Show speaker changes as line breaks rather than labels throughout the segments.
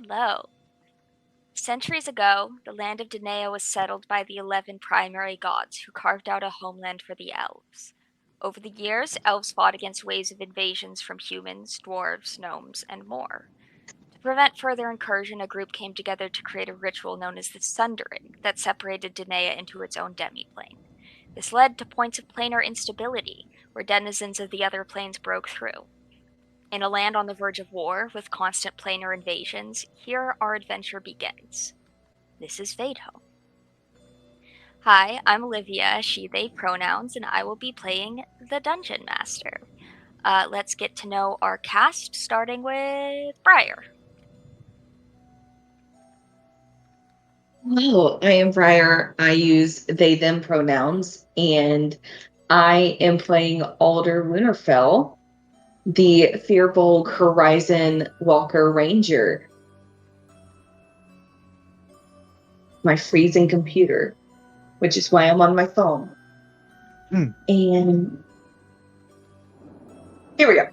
Hello. Centuries ago, the land of Danae was settled by the 11 primary gods who carved out a homeland for the elves. Over the years, elves fought against waves of invasions from humans, dwarves, gnomes, and more. To prevent further incursion, a group came together to create a ritual known as the Sundering that separated Danae into its own demiplane. This led to points of planar instability, where denizens of the other planes broke through. In a land on the verge of war, with constant planar invasions, here our adventure begins. This is Fadehome. Hi, I'm Olivia, she, they pronouns, and I will be playing the Dungeon Master. Let's get to know our cast, starting with Briar.
Hello, I am Briar. I use they, them pronouns, and I am playing Alder Winterfell, the Fearbolg Horizon Walker Ranger. My freezing computer, which is why I'm on my phone. And here we go.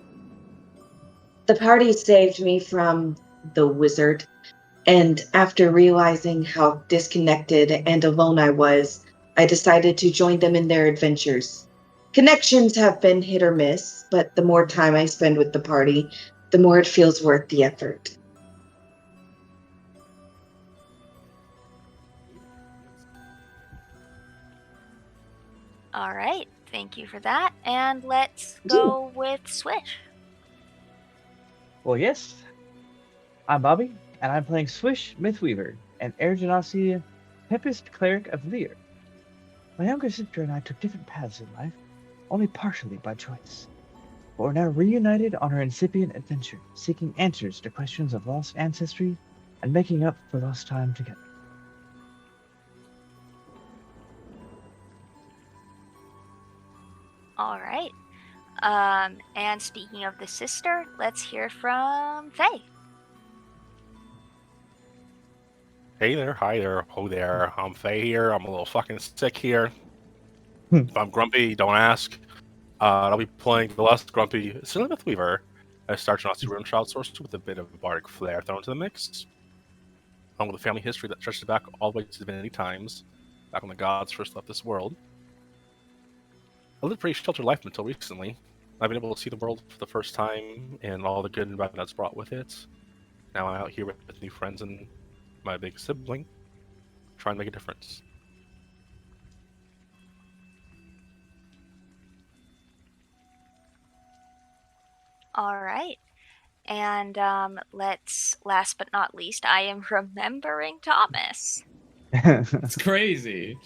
The party saved me from the wizard, and after realizing how disconnected and alone I was, I decided to join them in their adventures. Connections have been hit or miss, but the more time I spend with the party, the more it feels worth the effort.
All right, thank you for that. And let's go with Swish.
Well, yes, I'm Bobby, and I'm playing Swish Mythweaver, an Air Genasi Tempest Cleric of Lear. My younger sister and I took different paths in life, only partially by choice. But we're now reunited on our incipient adventure, seeking answers to questions of lost ancestry and making up for lost time together.
All right. And speaking of the sister, let's hear from Faye.
Hey there, hi there, ho there. I'm Faye here. I'm a little fucking sick here. If I'm grumpy, don't ask. I'll be playing the less grumpy Silly Weaver, a Star Genasi rune child source with a bit of bardic flair thrown into the mix. Along with a family history that stretches back all the way to divinity times, back when the gods first left this world. I lived a pretty sheltered life until recently. I've been able to see the world for the first time and all the good and bad that's brought with it. Now I'm out here with new friends and my big sibling, trying to make a difference.
All right. And let's, last but not least, I am remembering Thomas.
It's crazy.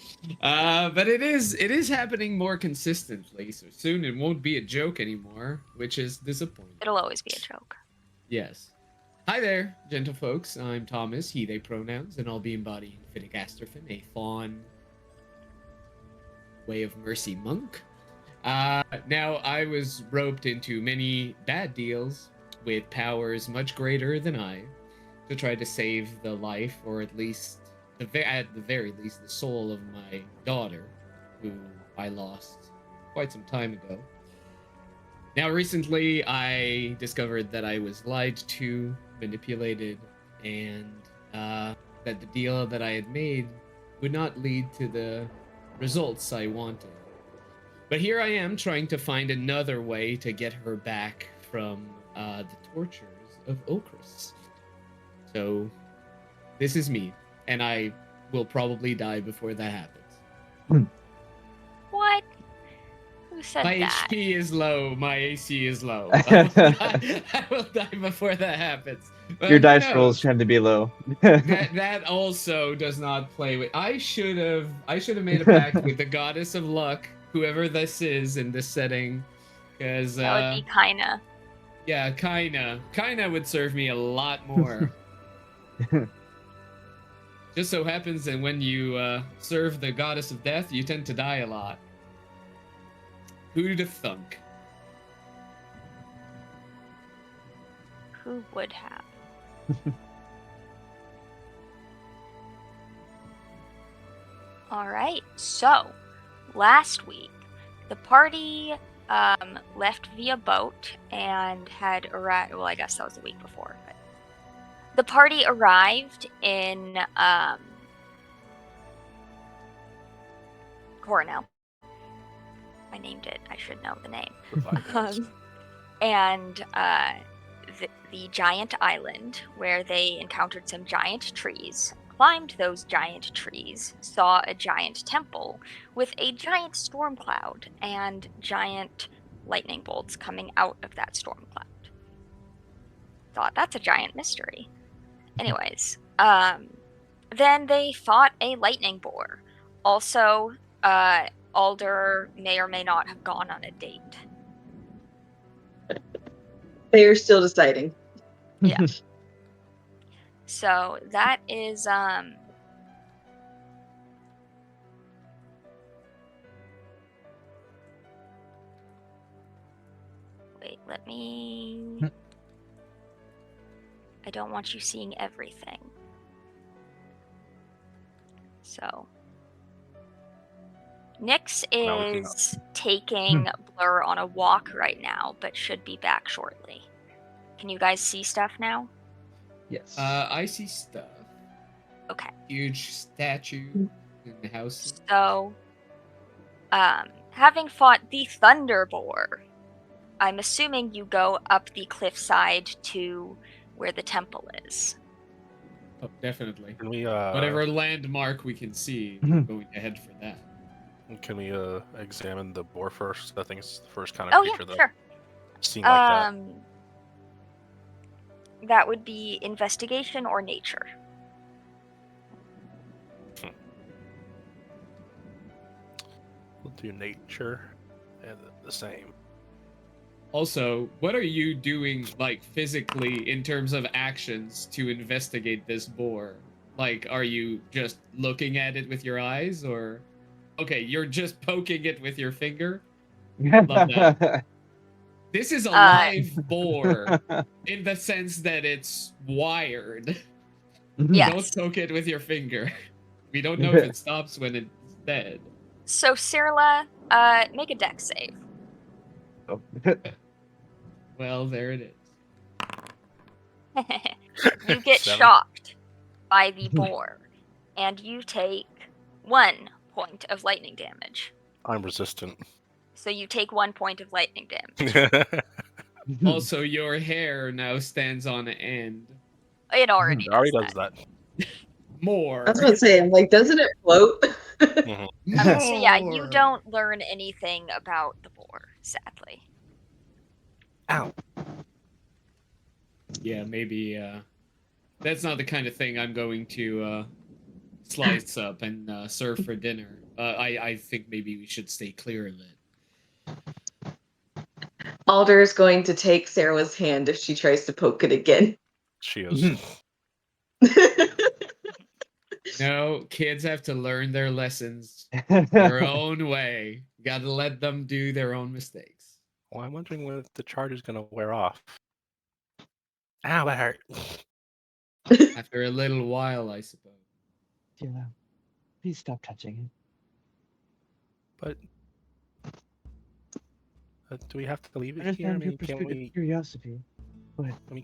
But it is happening more consistently, so soon it won't be a joke anymore, which is disappointing.
It'll always be a joke.
Yes. Hi there, gentle folks. I'm Thomas, he, they pronouns, and I'll be embodying Finnegasterfin, a fawn way of mercy monk. Now, I was roped into many bad deals with powers much greater than I to try to save the life, or at least, at the very least, the soul of my daughter, who I lost quite some time ago. Now, recently, I discovered that I was lied to, manipulated, and that the deal that I had made would not lead to the results I wanted. But here I am trying to find another way to get her back from the tortures of Okris. So, this is me, and I will probably die before that happens.
What? Who said
My
that?
HP is low. My AC is low. I will die before that happens. But
Your dice rolls tend to be low.
that also does not play with. I should have made a pact with the goddess of luck, whoever this is in this setting, because
That would be Kaina.
yeah, Kaina would serve me a lot more. Just so happens that when you serve the goddess of death, you tend to die a lot. Who'd have thunk?
Who would have? All right, so last week the party left via boat and had arrived. Well, I guess that was the week before, but The party arrived in Coronel. I named it. I should know the name. And the giant island, where they encountered some giant trees, climbed those giant trees, saw a giant temple with a giant storm cloud and giant lightning bolts coming out of that storm cloud. Thought that's a giant mystery. Anyways, then they fought a lightning boar. Also, Alder may or may not have gone on a date.
They are still deciding.
Yeah. So that is wait, let me I don't want you seeing everything. So Nyx is taking Blur on a walk right now, but should be back shortly. Can you guys see stuff now?
Yes.
I see stuff.
Okay.
Huge statue in the house.
So, having fought the Thunder Boar, I'm assuming you go up the cliffside to where the temple is.
Oh, definitely.
Can we
Whatever landmark we can see, we're going to head for that.
Can we examine the boar first? I think it's the first kind of creature that
Sure.
I've seen like that.
That would be investigation or nature.
We'll do nature and the same.
Also, what are you doing, like, physically in terms of actions to investigate this boar? Like, are you just looking at it with your eyes, or... Okay, you're just poking it with your finger? Love that. This is a live boar, in the sense that it's wired.
Yes.
Don't poke it with your finger. We don't know if it stops when it's dead.
So, Cirilla, make a dex save.
Well, there it is.
You get
7.
shocked by the boar, and you take 1 point of lightning damage.
I'm resistant.
So you take 1 point of lightning damage.
Also, your hair now stands on end.
It already
It already
does
does that.
More.
I was about to say, I'm like, doesn't it float?
So yeah, you don't learn anything about the boar, sadly.
Ow.
Yeah, maybe that's not the kind of thing I'm going to slice up and serve for dinner. I think maybe we should stay clear of it.
Alder is going to take Sarah's hand if she tries to poke it again.
She is.
No, kids have to learn their lessons their own way. Gotta let them do their own mistakes.
Well, I'm wondering when the charge is going to wear off. Ow, that hurt.
After a little while, I suppose.
Yeah. Please stop touching it.
But do we have to leave
I
it here? I
understand your
mean, can't
pursuit of
we?
curiosity. But
I mean,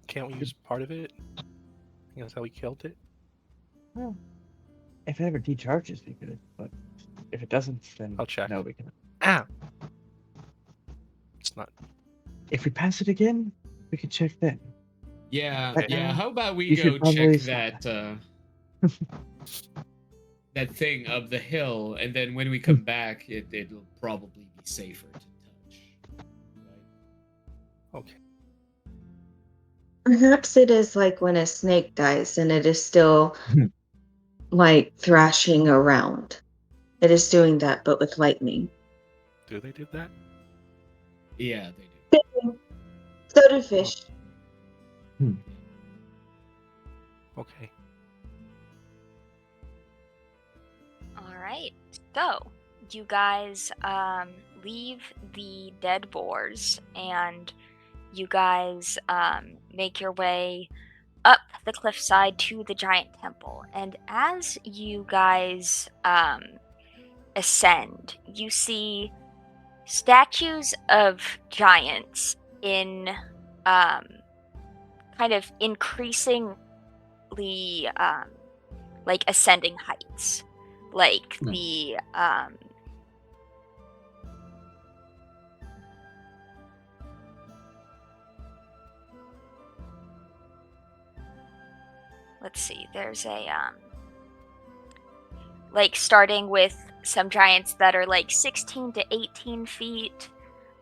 can't we use part of it? I think that's how we killed it.
well, if it ever decharges, we could. But if it doesn't, then
I'll check.
no, we can.
Ow. It's not.
If we pass it again, we could check then.
Yeah,
Right
yeah.
now,
How about we
you
go
should probably
check
stop
that thing of the hill, and then when we come back, it'll probably be safer to touch. Right?
Okay.
Perhaps it is like when a snake dies and it is still like thrashing around. It is doing that, but with lightning.
Do they do that?
Yeah, they do.
So do fish.
Okay.
All right. So you guys leave the dead boars, and you guys make your way up the cliffside to the giant temple. And as you guys ascend, you see statues of giants in kind of increasingly like ascending heights, like the let's see, there's a like starting with some giants that are like 16 to 18 feet,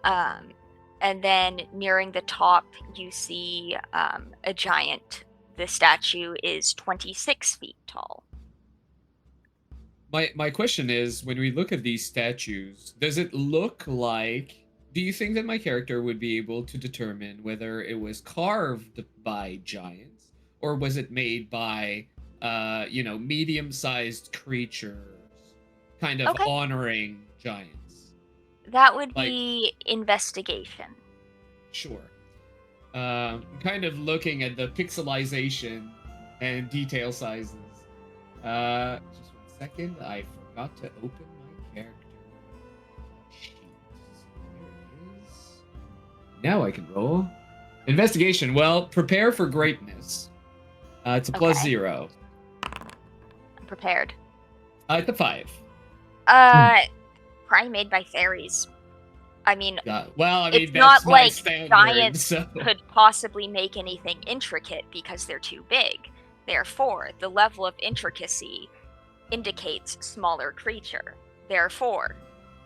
and then nearing the top you see a giant. The statue is 26 feet tall.
My question is, when we look at these statues, does it look like? Do you think that my character would be able to determine whether it was carved by giants or was it made by, medium-sized creatures, kind of
Okay.
honoring giants?
That would
Like-
be investigation.
Sure. Kind of looking at the pixelization and detail sizes. Just 1 second. I forgot to open my character sheet. Here it is. Now I can roll. Investigation. Well, prepare for greatness. It's a plus
Okay.
0.
I'm prepared.
It's a 5.
Probably made by fairies. I mean,
Well, I mean,
it's
that's
not
my
like
standard,
giants
so...
could possibly make anything intricate because they're too big. Therefore, the level of intricacy indicates smaller creature. Therefore,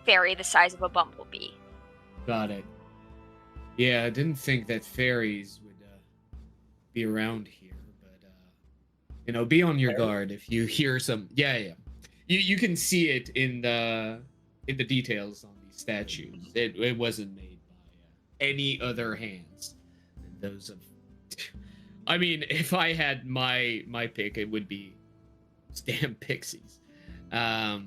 fairy the size of a bumblebee.
Got it. Yeah, I didn't think that fairies would be around here, but be on your guard if you hear some. Yeah. You can see it in the details on these statues. It wasn't made by any other hands than those of. I mean, if I had my pick, it would be damn pixies. They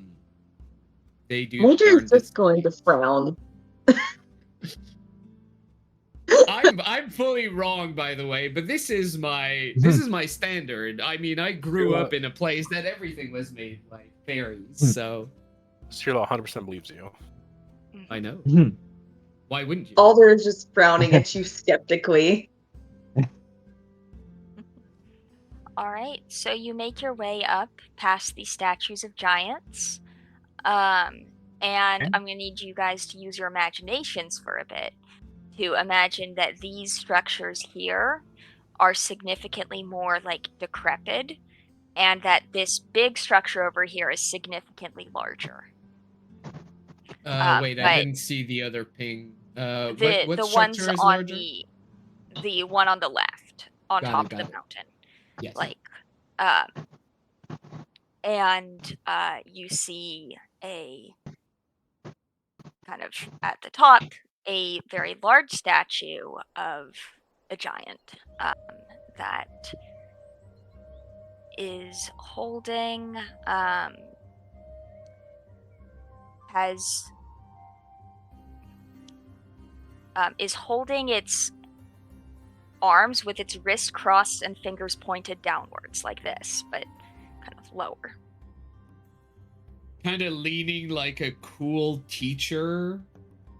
do.
Mulder is just going to frown.
I'm fully wrong, by the way, but this is my standard. I mean, I grew up in a place that everything was made by fairies, so
Cyril 100% believes you.
I know. Why wouldn't you?
Alder is just frowning at you skeptically.
All right, so you make your way up past the statues of giants, and I'm going to need you guys to use your imaginations for a bit to imagine that these structures here are significantly more like decrepit, and that this big structure over here is significantly larger.
Wait, I didn't see the other ping. What
The ones
structure is
on
larger?
the one on the left, on top of the mountain.
Yes.
Like, and you see a kind of at the top a very large statue of a giant that is holding is holding its arms with its wrists crossed and fingers pointed downwards like this, but kind of lower.
Kind of leaning like a cool teacher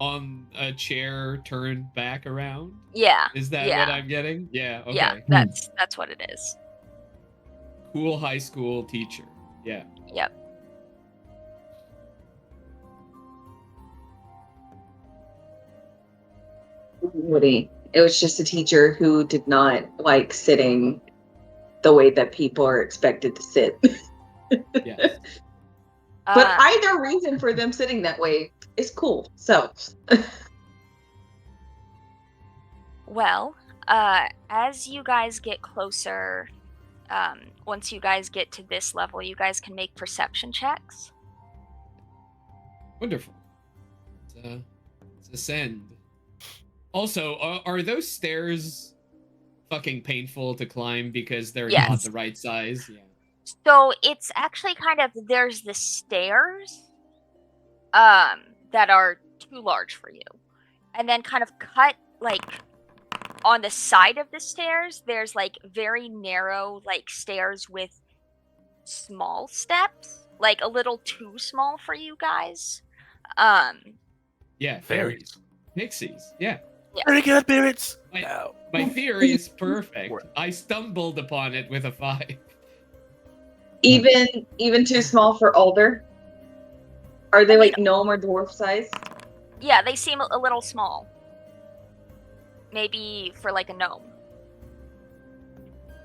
on a chair turned back around.
Yeah.
Is that what I'm getting? Yeah. Okay.
Yeah, that's what it is.
Cool high school teacher. Yeah.
Yep.
Woody. It was just a teacher who did not like sitting the way that people are expected to sit.
Yes.
But either reason for them sitting that way is cool. So.
Well, as you guys get closer, once you guys get to this level, you guys can make perception checks.
Wonderful. Let's ascend. Also, are those stairs fucking painful to climb because they're not the right size? Yeah.
So it's actually kind of, there's the stairs that are too large for you. And then kind of cut like on the side of the stairs, there's like very narrow like stairs with small steps, like a little too small for you guys.
Yeah, fairies. Pixies. Yeah.
Yeah.
Pretty good, parents.
My theory is perfect.
Where-
I stumbled upon it with a 5.
Even too small for Alder? Are they
I mean-
like gnome or dwarf size?
Yeah, they seem a little small. Maybe for like a gnome.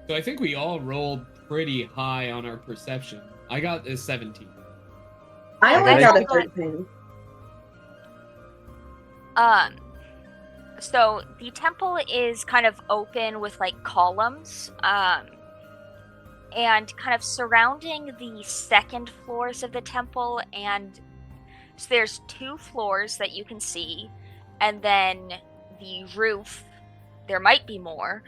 So I think we all rolled pretty high on our perception. I got a 17.
I
Yeah,
only
guys
got a
all got-
13.
So the temple is kind of open with like columns, and kind of surrounding the second floors of the temple, and so there's 2 floors that you can see, and then the roof, there might be more,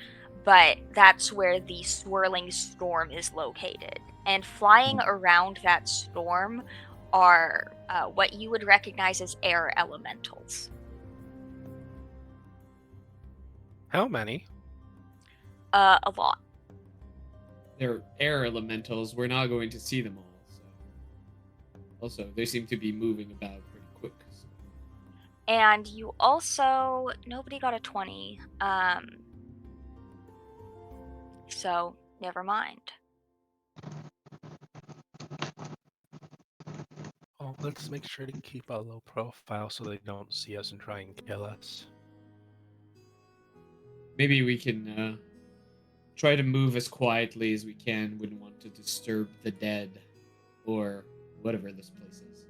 but that's where the swirling storm is located. And flying around that storm are what you would recognize as air elementals.
How many?
A lot.
They're air elementals. We're not going to see them all. So. Also, they seem to be moving about pretty quick. So.
And you also, nobody got a 20. So never mind.
Oh, let's make sure to keep a low profile so they don't see us and try and kill us.
Maybe we can try to move as quietly as we can. Wouldn't want to disturb the dead or whatever this place is.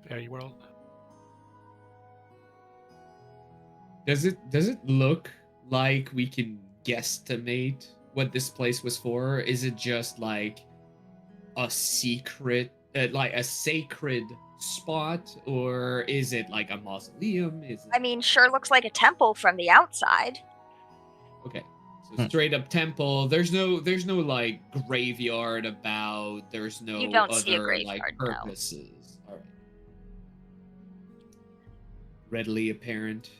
Fairy world.
Does it look like we can guesstimate what this place was for? Or is it just like a secret, like a sacred spot, or is it like a mausoleum? Is it...
I mean, sure looks like a temple from the outside.
Okay. So straight up temple. There's no like graveyard about. There's no
You don't see a
other
graveyard,
like
no.
purposes. All right. Readily apparent.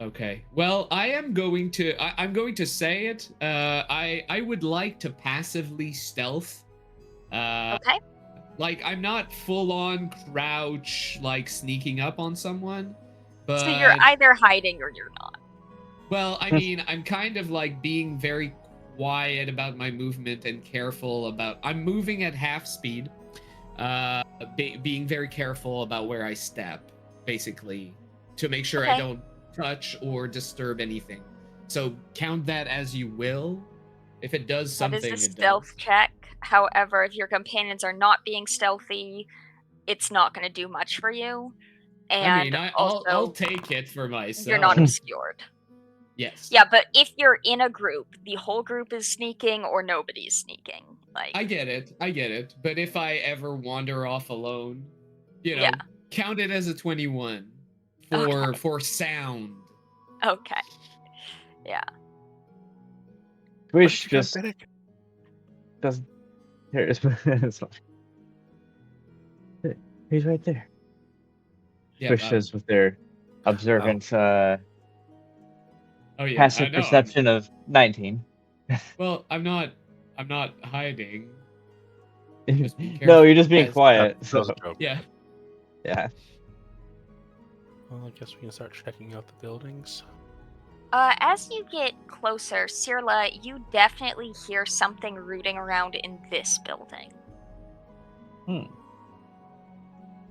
Okay. Well, I'm going to say it. I would like to passively stealth.
Okay.
Like I'm not full on crouch like sneaking up on someone, but
So you're either hiding or you're not.
well, I mean, I'm kind of like being very quiet about my movement and careful about. I'm moving at half speed, being very careful about where I step, basically, to make sure I
Okay.
don't touch or disturb anything. So count that as you will. If it does
That
something,
is a
it
stealth
does.
check. However, if your companions are not being stealthy, it's not going to do much for you. And
I mean, I'll
also,
take it for myself.
you're not obscured.
Yes.
Yeah, but if you're in a group, the whole group is sneaking or nobody's sneaking. Like,
I get it. But if I ever wander off alone,
Yeah.
count it as a 21
Okay.
for sound.
Okay. Yeah.
Swish
Where'd you go,
just
Fennec?
doesn't. Here, it's fine. He's right there.
Yeah.
Swish says with their observant
oh yeah.
passive
I know.
perception of 19.
Well, I'm not hiding. Just be
No,
careful.
you're just being
Yes.
quiet.
That
So
was a joke.
Yeah.
yeah.
Well, I guess we can start checking out the buildings.
As you get closer, Cirla, you definitely hear something rooting around in this building.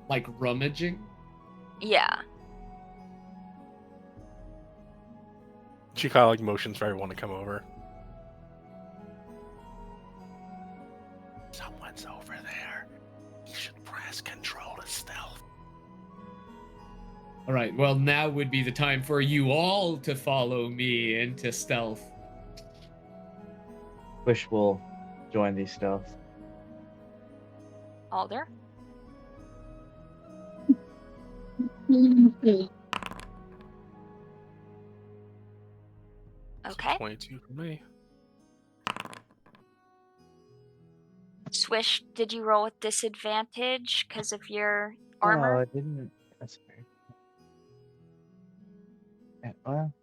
Like rummaging.
Yeah.
She kind of like motions for everyone to come over. Someone's over there. You should press control to stealth.
All right. Well, now would be the time for you all to follow me into stealth.
Swish will join these stealth.
Alder? Okay.
22 for me.
Swish, did you roll with disadvantage because of your
Oh,
armor?
I didn't. That's weird. Yeah, well,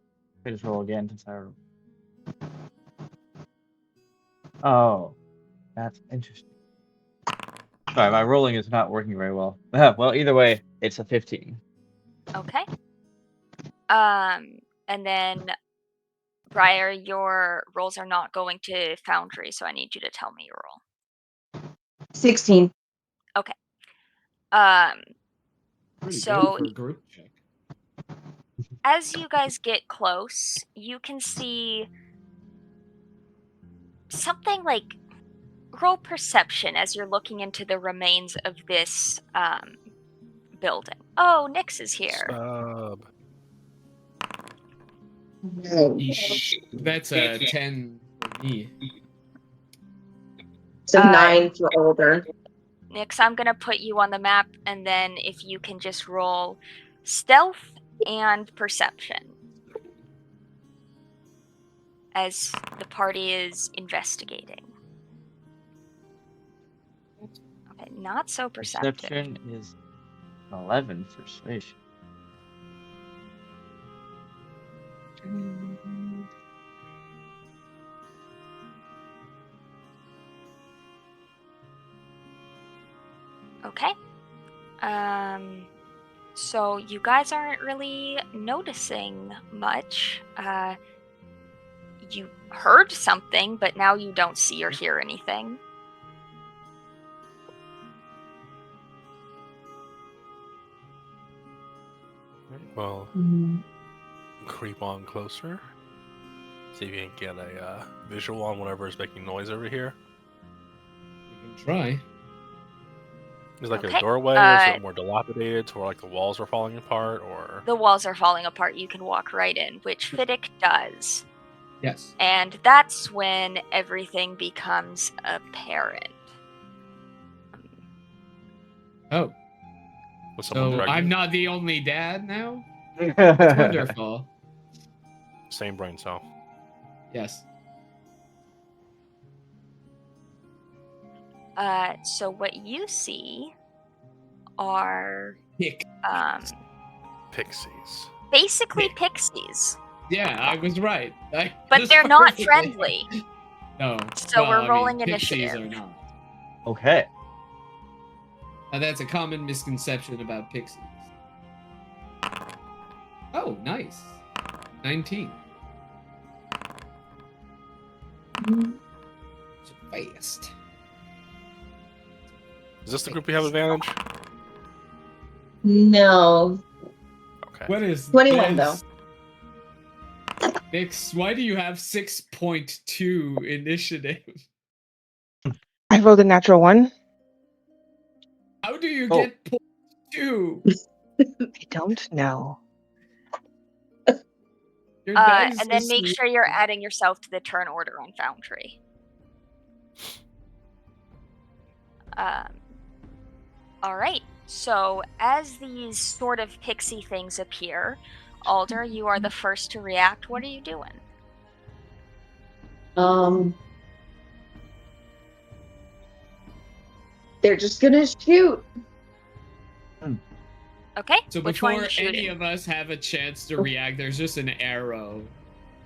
I just roll again since I. Oh, that's interesting. Sorry, my rolling is not working very well. Well, either way, it's a 15.
Okay. And then, Briar, your rolls are not going to Foundry, so I need you to tell me your roll.
16.
Pretty
So
good for a group check.
as you guys get close, you can see something like roll perception as you're looking into the remains of this building. Oh, Nyx is here.
Sub.
Yeesh. That's a 10 for me.
So 9 for older.
Nyx, I'm gonna put you on the map, and then if you can just roll stealth and perception as the party is investigating. Okay, not so perceptive.
Perception is an 11 for Swish.
Okay. So you guys aren't really noticing much. You heard something, but now you don't see or hear anything.
Well, creep on closer. See if you can get a visual on whatever is making noise over here.
We can try.
Is it like
Okay,
a doorway, or is it more dilapidated to where like the walls are falling apart, or
The walls are falling apart. You can walk right in, which Fiddick does.
Yes.
And that's when everything becomes apparent.
Oh,
was someone
so
dragging
I'm
it?
not the only dad now? That's wonderful.
Same brain cell.
Yes.
So what you see are
Pick.
Pixies.
basically pixies,
Yeah, I was right.
but they're not friendly.
No.
So we're rolling
pixies
initiative.
are not.
Okay.
Now, that's a common misconception about pixies. Oh, nice. 19. So fast.
Is this the group we have advantage?
No.
Okay.
What is
21
this? Nix, why do you have 6.2 initiative?
I rolled a natural 1.
How do you
Oh.
get 0.2?
I don't know.
Your dice
And then
is
make
so-
sure you're adding yourself to the turn order on Foundry. All right. So as these sort of pixie things appear, Alder, you are the first to react. What are you doing?
They're just gonna shoot.
Okay.
So
Which one are
before
you shooting?
any of us have a chance to react, there's just an arrow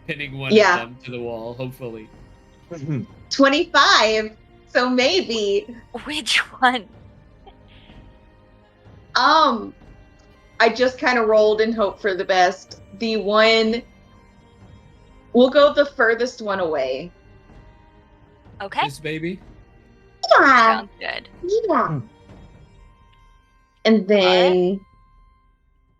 pinning one
Yeah.
of them to the wall, hopefully.
25. So maybe.
Which one?
I just kind of rolled and hoped for the best. The one. We'll go the furthest one away.
Okay.
This baby?
Yeah.
Sounds good.
Yeah. And then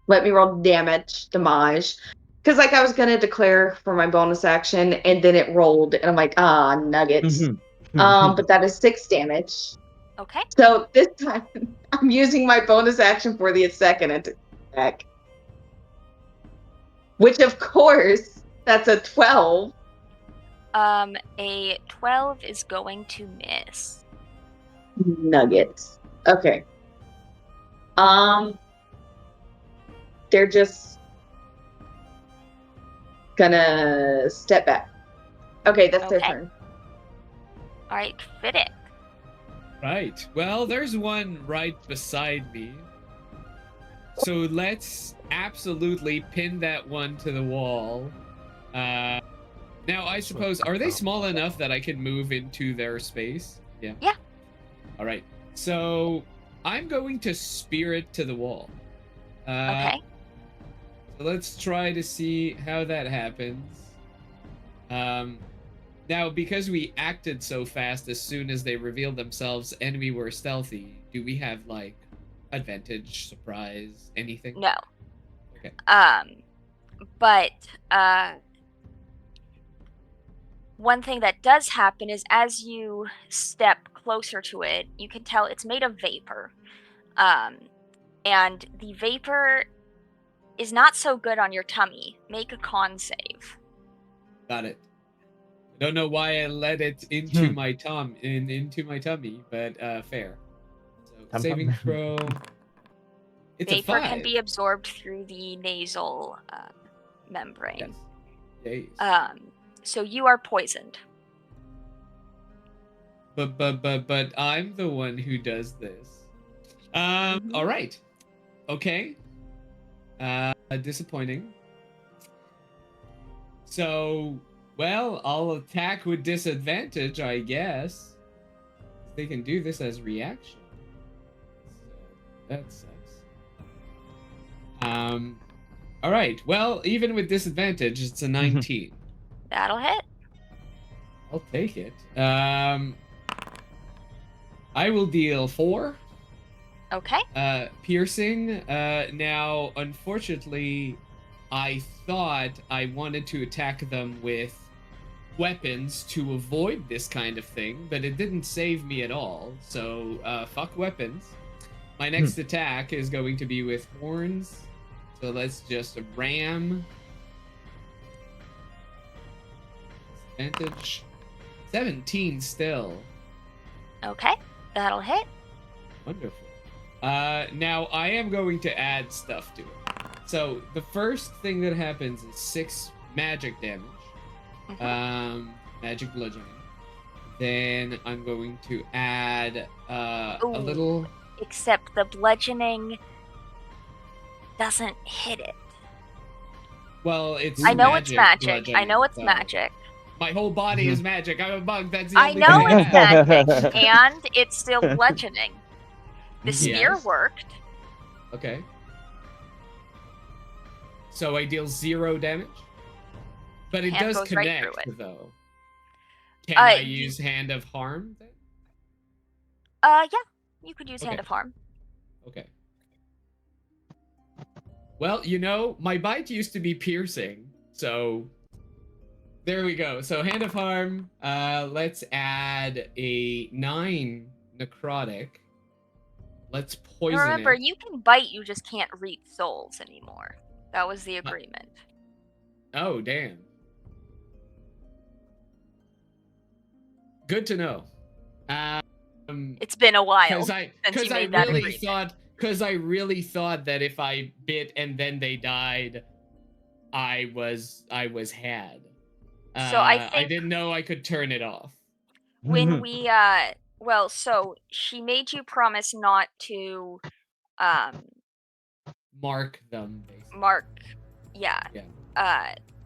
let me roll damage. Because like I was gonna declare for my bonus action, and then it rolled, and I'm like, nuggets. But that is 6 damage.
Okay.
So this time I'm using my bonus action for the second attack. Which of course, that's a 12.
A 12 is going to miss.
Nuggets. Okay. They're just gonna step back. Okay, that's their
Okay.
turn.
All right, Fiddick.
Right. Well, there's one right beside me. So let's absolutely pin that one to the wall. Now, I suppose, are they small enough that I can move into their space? Yeah.
Yeah.
All right. So I'm going to spear it to the wall.
Okay.
So let's try to see how that happens. Now, because we acted so fast as soon as they revealed themselves and we were stealthy, do we have, like, advantage, surprise, anything?
No.
Okay.
But one thing that does happen is as you step closer to it, you can tell it's made of vapor. And the vapor is not so good on your tummy. Make a con save.
Got it. I don't know why I let it into my into my tummy, but fair. So saving throw. It's a
Vapor
5.
can be absorbed through the nasal membrane.
Yes. Yes.
So you are poisoned.
But I'm the one who does this. All right. Okay. Disappointing. So, well, I'll attack with disadvantage, I guess. They can do this as reaction. So that sucks. All right. Well, even with disadvantage, it's a 19.
That'll hit.
I'll take it. I will deal 4.
Okay.
Piercing. Now, unfortunately, I thought I wanted to attack them with weapons to avoid this kind of thing, but it didn't save me at all. So, fuck weapons. My next attack is going to be with horns. So let's just ram. Advantage. 17 still.
Okay. That'll hit.
Wonderful. Now I am going to add stuff to it. So the first thing that happens is 6 magic damage. Magic bludgeoning. Then I'm going to add a little.
Except the bludgeoning doesn't hit it.
Well, it's.
I know it's magic. I know it's
so
magic.
My whole body is magic. I'm a bug. That's the
I
only
know
thing
it's magic, and it's still bludgeoning. The spear
Yes.
worked.
Okay. So I deal 0 damage, but it
Hand
does
goes right
connect
through it.
though. Can I use Hand of Harm then?
Yeah, you could use Hand
Okay.
of Harm.
Okay. Well, you know, my bite used to be piercing, so there we go. So Hand of Harm, let's add a 9 necrotic. Let's poison
Remember,
it.
you can bite, you just can't reap souls anymore. That was the agreement.
Oh, damn. Good to know.
It's been a while
Because
since you
I
made that
really
agreement.
thought that if I bit and then they died, I was had.
So I think
I didn't know I could turn it off.
when we well, so she made you promise not to
Mark them, basically.
mark, yeah.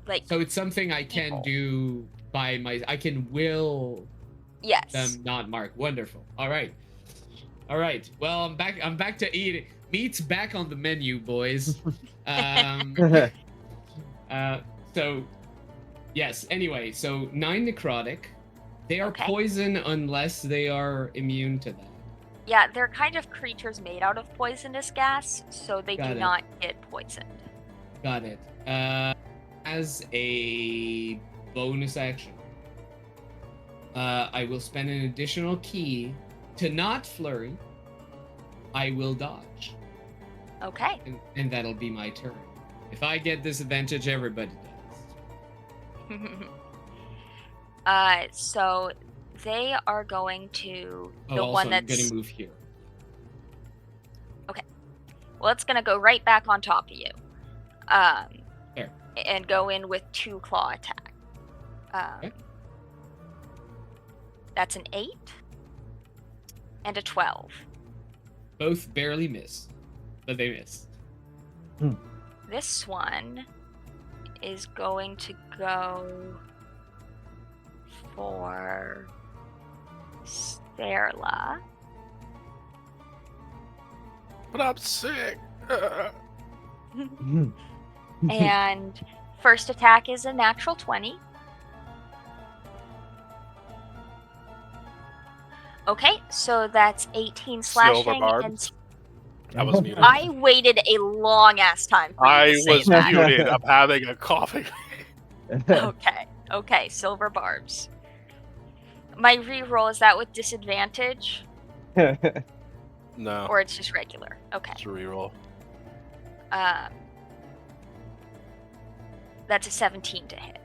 Like,
So it's something I can
people.
do by I can will
Yes.
them not mark. Wonderful. All right. Well, I'm back to eating. Meat's back on the menu, boys. So yes. Anyway, so 9 necrotic. They are
Okay.
poison unless they are immune to that.
Yeah, they're kind of creatures made out of poisonous gas, so they
Got
do
it.
not get poisoned.
Got it. As a bonus action, I will spend an additional key to not flurry. I will dodge,
Okay.
and that'll be my turn. If I get disadvantage, everybody does.
So they are going to
Oh,
the
also,
one
I'm
that's
gonna move here.
well, it's gonna go right back on top of you.
There.
And go in with 2 claw attack.
Okay.
That's an 8 and a 12.
Both barely miss, but they miss.
This one is going to go for Sterla.
But I'm sick.
And first attack is a natural 20. Okay, so that's 18
Silver
slashing
barbs.
and
I was muted.
I waited a long ass time for you
I
to say
was
that.
muted. I'm having a coughing.
Okay, silver barbs. My reroll, is that with disadvantage?
No.
Or it's just regular? Okay.
It's a reroll.
That's a 17 to hit.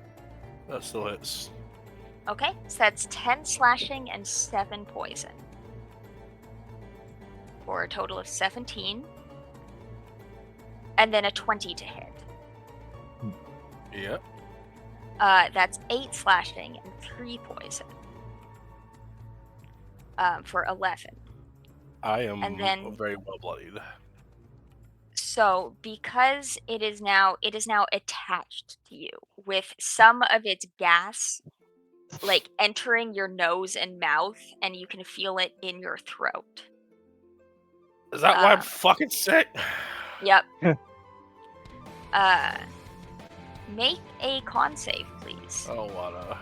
That still hits.
Okay, so that's 10 slashing and 7 poison. For a total of 17. And then a 20 to hit.
Yep.
That's 8 slashing and 3 poison. For 11.
I am
And then-
very well bloodied.
So, because it is now attached to you with some of its gas like entering your nose and mouth, and you can feel it in your throat.
Is that why I'm fucking sick?
Yep. Make a con save, please.
Oh, what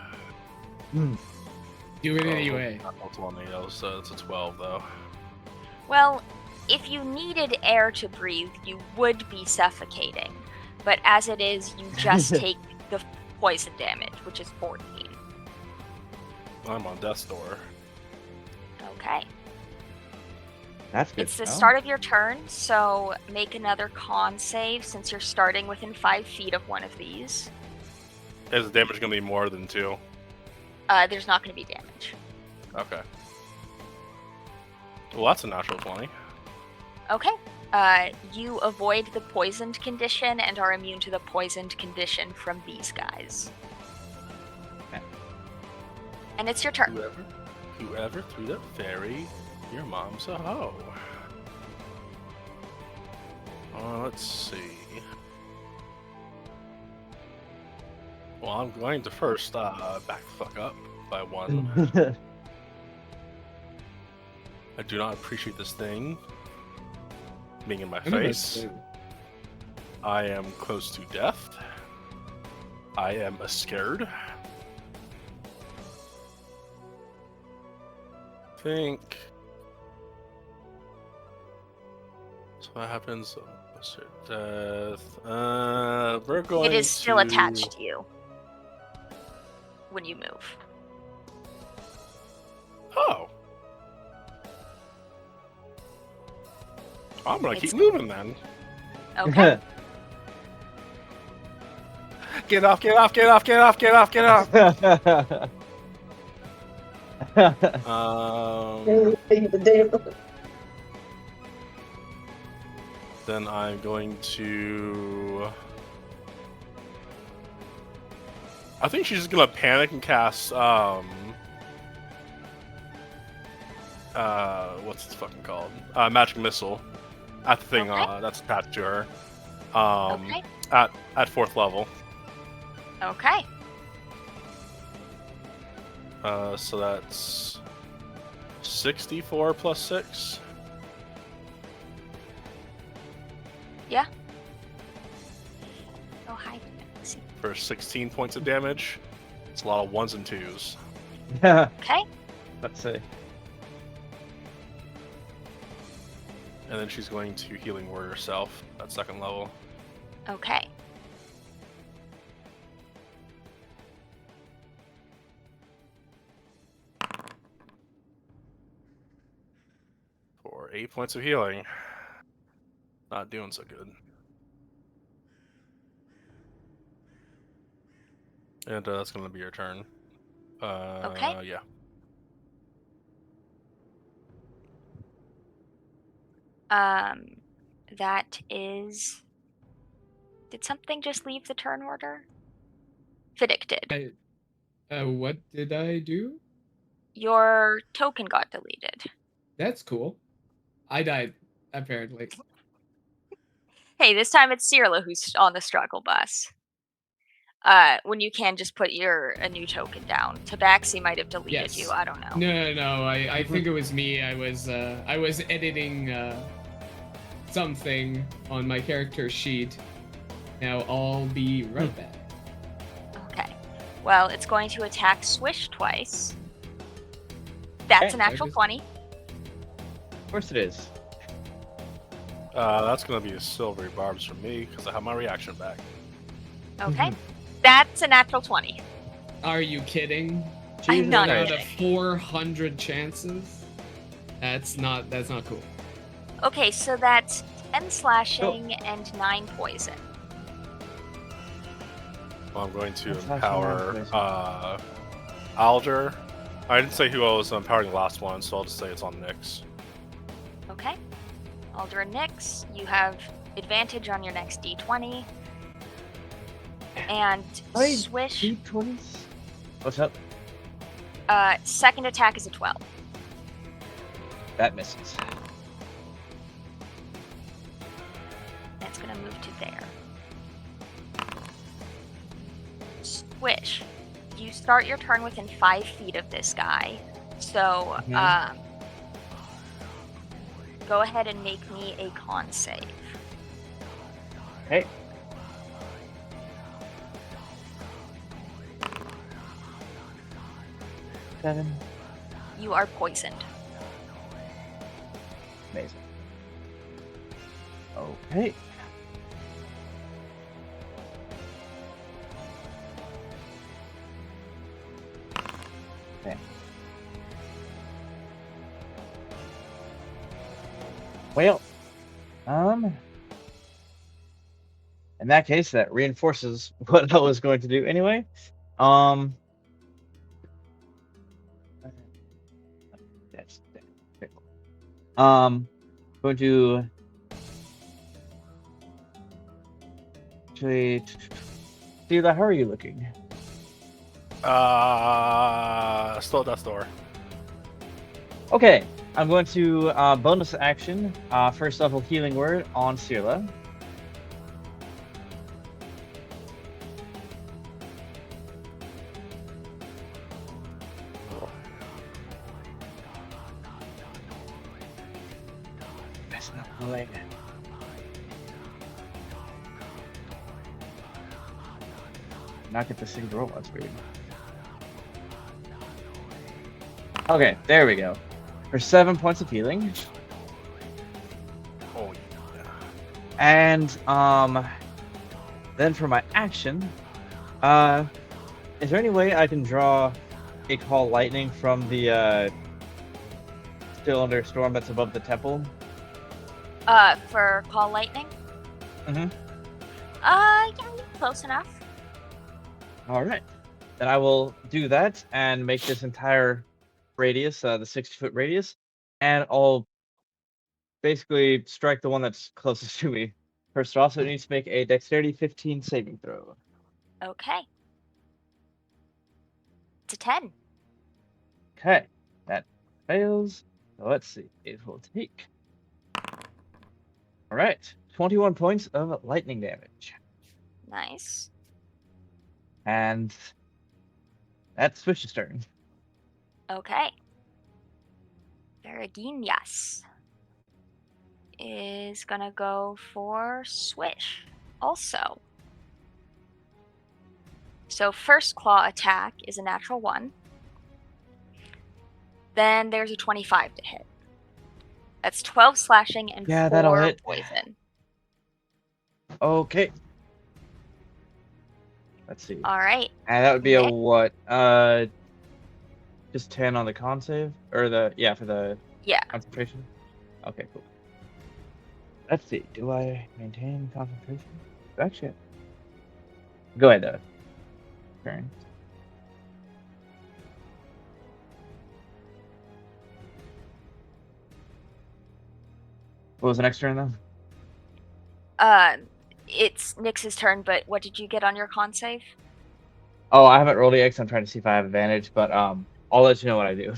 Do it anyway.
That's 20. It's a 12 though.
Well, if you needed air to breathe, you would be suffocating. But as it is, you just take the poison damage, which is 14.
I'm on death's door.
Okay.
That's good.
It's the start of your turn, so make another con save since you're starting within 5 feet of one of these.
Is the damage gonna be more than 2?
There's not going to be damage.
Okay. Well, that's a natural 20.
Okay. You avoid the poisoned condition and are immune to the poisoned condition from these guys.
Okay.
And it's your turn.
Whoever threw that fairy, your mom's a hoe. Let's see. Well, I'm going to first back the fuck up by 1. I do not appreciate this thing being in my face. I am close to death. I am scared. Think. So what happens? Death. We're going.
It is still attached to you when you move.
Oh. I'm gonna keep moving then.
Okay.
Get off, get off, get off, get off, get off, get off! Then I'm going to... I think she's just gonna panic and cast, what's it fucking called? Magic Missile. At the thing that's attached to her.
Okay.
At 4th level.
Okay.
So that's 64 plus 6.
Yeah. Oh, hi.
For 16 points of damage. It's a lot of 1s and 2s.
Okay.
Let's see.
And then she's going to Healing Word herself at 2nd level.
Okay.
For 8 points of healing. Not doing so good. And that's going to be your turn.
Okay.
Yeah.
That is... Did something just leave the turn order? Fiddick did.
What did I do?
Your token got deleted.
That's cool. I died, apparently.
Hey, this time it's Cyrilla who's on the struggle bus. When you can just put a new token down. Tabaxi might have deleted you, I don't know.
No. I think it was me. I was editing something on my character sheet, Now I'll be right back.
Okay. Well, it's going to attack Swish twice. That's
Okay,
a natural 20.
Of course it is.
That's gonna be a silvery barbs for me because I have my reaction back.
Okay. That's a natural 20.
Are you kidding?
I'm not
Out
kidding.
of 400 chances? That's not cool.
Okay, so that's 10 slashing and 9 poison.
Well, I'm going to
That's actually
empower
nice.
Alder. I didn't say who I was empowering the last one, so I'll just say it's on Nyx.
Okay. Alder and Nyx, you have advantage on your next d20. And
Wait,
Swish,
D20s? What's up?
second attack is a 12.
That misses.
That's going to move to there. Swish, you start your turn within 5 feet of this guy. So, go ahead and make me a con save.
Okay. Seven.
You are poisoned.
Amazing. Okay. Okay. Well, in that case, that reinforces what I was going to do anyway. That's okay. Going to actually, Sheila, how are you looking?
Still at death's door.
Okay, I'm going to bonus action, first level healing word on Sirla. That's not like it. Not get this thing to roll. That's weird. Okay, there we go. For 7 points of healing.
Oh yeah.
And then for my action, is there any way I can draw a call lightning from the still under storm that's above the temple?
For call lightning?
Mm-hmm.
Yeah, you're close enough.
All right. Then I will do that and make this entire radius, the 60-foot radius, and I'll basically strike the one that's closest to me. First off, so it needs to make a dexterity 15 saving throw.
Okay. It's a 10.
Okay, that fails. So let's see. It will take. All right, 21 points of lightning damage.
Nice.
And that's Swish's turn.
Okay. Veraginias is gonna go for Swish also. So first claw attack is a natural 1. Then there's a 25 to hit. That's 12 slashing and
Yeah, that'll
4
hit.
poison.
Okay. Let's see.
All right.
And that would be a
Nick?
what? Just 10 on the con save? Or for the concentration? Okay, cool. Let's see. Do I maintain concentration? Actually, go ahead, though. Turn. What was the next turn, though?
It's Nyx's turn, but what did you get on your con save?
Oh, I haven't rolled yet because I'm trying to see if I have advantage, but I'll let you know what I do.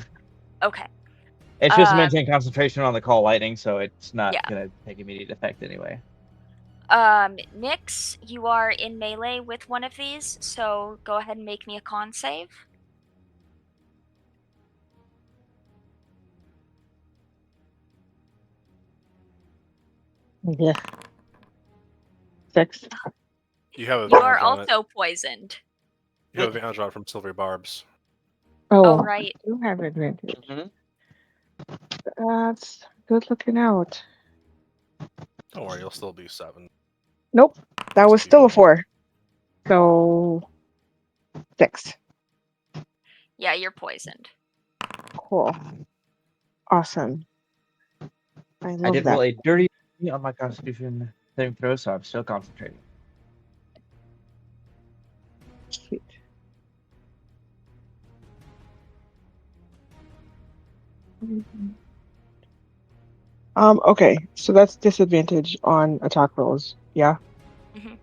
Okay.
It's just maintain concentration on the call lightning, so it's not gonna take immediate effect anyway.
Nyx, you are in melee with one of these, so go ahead and make me a con save.
Yeah. 6.
You have
You are
advantage on it.
also poisoned.
You have advantage on it from silvery barbs.
Oh,
Oh,
right.
I do have advantage.
Mhm.
That's good looking out.
Don't worry, you'll still be 7.
Nope, that was
Still be
still a
fine.
4. So 6.
Yeah, you're poisoned.
Cool. Awesome. I
I
love
did
that.
roll a dirty on my Constitution saving throw, so I'm still concentrating.
Cute. Okay, so that's disadvantage on attack rolls. Yeah.
Mhm.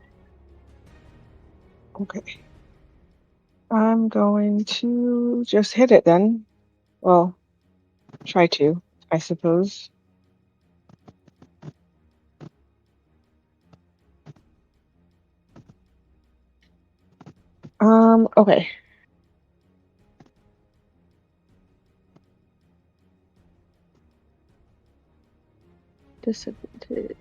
Okay. I'm going to just hit it then. Well, try to, I suppose. Okay. Disadvantage.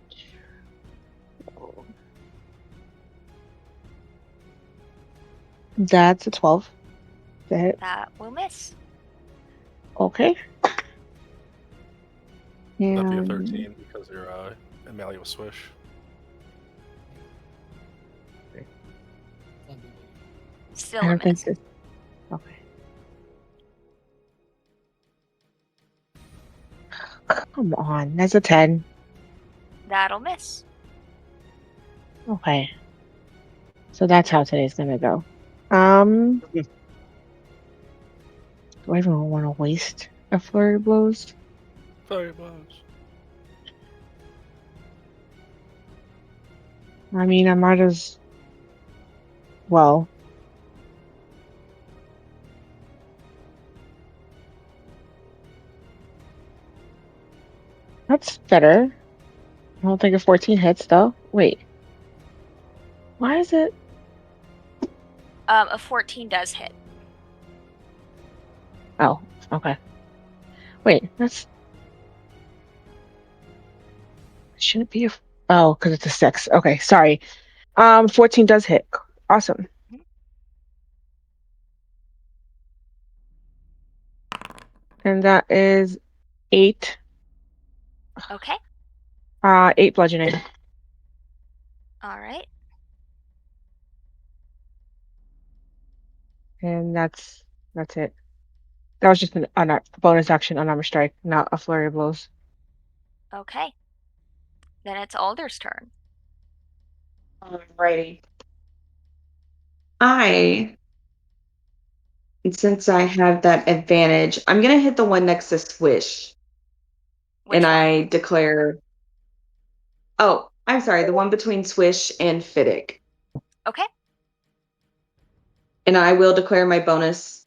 That's a 12 to hit.
That will miss.
Okay.
That'd be a
And
13 because you're melee with swish.
Still
I
a
don't think
miss.
this. Okay. Come on, that's a 10.
That'll miss.
Okay. So that's how today's gonna go. Do I even want to waste a flurry of blows?
Very much.
I mean, I might as well. That's better. I don't think a 14 hits though. Wait. Why is it?
A 14 does hit.
Oh, okay. Wait, that's shouldn't be a. Oh, because it's a 6. Okay, sorry. 14 does hit. Awesome. And that is 8.
Okay.
8 bludgeoning.
All right.
And that's it. That was just a bonus action unarmed strike, not a flurry of blows.
Okay. Then it's Alder's turn.
Alrighty. Since I have that advantage, I'm gonna hit the one next to Swish,
Which
and
one?
I declare. Oh, I'm sorry, the one between Swish and Fiddick,
Okay.
and I will declare my bonus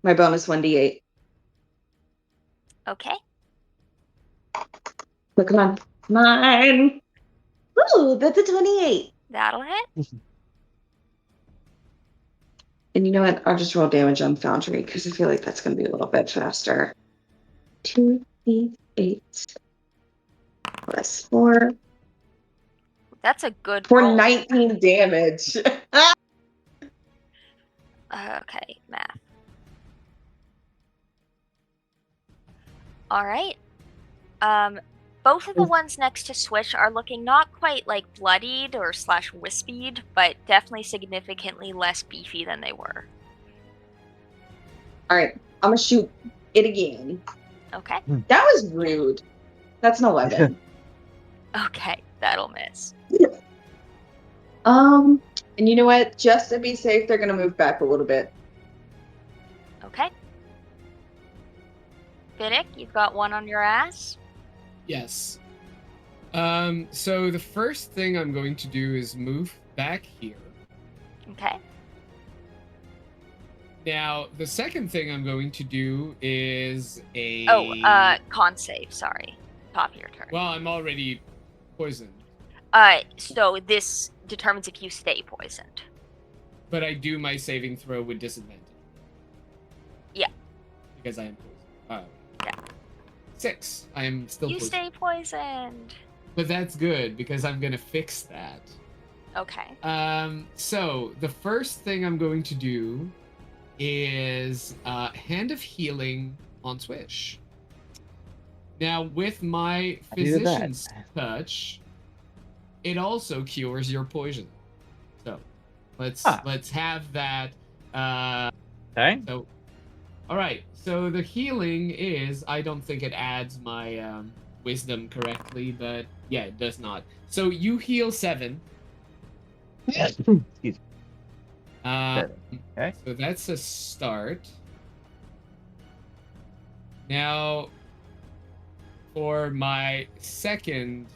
1d8.
Okay.
But come on, come on! Ooh, that's a 28.
That'll hit.
And you know what? I'll just roll damage on Foundry because I feel like that's gonna be a little bit faster. 2d8 plus 4
That's a good
for
roll.
19 damage.
Okay, math. All right. Both of the ones next to Swish are looking not quite like bloodied or slash wispied, but definitely significantly less beefy than they were.
All right, I'm gonna shoot it again.
Okay.
That was rude. That's an 11.
Okay, that'll miss.
And you know what? Just to be safe, they're gonna move back a little bit.
Okay. Fiddick, you've got one on your ass.
Yes. So the first thing I'm going to do is move back here.
Okay.
Now, the second thing I'm going to do is a.
Oh, con save, sorry. Top of your turn.
Well, I'm already poisoned,
So this determines if you stay poisoned.
but I do my saving throw with disadvantage.
Yeah.
Because I am poisoned.
Yeah.
6. I am still
You
poisoned.
stay poisoned.
But that's good because I'm gonna fix that.
Okay.
So the first thing I'm going to do is Hand of Healing on Swish. Now, with my
I needed that.
Physician's Touch, it also cures your poison. So let's have that.
Okay.
So, all right. So the healing is, I don't think it adds my wisdom correctly, but yeah, it does not. So you heal 7.
Excuse me. Okay.
So that's a start. Now, for my second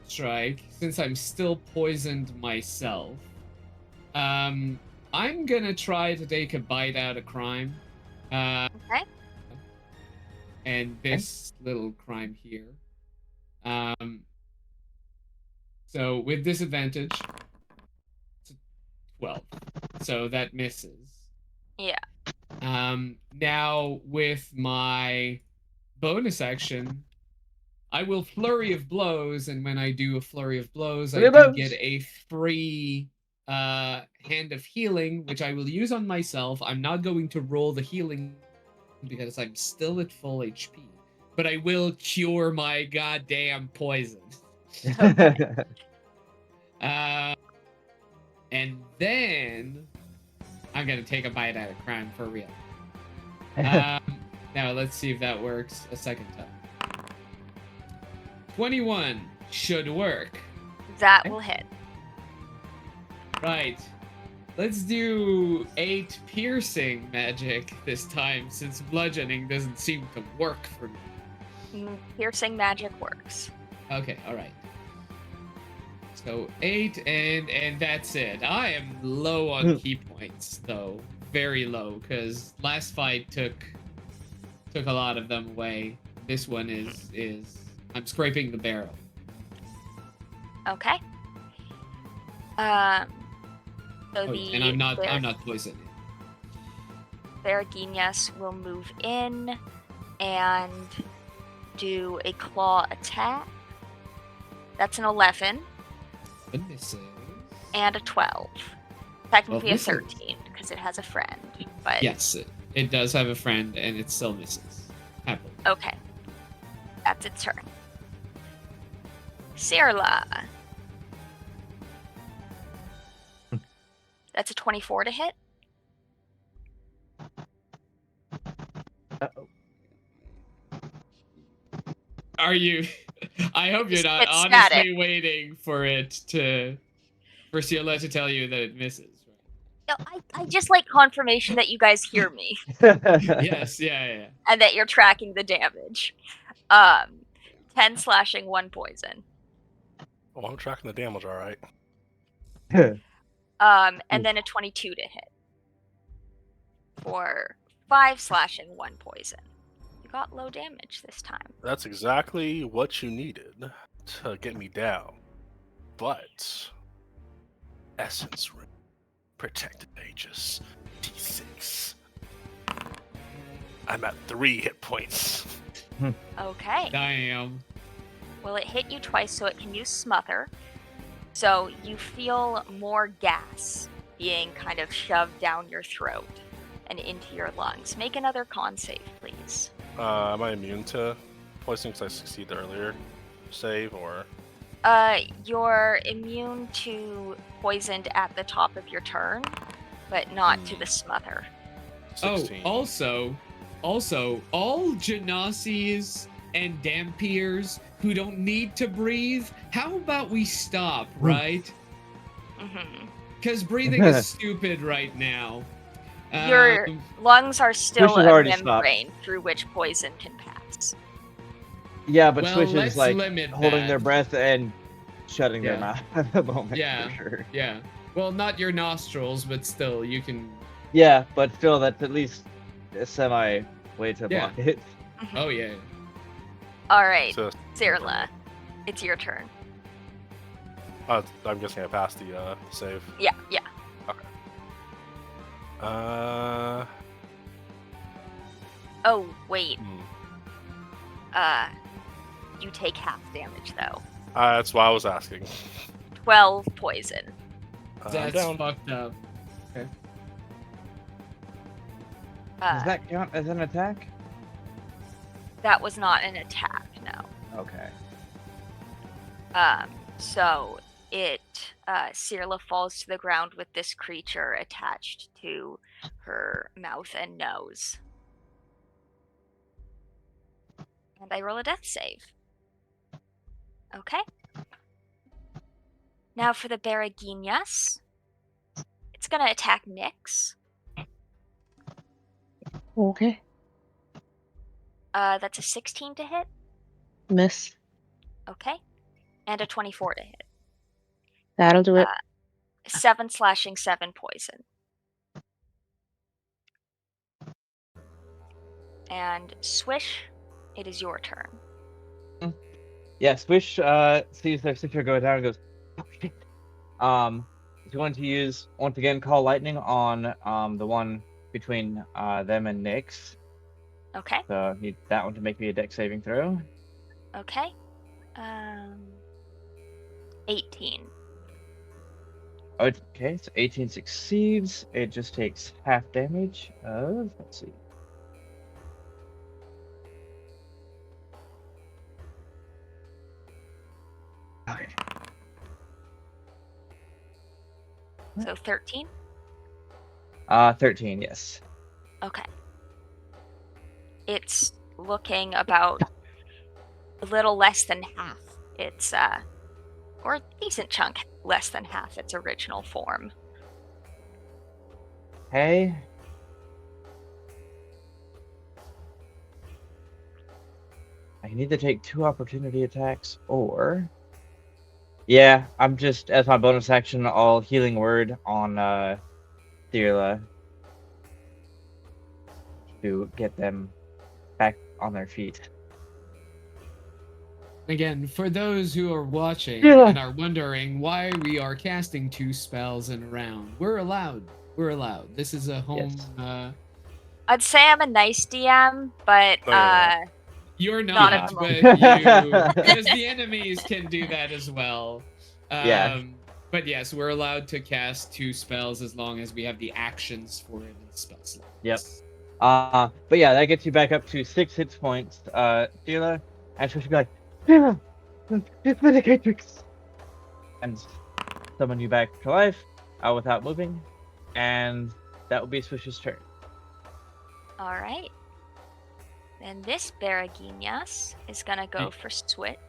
strike, since I'm still poisoned myself, I'm gonna try to take a bite out of crime.
Okay.
And this little crime here. So with disadvantage, it's a 12. So that misses.
Yeah.
Now with my bonus action, I will Flurry of Blows, and when I do a Flurry of Blows, I do get a free Hand of Healing, which I will use on myself. I'm not going to roll the healing because I'm still at full HP, but I will cure my goddamn poison. And then I'm gonna take a bite out of crime for real. Now let's see if that works a second time. 21 should work.
That will hit.
Right. Let's do 8 piercing magic this time, since bludgeoning doesn't seem to work for me.
Piercing magic works.
Okay, alright. So 8 and that's it. I am low on key points though. Very low, because last fight took a lot of them away. This one is I'm scraping the barrel.
Okay. So
and I'm not poisoned.
Veraginas will move in and do a claw attack. That's an 11
It misses.
and a 12. Technically a
misses.
13 because it has a friend. But
Yes, it does have a friend, and it still misses. Happily.
okay, that's its turn. Cirla. That's a 24 to hit.
Uh-oh.
Are you? I hope you're
Just
not
hit
honestly
static.
waiting for Ciela to tell you that it misses.
No, I just like confirmation that you guys hear me
Yes, yeah.
and that you're tracking the damage. 10 slashing, 1 poison.
Oh, I'm tracking the damage, all right.
And then a 22 to hit for 5 slashing, 1 poison. You got low damage this time.
That's exactly what you needed to get me down. But Essence Ring, Protected Aegis, D6. I'm at 3 hit points.
Okay.
Damn.
Well, it hit you twice, so it can use Smother. So you feel more gas being kind of shoved down your throat and into your lungs. Make another con save, please.
Am I immune to poisoning because I succeeded earlier save, or?
You're immune to poisoned at the top of your turn, but not to the Smother.
16.
Oh, also, all Genasi's and Dampiers who don't need to breathe, how about we stop, right?
Mm-hmm.
Because breathing is stupid right now.
Your lungs are still
Swish has
a
already
membrane through which poison can pass.
Yeah, but
Well,
Swish is
let's
like
limit
holding
that.
their breath and shutting their
Yeah.
mouth at the moment.
Yeah.
For sure.
Yeah. Well, not your nostrils, but still, you can.
Yeah, but still, that's at least a semi way to
Yeah.
block it.
Oh yeah.
All right,
So,
Cirla, it's your turn.
I'm guessing I passed the save.
Yeah. Oh, wait. You take half damage, though.
That's why I was asking.
12 poison.
I'm
That's
down.
fucked up.
Does that count as an attack?
That was not an attack, no.
Okay.
So Cirla falls to the ground with this creature attached to her mouth and nose. And I roll a death save. Okay. Now for the Baraguinas. It's gonna attack Nyx.
Okay.
That's a 16 to hit.
Miss.
Okay. And a 24 to hit.
That'll do it.
7 slashing, 7 poison. And Swish, it is your turn.
Yeah, Swish sees their sister go down and goes, oh shit. He's going to use, once again, Call Lightning on the one between them and Nyx.
Okay.
So need that one to make me a dex saving throw.
Okay. 18.
Okay, so 18 succeeds. It just takes half damage of, let's see. Okay.
So 13?
13, yes.
Okay. It's looking about a little less than half. It's, or a decent chunk less than half its original form.
Hey. I can either take 2 opportunity attacks or... Yeah, I'm just, as my bonus action, I'll Healing Word on Thirla to get them back on their feet.
Again, for those who are watching
Yeah.
and are wondering why we are casting 2 spells in a round, we're allowed. We're allowed. This is a home.
Yes.
I'd say I'm a nice DM, but
Oh, yeah.
You're
Not
not,
at the
but
moment.
because the enemies can do that as well.
Yeah.
But yes, we're allowed to cast 2 spells as long as we have the actions for it in the spell slots.
Yep. But yeah, that gets you back up to 6 hit points, Thirla, and she'll be like, Thirla, it's Medicatrix! And summon you back to life, without moving, and that will be Swish's turn.
alright. Then this Baraguinas is gonna go for Switch.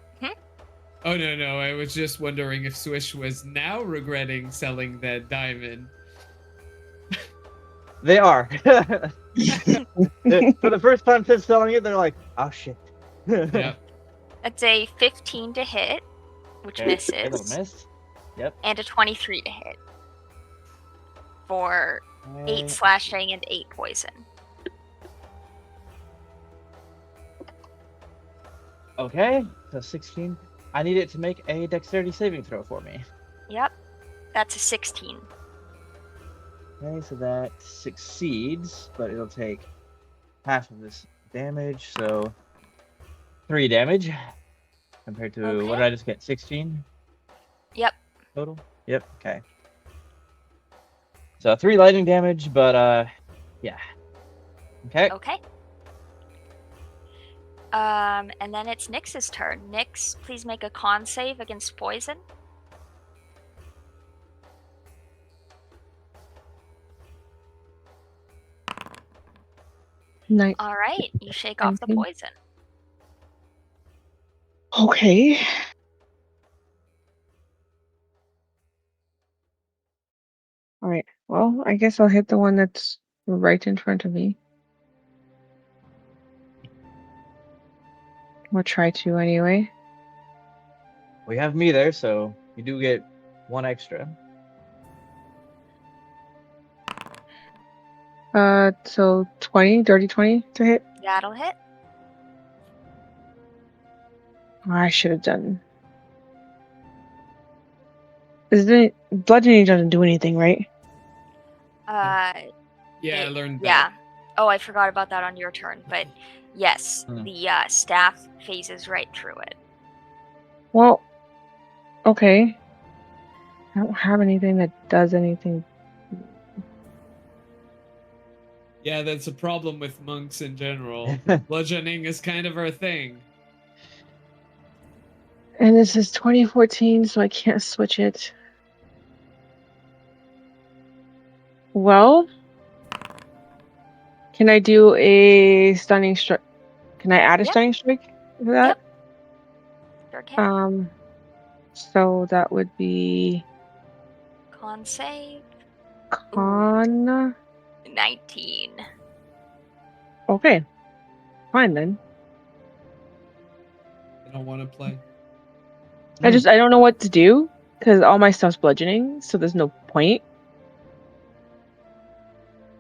Oh no, I was just wondering if Swish was now regretting selling that diamond.
They are. For the first time since selling it, they're like, oh shit.
Yeah.
That's a 15 to hit, which
Okay,
misses.
it'll miss. Yep.
And a 23 to hit. For 8
Okay.
slashing and 8 poison.
Okay, so 16. I need it to make a dexterity saving throw for me.
Yep. That's a 16.
Okay, so that succeeds, but it'll take half of this damage, so 3 damage compared to what did I just get? 16
Yep.
total? Yep, okay. So 3 lightning damage, but yeah. Okay.
Okay. And then it's Nyx's turn. Nyx, please make a con save against poison.
Nice.
Alright, you shake off the
Mhm.
poison.
Okay. All right. Well, I guess I'll hit the one that's right in front of me. Or try to anyway.
We have me there, so you do get 1 extra.
So 20, dirty 20 to hit.
That'll hit.
I should have done. Isn't bludgeoning doesn't do anything, right?
Yeah, I learned
Yeah.
that.
Oh, I forgot about that on your turn, but yes,
Hmm.
the staff phases right through it.
Well, okay. I don't have anything that does anything.
Yeah, that's a problem with monks in general. Bludgeoning is kind of our thing.
And this is 2014, so I can't switch it. Well, can I do a stunning strike? Can I add a
Yep.
stunning strike to that?
Yep. Sure can.
So that would be
Con save.
con.
19.
Okay, fine then.
I don't want to play.
I don't know what to do because all my stuff's bludgeoning, so there's no point.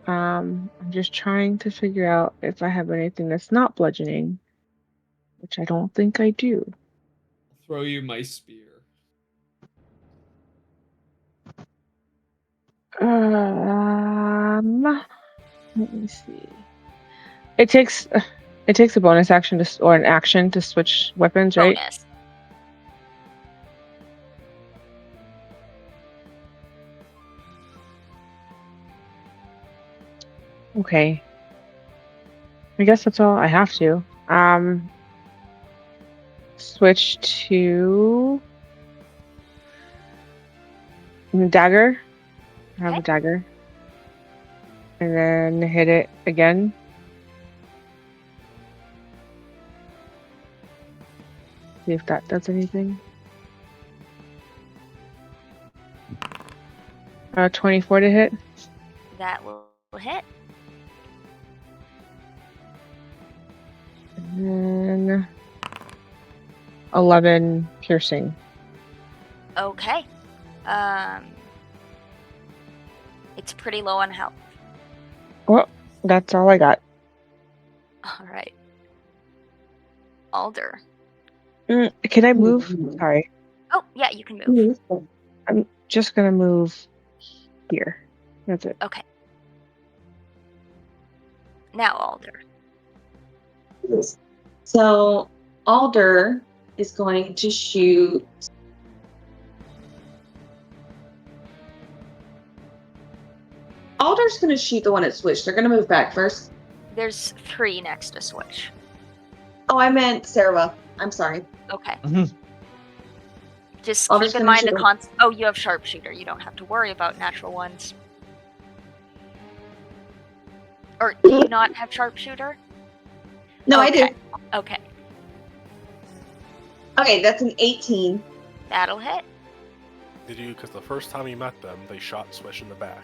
I'm just trying to figure out if I have anything that's not bludgeoning, which I don't think I do.
I'll throw you my spear.
Let me see. It takes a bonus action or an action to switch weapons, right?
Bonus.
Okay. I guess that's all I have to. Switch to dagger. I have a
Okay.
dagger. And then hit it again. See if that does anything. 24 to hit.
That will hit.
And then 11 piercing.
Okay. It's pretty low on health.
Well, that's all I got.
All right. Alder.
Can I move? Sorry.
Oh, yeah, you can move.
I'm just gonna move here. That's it.
Okay. Now Alder.
So Alder is going to shoot. Alder's going to shoot the one at Switch. They're going to move back first.
There's 3 next to Switch.
Oh, I meant Sarah. I'm sorry.
Okay.
Mhm.
Just
Alder's
keep in
gonna
mind
shoot
the
him.
Oh, you have Sharpshooter. You don't have to worry about natural ones. Or do you not have Sharpshooter?
No,
Okay.
I do.
Okay.
Okay, that's an 18.
That'll hit.
Did you? Because the first time you met them, they shot Swish in the back.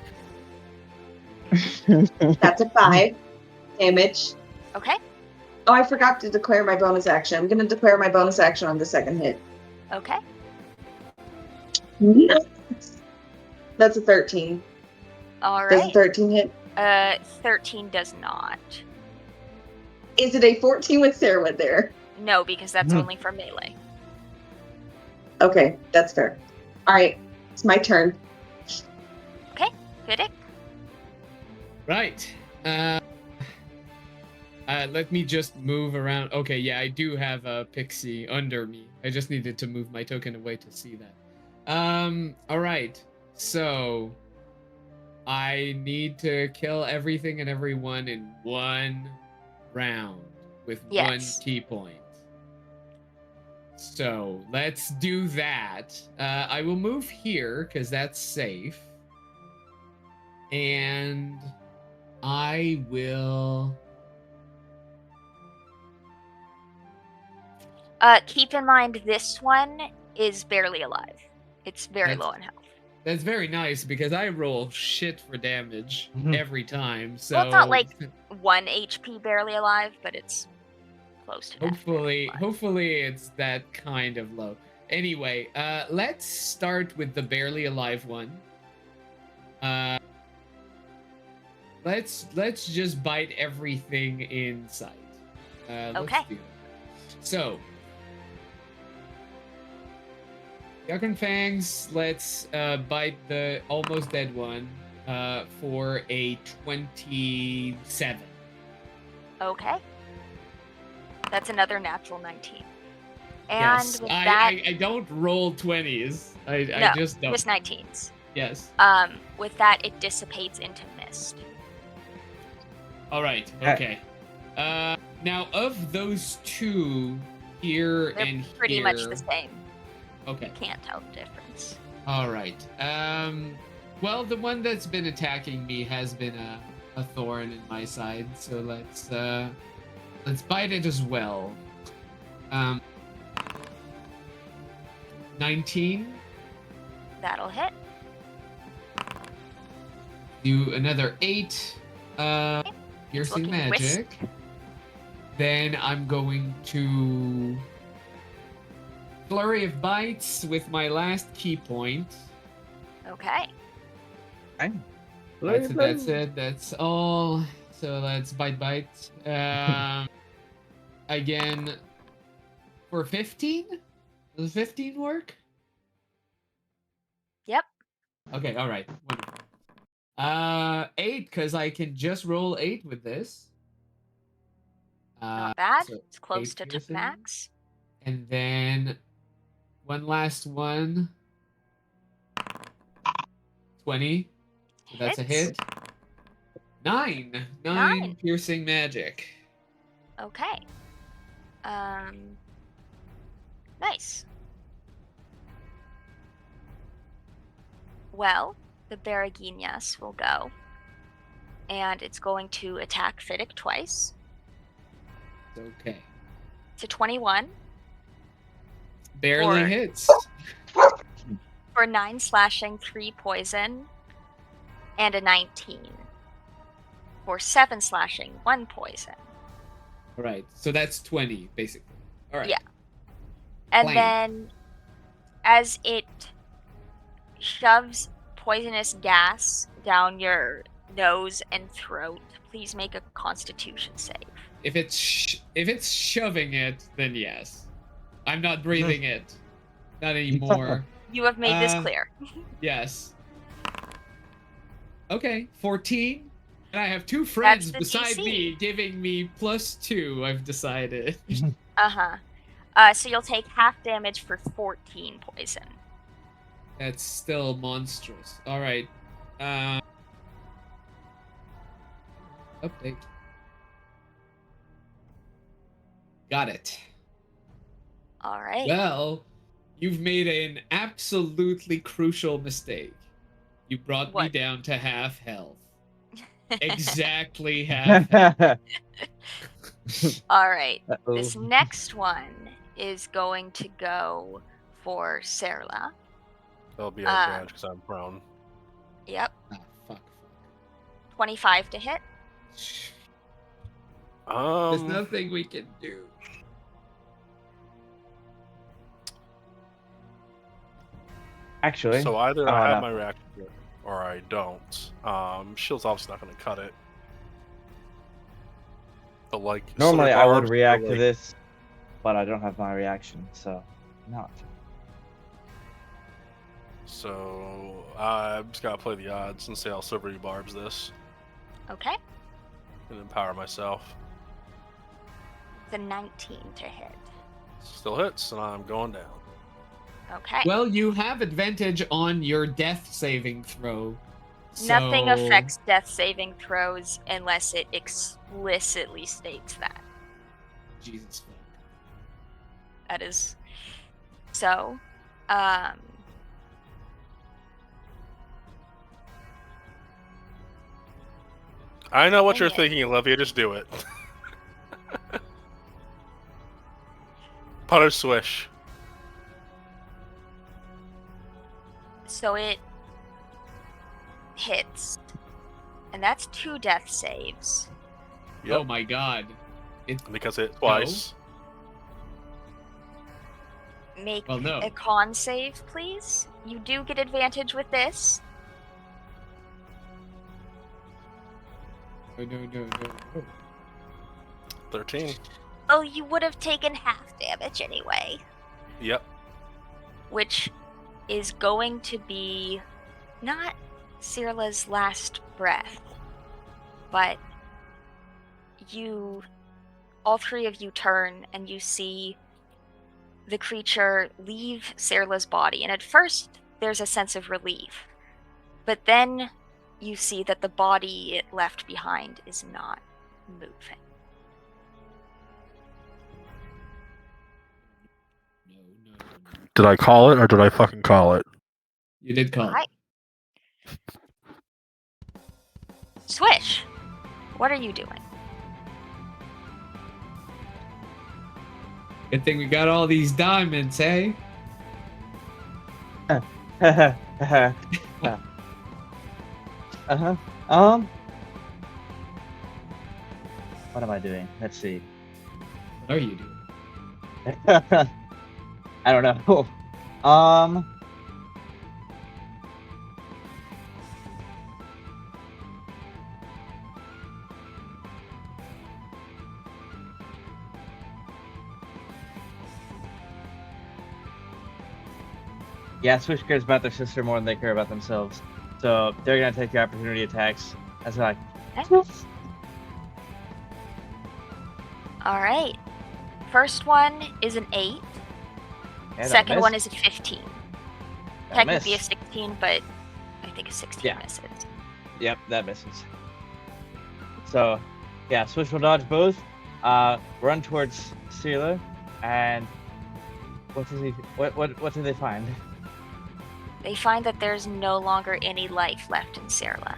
That's a 5 damage.
Okay.
Oh, I forgot to declare my bonus action. I'm going to declare my bonus action on the second hit.
Okay.
That's a 13.
All
Does a
right.
13 hit?
13 does not.
Is it a 14 with Sarah there?
No, because that's
Mhm.
only for melee.
Okay, that's fair. All right, it's my turn.
Fiddick?
Right. Let me just move around. Okay, yeah, I do have a pixie under me. I just needed to move my token away to see that. All right. So I need to kill everything and everyone in one round with one
Yes.
key point. So let's do that. I will move here because that's safe. And I will.
Keep in mind this one is barely alive. It's very
That's-
low in health.
That's very nice because I roll shit for damage
Mhm.
every time. So
Well, it's not like 1 HP barely alive, but it's close to that.
hopefully it's that kind of low. Anyway, let's start with the barely alive one. Let's just bite everything in sight. Let's
Okay.
do that. So, Yakun Fangs, let's bite the almost dead one for a 27.
Okay. That's another natural 19. And
yes.
with that,
I don't roll 20s. I
no,
just don't.
just 19s.
Yes.
With that, it dissipates into mist.
All right. Okay. Now of those two, here
They're
and
pretty
here.
much the same.
Okay.
Can't tell the difference.
All right. Well, the one that's been attacking me has been a thorn in my side, so let's bite it as well. 19.
That'll hit.
Do another 8. Piercing
looking
magic. Then I'm going to flurry of bites with my last key point.
Okay.
That's it. That's all. So let's bite. Again, for 15? Does 15 work?
Yep.
Okay, all right. Wonderful. 8, because I can just roll 8 with this.
Not bad.
So
It's close
8
to
piercing.
max.
And then one last one. 20. So that's a
Hits.
hit. 9
9.
piercing magic.
Okay. Nice. Well, the Baraginias will go. And it's going to attack Fiddick twice.
Okay.
To 21
Barely
Or-
hits.
for 9 slashing, 3 poison, and a 19. For 7 slashing, 1 poison.
All right. So that's 20, basically. All right.
Yeah. And
Flame.
then, as it shoves poisonous gas down your nose and throat, please make a Constitution save.
If it's shoving it, then yes. I'm not breathing it. Not anymore.
You have made this clear.
Yes. Okay, 14. And I have 2 friends
the
beside
DC.
me giving me +2, I've decided.
So you'll take half damage for 14 poison.
That's still monstrous. All right. Update. Got it.
All right.
Well, you've made an absolutely crucial mistake. You brought me
What?
down to half health. Exactly half health.
All right.
Uh-oh.
This next one is going to go for Serla.
That'll be an advantage because I'm prone.
Yep.
Ah, fuck.
25 to hit.
There's nothing we can do.
Actually,
So either
oh,
I have
no.
my reaction or I don't. Shield's obviously not going to cut it. But like
Normally
Slitter
I would
Barbs,
react
like-
to this, but I don't have my reaction, so not.
So I'm just gotta play the odds and say I'll silvery barbs this
Okay.
and empower myself.
The 19 to hit.
Still hits, and I'm going down.
Okay.
Well, you have advantage on your death saving throw.
Nothing
so-
affects death saving throws unless it explicitly states that.
Jesus fuck.
That is. So,
I know what
Dang
you're
it.
thinking, Olivia. Just do it. Putter swish.
so it hits. And that's 2 death saves.
Yep.
Oh my god.
Because it twice.
Make
Well, no.
a con save, please. You do get advantage with this.
No.
13.
Oh, you would have taken half damage anyway.
Yep.
Which is going to be not Cirla's last breath, but all 3 of you turn and you see the creature leave Serla's body, and at first there's a sense of relief. But then you see that the body it left behind is not moving.
No.
Did I call it or did I fucking call it?
You did call.
Hi. Swish, what are you doing?
Good thing we got all these diamonds, eh?
Uh-huh. What am I doing? Let's see.
What are you doing?
I don't know. Yeah, Swish cares about their sister more than they care about themselves. So they're gonna take the opportunity attacks. That's like.
All right. First one is an 8.
Yeah,
Second one is a 15.
That'll
Technically a
miss.
16, but I think a 16
Yeah.
misses.
Yep, that misses. So, yeah, Swish will dodge both. Run towards Sealer, and what does he? What do they find?
They find that there's no longer any life left in Serla.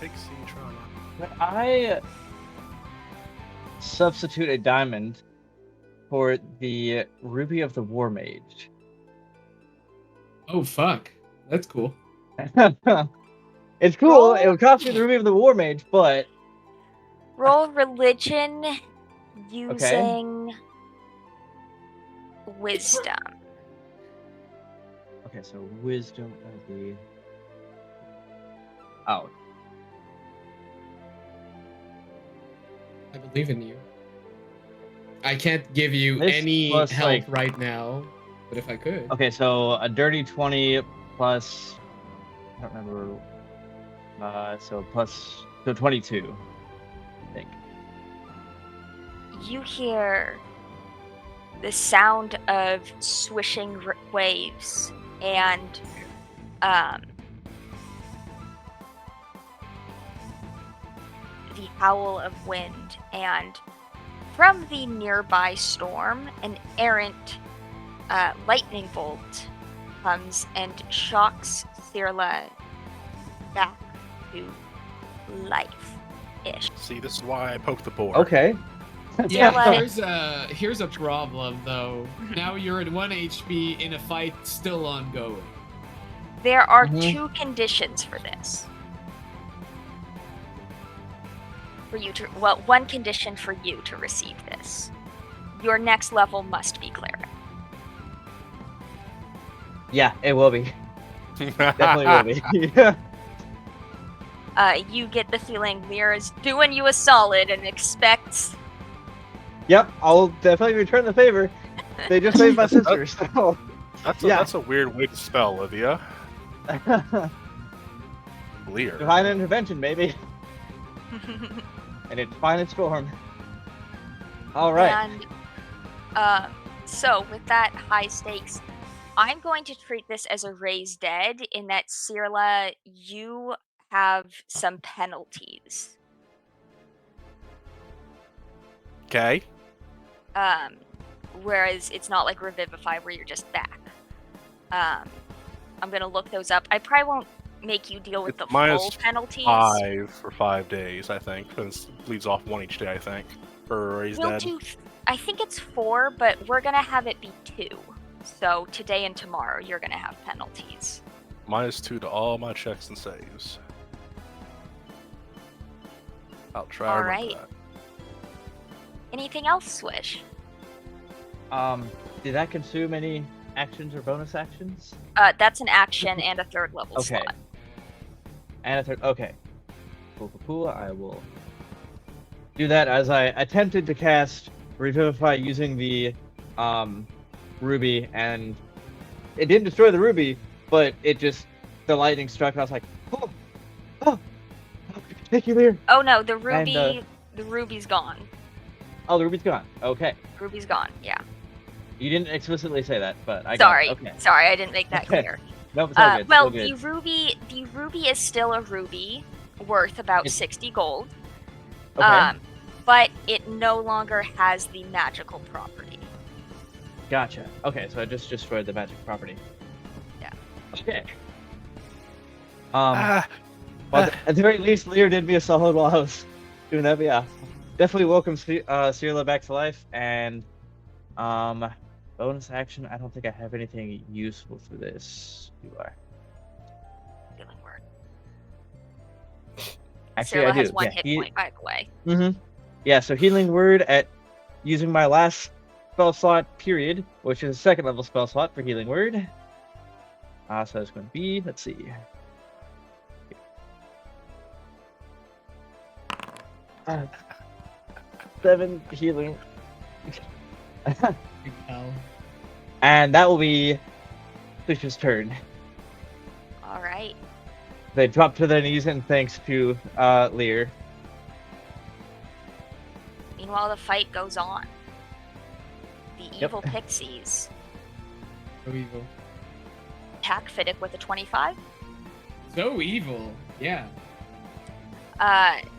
Pixie trauma.
Could I substitute a diamond for the ruby of the war mage?
Oh fuck, that's cool.
It's cool. It would cost me the ruby of the war mage, but
Roll religion using wisdom.
okay. So wisdom of the. Oh,
I believe in you. I can't give you
This
any
plus,
help
like-
right now, but if I could.
okay. So a dirty 20 plus. I don't remember. So 22. I think.
You hear the sound of swishing waves and the howl of wind, and from the nearby storm, an errant lightning bolt comes and shocks Cirla back to life-ish.
See, this is why I poked the board.
Okay.
Yeah,
Like-
here's a problem though. Now you're at 1 HP in a fight still ongoing.
There are
Mhm.
2 conditions for this. For you to, well, 1 condition for you to receive this. Your next level must be cleric.
Yeah, it will be. Definitely will be. Yeah.
You get the feeling Lyra's doing you a solid and expects.
Yep, I'll definitely return the favor. They just saved my sister, so.
That's a weird way to spell, Olivia. Lear.
Divine intervention, baby. And its finest form. All right.
And so with that high stakes, I'm going to treat this as a raise dead in that Cirla, you have some penalties.
Okay.
Whereas it's not like Revivify where you're just back. I'm gonna look those up. I probably won't make you deal with
It's
the
minus
full penalties.
5 for 5 days, I think. Because it bleeds off 1 each day, I think. For Raise
We'll
Dead.
do. I think it's 4, but we're gonna have it be 2. So today and tomorrow, you're gonna have penalties.
-2 to all my checks and saves. I'll try to remember
Alright.
that.
Anything else, Swish?
Did that consume any actions or bonus actions?
That's an action and a 3rd level
Okay.
slot.
And a third. Okay. Cool. I will do that as I attempted to cast Revivify using the ruby, and it didn't destroy the ruby, but the lightning struck, and I was like, oh, thank you, Lear.
Oh no, the ruby's gone.
Oh, the ruby's gone. Okay.
Ruby's gone. Yeah.
You didn't explicitly say that, but I
Sorry.
got it. Okay.
Sorry, I didn't make that
Okay.
clear.
Nope, it's all good.
Well,
All good.
the ruby is still a ruby, worth about 60 gold.
Okay.
But it no longer has the magical property.
Gotcha. Okay, so I just destroyed the magic property.
Yeah.
Okay. Well, at the very least, Lear did me a solid while I was doing that, but yeah. Definitely welcome Cirilla back to life, and bonus action, I don't think I have anything useful for this. Do I?
Healing word.
Actually,
Cirilla
I do.
has 1
Yeah,
hit point, by the way.
Mm-hmm. Yeah, so healing word at using my last spell slot period, which is a 2nd level spell slot for healing word. So it's going to be, let's see. 7 healing. And that will be Swish's turn.
All right.
They drop to their knees in thanks to Lear.
Meanwhile, the fight goes on. The evil pixies
So evil.
attack Fiddick with a 25.
So evil. Yeah.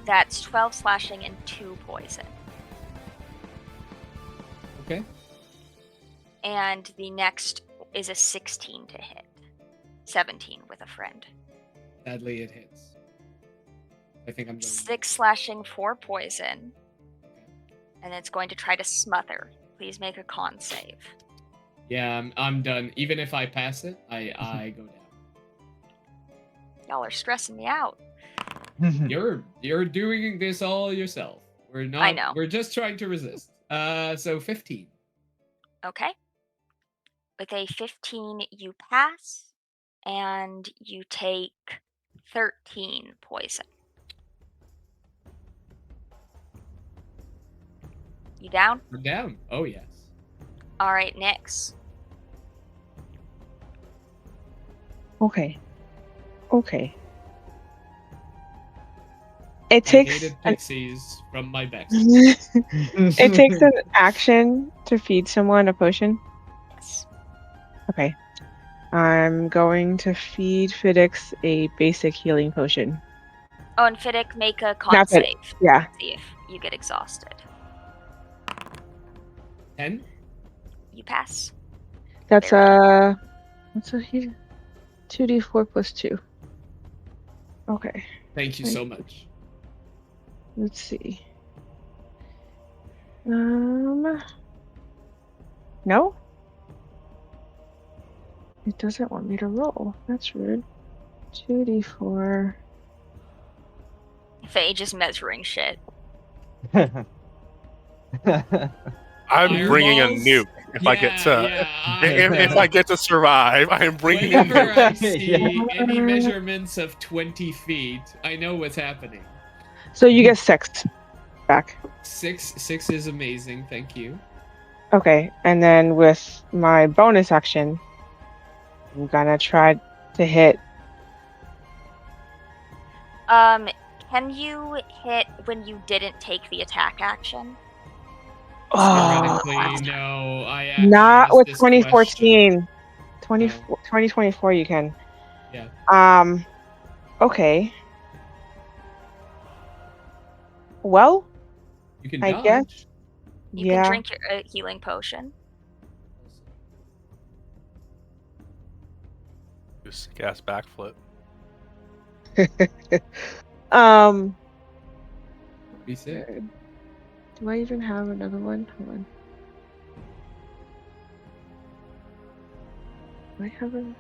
That's 12 slashing and 2 poison.
Okay.
And the next is a 16 to hit. 17 with a friend.
Sadly, it hits. I think I'm going.
6 slashing, 4 poison. And it's going to try to smother. Please make a con save.
Yeah, I'm done. Even if I pass it, I go down.
Y'all are stressing me out.
You're doing this all yourself. We're not.
I know.
We're just trying to resist. So 15.
Okay. With a 15, you pass, and you take 13 poison. You down?
We're down. Oh yes.
All right, Nyx.
Okay. It
I
takes
hated pixies from my back.
it takes an action to feed someone a potion.
Yes.
Okay. I'm going to feed Fiddix a basic healing potion.
Oh, and Fiddick, make a con
Not that-
save.
Yeah.
See if you get exhausted.
10.
You pass.
That's
Very
what's a heal? 2d4 plus 2. Okay.
Thank you so much.
Let's see. No? It doesn't want me to roll. That's rude. 2d4.
Faye just measuring shit.
I'm bringing a
Fireballs?
nuke if I get to if I
I
get to survive. I am bringing a
Whenever
nuke.
I see any measurements of 20 feet, I know what's happening.
So you get 6 back.
6 is amazing. Thank you.
Okay, and then with my bonus action, I'm gonna try to hit.
Can you hit when you didn't take the attack action?
Theoretically,
Oh.
no. I
Not
asked
with
this
2014.
20
2024 you can.
Yeah.
Okay. Well,
You can
I
dodge.
guess.
You
Yeah.
can drink your healing potion.
Do a sick ass backflip.
Be sick.
Do I even have another one? Hold on. Do I have a...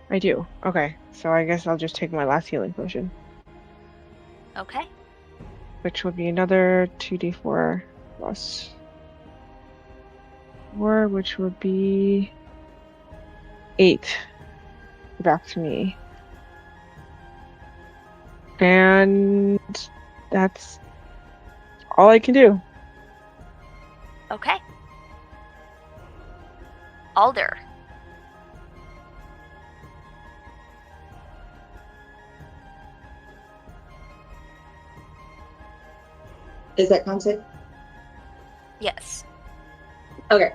I do. Okay, so I guess I'll just take my last healing potion,
Okay.
which would be another 2d4 plus. 4, which would be 8. Back to me. And that's all I can do.
Okay. Alder.
Is that concept?
Yes.
Okay.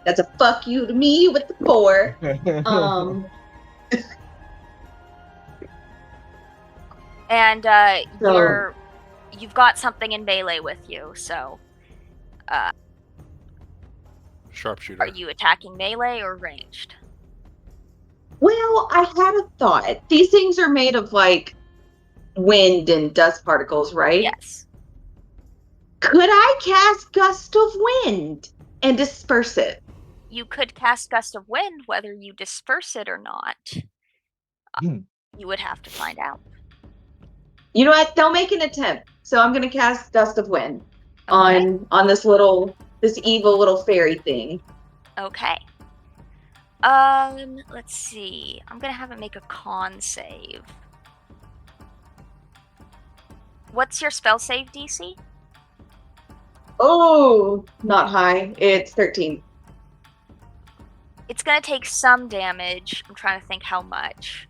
That's a fuck you to me with the 4.
And
So-
you've got something in melee with you, so
Sharpshooter.
are you attacking melee or ranged?
Well, I had a thought. These things are made of like wind and dust particles, right?
Yes.
Could I cast Gust of Wind and disperse it?
You could cast Gust of Wind, whether you disperse it or not. You would have to find out.
You know what? They'll make an attempt. So I'm gonna cast Gust of Wind
Okay.
on this evil little fairy thing.
Okay. Let's see. I'm gonna have it make a con save. What's your spell save DC?
Oh, not high. It's 13.
It's gonna take some damage. I'm trying to think how much.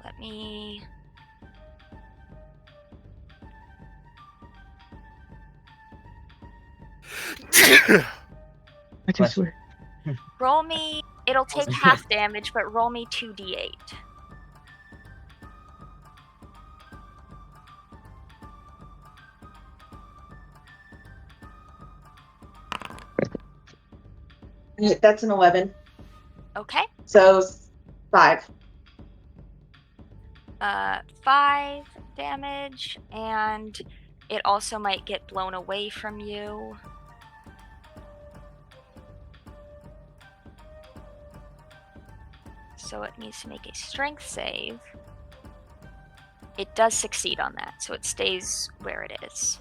Let me.
I just swear.
Roll me. It'll take half damage, but roll me 2d8.
That's an 11.
Okay.
So 5.
5 damage, and it also might get blown away from you. So it needs to make a strength save. It does succeed on that, so it stays where it is.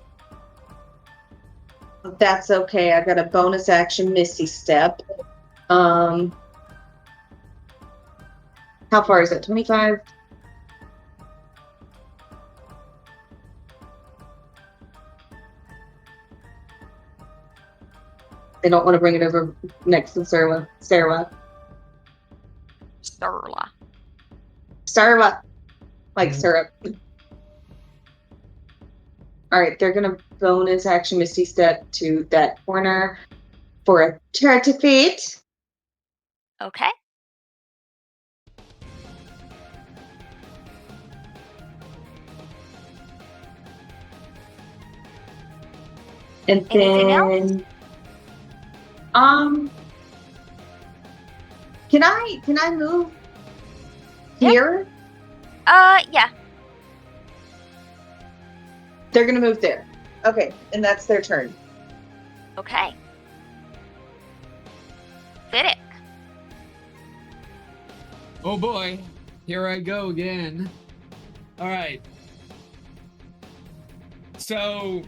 That's okay. I got a bonus action Misty Step. How far is it? 25? I don't want to bring it over next to Sarah.
Starla.
Sarah. Like syrup. All right, they're going to bonus action Misty Step to that corner for a 30 feet.
Okay.
And
Anything
then, can I move here?
Yeah.
They're gonna move there. Okay, and that's their turn.
Okay. Fiddick.
Oh boy, here I go again. All right. So,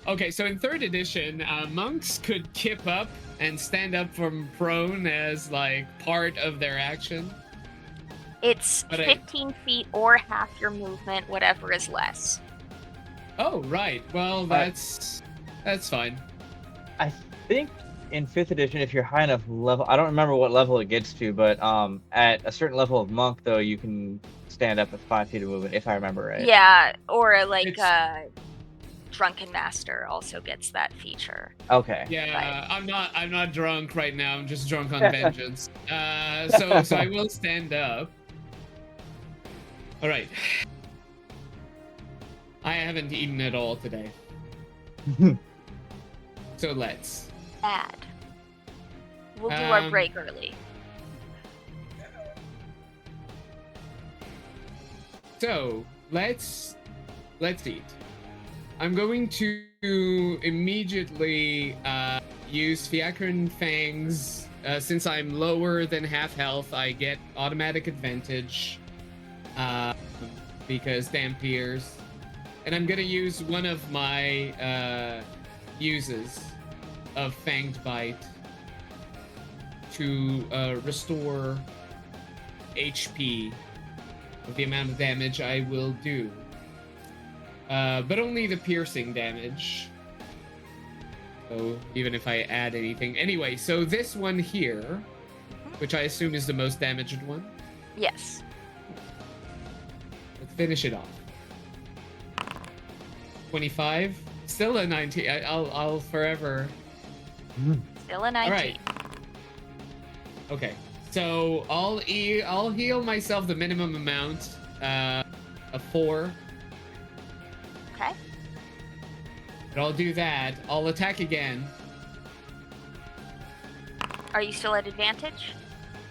okay, so in 3rd edition, monks could kip up and stand up from prone as like part of their action.
It's 15 feet or half your movement, whatever is less.
Oh, right. Well, that's fine.
I think in 5th edition, if you're high enough level, I don't remember what level it gets to, but at a certain level of monk, though, you can stand up with 5 feet of movement, if I remember right.
Yeah, or like Drunken Master also gets that feature.
Okay.
Yeah, but I'm not drunk right now. I'm just drunk on vengeance. So I will stand up. All right. I haven't eaten at all today. So let's.
Bad. We'll do our break early.
So let's eat. I'm going to immediately use Fiacran Fangs. Since I'm lower than half health, I get automatic advantage because Dampiers. And I'm going to use one of my uses of Fanged Bite to restore HP of the amount of damage I will do. But only the piercing damage. So even if I add anything. Anyway, so this one here, which I assume is the most damaged one.
Yes.
Let's finish it off. 25. Still a 19. I'll forever.
Still a 19.
All right. Okay. So I'll heal myself the minimum amount of 4.
Okay.
But I'll do that. I'll attack again.
Are you still at advantage?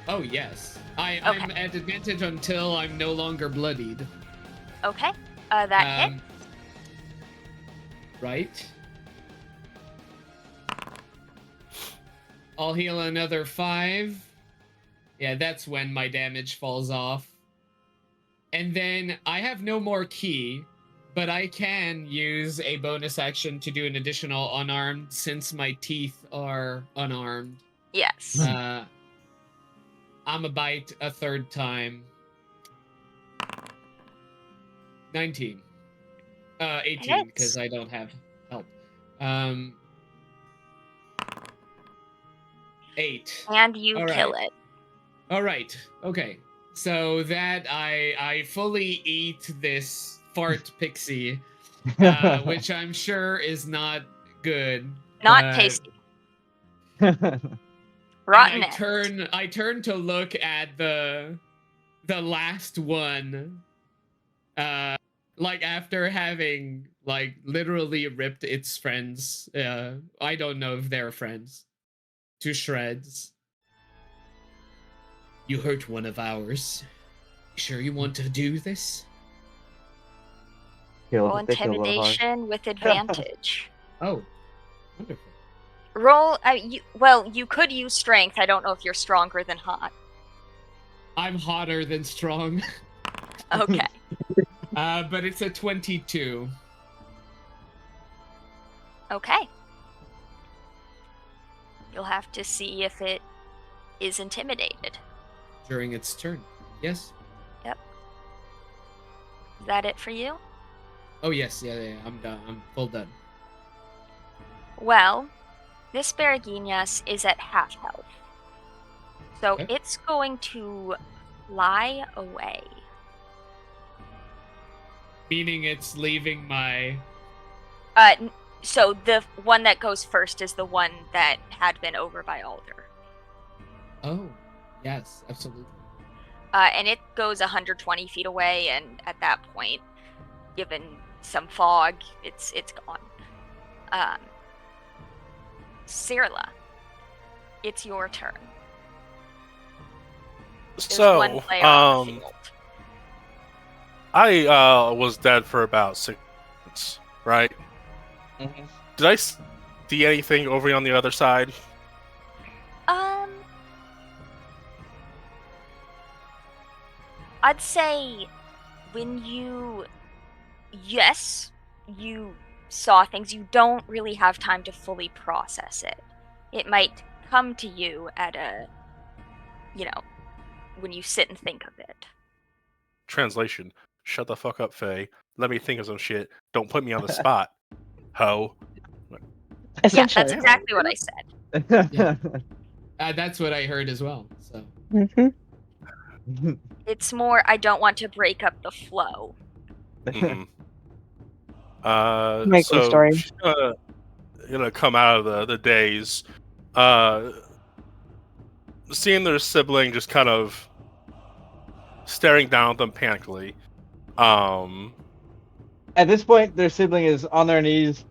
Oh, yes. I'm
Okay.
at advantage until I'm no longer bloodied.
Okay. That hit.
Right. I'll heal another 5. Yeah, that's when my damage falls off. And then I have no more key, but I can use a bonus action to do an additional unarmed since my teeth are unarmed.
Yes.
I'm a bite a third time. 19. 18, because I don't have help. 8.
And you
All
kill
right.
it.
All right. Okay. So that I fully eat this fart pixie, which I'm sure is not good.
Not tasty. Rotten.
I turn to look at the last one. Like after having like literally ripped its friends. I don't know if they're friends. To shreds. You hurt one of ours. You sure you want to do this?
Roll intimidation with advantage.
Oh, wonderful.
Roll. You could use strength. I don't know if you're stronger than hot.
I'm hotter than strong.
Okay.
But it's a 22.
Okay. You'll have to see if it is intimidated.
During its turn. Yes?
Yep. Is that it for you?
Oh, yes. Yeah. I'm done. I'm full done.
Well, this Beraginias is at half health. So
Okay.
it's going to fly away.
Meaning it's leaving my...
So the one that goes first is the one that had been over by Alder.
Oh, yes, absolutely.
And it goes 120 feet away, and at that point, given some fog, it's gone. Cyrilla, it's your turn. There's one player on the field.
I was dead for about 6 months, right?
Mm-hmm.
Did I see anything over on the other side?
I'd say yes, you saw things. You don't really have time to fully process it. It might come to you at when you sit and think of it.
Translation: shut the fuck up, Faye. Let me think of some shit. Don't put me on the spot, ho.
Yeah, that's
Essentially.
exactly what I said.
Yeah. That's what I heard as well. So.
Mm-hmm.
It's more, I don't want to break up the flow.
Mhm.
Make the story.
She's gonna come out of the daze, seeing their sibling just kind of staring down at them panically.
At this point, their sibling is on their knees,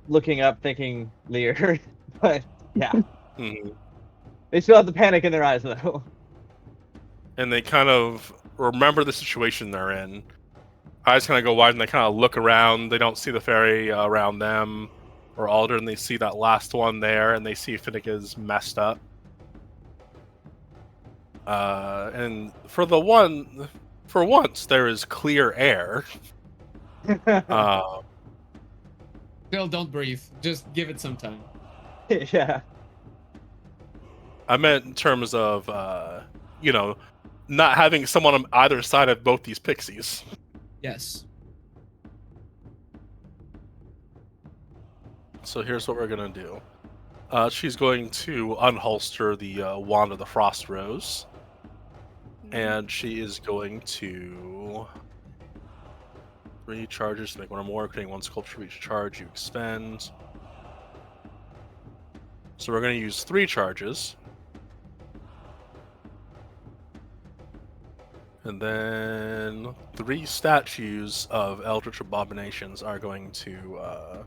looking up, thinking Lear. But yeah,
Mhm.
they still have the panic in their eyes, though.
And they kind of remember the situation they're in. eyes kind of go wide and they kind of look around. They don't see the fairy around them or Alder, and they see that last one there, and they see Finnegan's messed up. And for once, there is clear air.
Still, don't breathe. Just give it some time.
Yeah.
I meant in terms of, not having someone on either side of both these pixies.
Yes.
So here's what we're gonna do. She's going to unholster the wand of the Frost Rose, and she is going to 3 charges to make 1 or more, creating 1 sculpture for each charge you expend. So we're going to use 3 charges. And then 3 statues of Eldritch Abominations are going to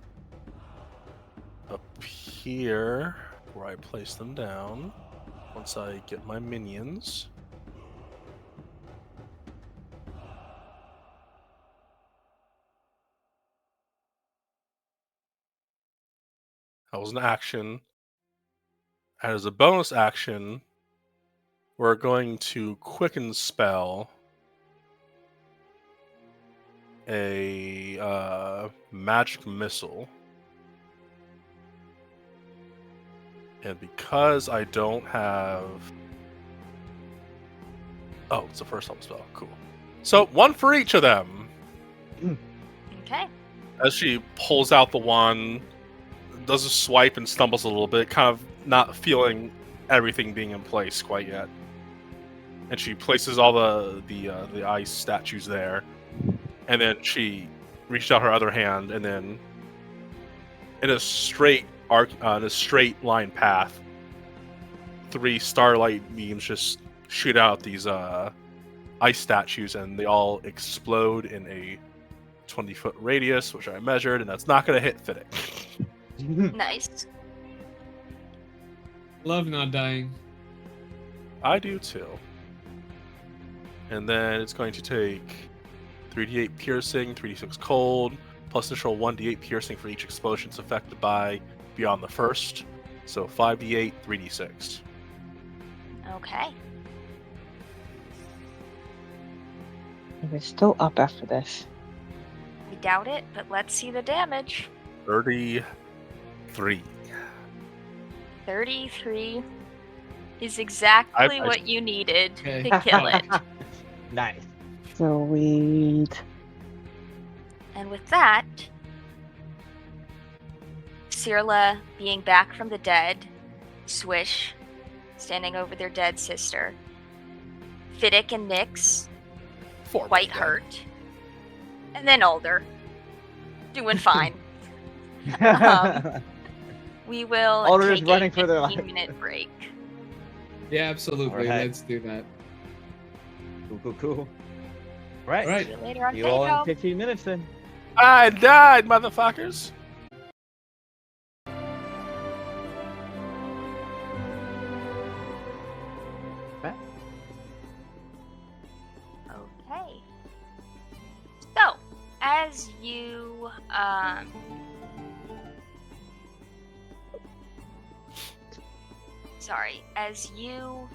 appear where I place them down once I get my minions. That was an action. As a bonus action, we're going to quicken spell a magic missile. And because I don't have... Oh, it's a first level spell. Cool. So 1 for each of them.
Okay.
As she pulls out the wand, does a swipe and stumbles a little bit, kind of not feeling everything being in place quite yet. And she places all the ice statues there, and then she reached out her other hand, and then in a straight line path, 3 starlight beams just shoot out these ice statues, and they all explode in a 20-foot radius, which I measured, and that's not going to hit Fiddick.
Nice.
Love not dying.
I do too. And then it's going to take 3d8 piercing, 3d6 cold, plus additional 1d8 piercing for each explosion it's affected by beyond the first. So 5d8, 3d6.
Okay.
We're still up after this.
We doubt it, but let's see the damage.
33.
33 is exactly what you needed
Okay.
to kill it.
Nice.
Sweet.
And with that, Cirla being back from the dead, Swish standing over their dead sister, Fiddick and Nyx quite hurt, and then Alder doing fine. We will
Alder is
take
running
a
for their life.
15-minute break.
Yeah, absolutely.
Alright.
Let's do that.
Cool. Right.
All right.
See you later on
See you all in
Fadehome.
15 minutes then.
I died, motherfuckers!
Okay. So, as you as you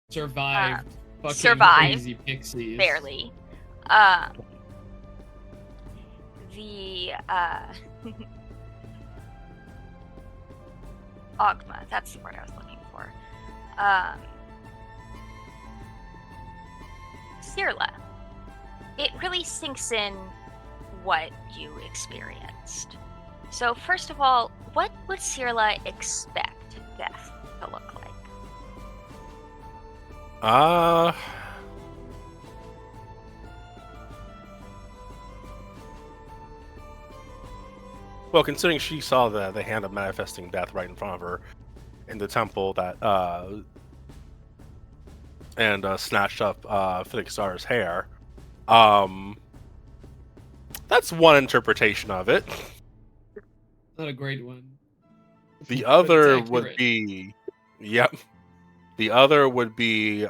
Survived. Fucking
survived,
crazy pixies.
barely, the Ogma, that's the word I was looking for. Cirla, it really sinks in what you experienced. So first of all, what would Cirla expect death to look like?
Well, considering she saw the hand of manifesting death right in front of her in the temple that and snatched up Felixar's hair, that's one interpretation of it.
Not a great one.
The
But
other
it's
would
accurate.
be, yep. The other would be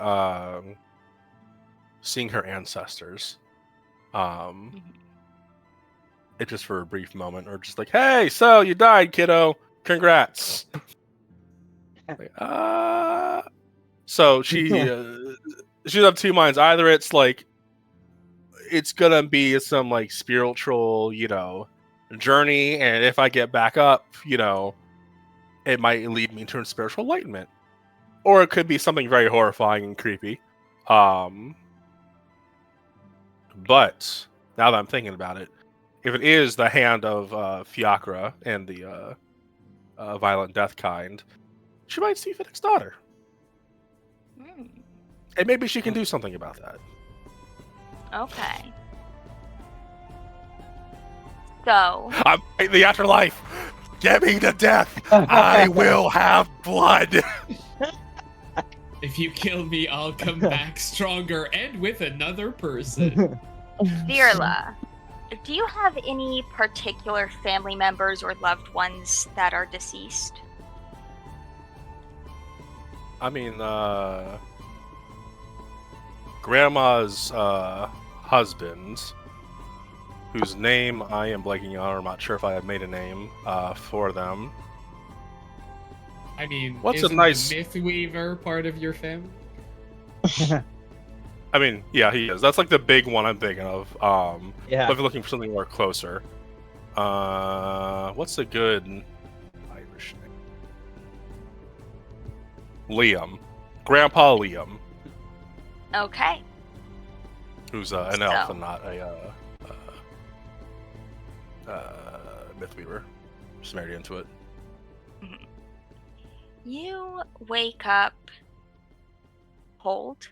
seeing her ancestors. It just for a brief moment, or just like, hey, so you died, kiddo. Congrats. Like, so she's of two minds. Either it's like it's gonna be some like spiritual, journey, and if I get back up, it might lead me to spiritual enlightenment, or it could be something very horrifying and creepy. But now that I'm thinking about it, if it is the hand of Fiacra and the violent death kind, she might see Fiddick's daughter. And maybe she can do something about that.
Okay. So.
I'm in the afterlife. Get me to death. I will have blood.
If you kill me, I'll come back stronger and with another person.
Virla, do you have any particular family members or loved ones that are deceased?
I mean, Grandma's husband, whose name I am blanking on, or I'm not sure if I have made a name for them.
I mean,
What's a
isn't
nice
the Mythweaver part of your family?
I mean, yeah, he is. That's like the big one I'm thinking of.
Yeah.
But if you're looking for something more closer, what's a good Irish name? Liam, Grandpa Liam.
Okay.
Who's an elf and not a Mythweaver. Just married into it.
You wake up cold.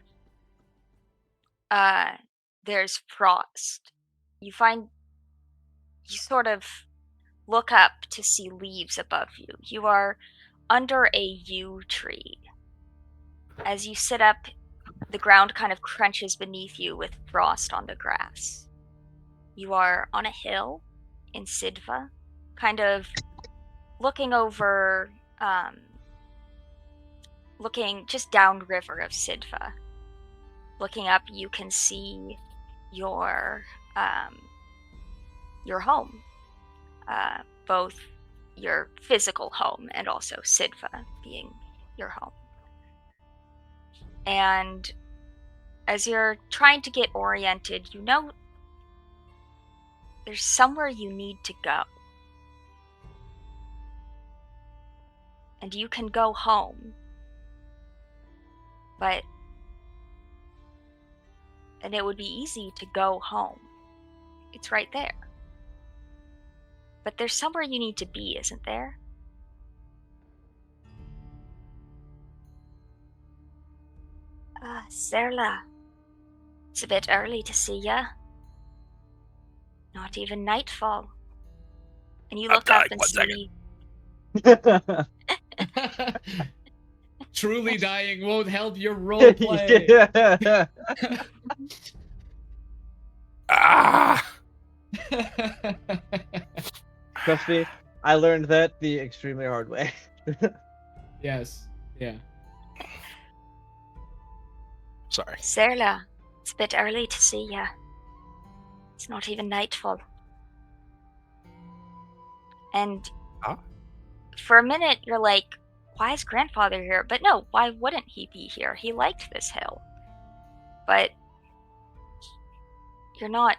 There's frost. You sort of look up to see leaves above you. You are under a yew tree. As you sit up, the ground kind of crunches beneath you with frost on the grass. You are on a hill in Sidva, kind of looking over, looking just downriver of Sidva. Looking up, you can see your home, both your physical home and also Sidva being your home. And as you're trying to get oriented, you know there's somewhere you need to go. And you can go home. And it would be easy to go home. It's right there. But there's somewhere you need to be, isn't there? Serla. It's a bit early to see ya. Not even nightfall. And you look up and see...
Truly dying won't help your roleplay.
Trust me, I learned that the extremely hard way.
Yes. Yeah.
Sorry.
Serla, it's a bit early to see ya. It's not even nightfall. And for a minute, you're like, why is grandfather here? But no, why wouldn't he be here? He liked this hill. But you're not...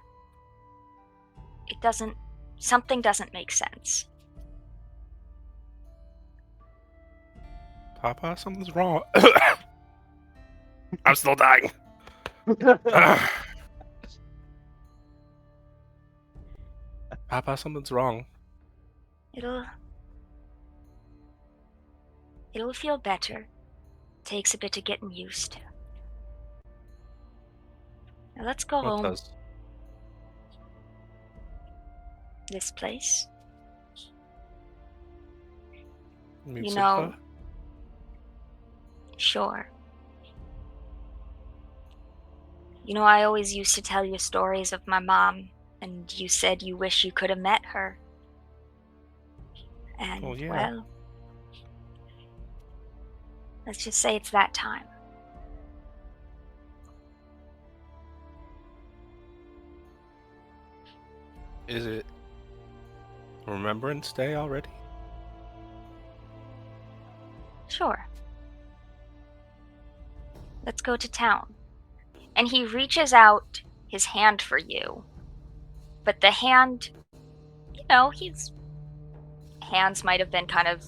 Something doesn't make sense.
Papa, something's wrong. I'm still dying. Papa, something's wrong.
It'll feel better. Takes a bit of getting used to. Now let's go home.
Does?
This place.
You
know, sure. You know, I always used to tell you stories of my mom, and you said you wish you could have met her. And, well, let's just say it's that time.
Is it Remembrance Day already?
Sure. Let's go to town. And he reaches out his hand for you. But the hand, his hands might have been kind of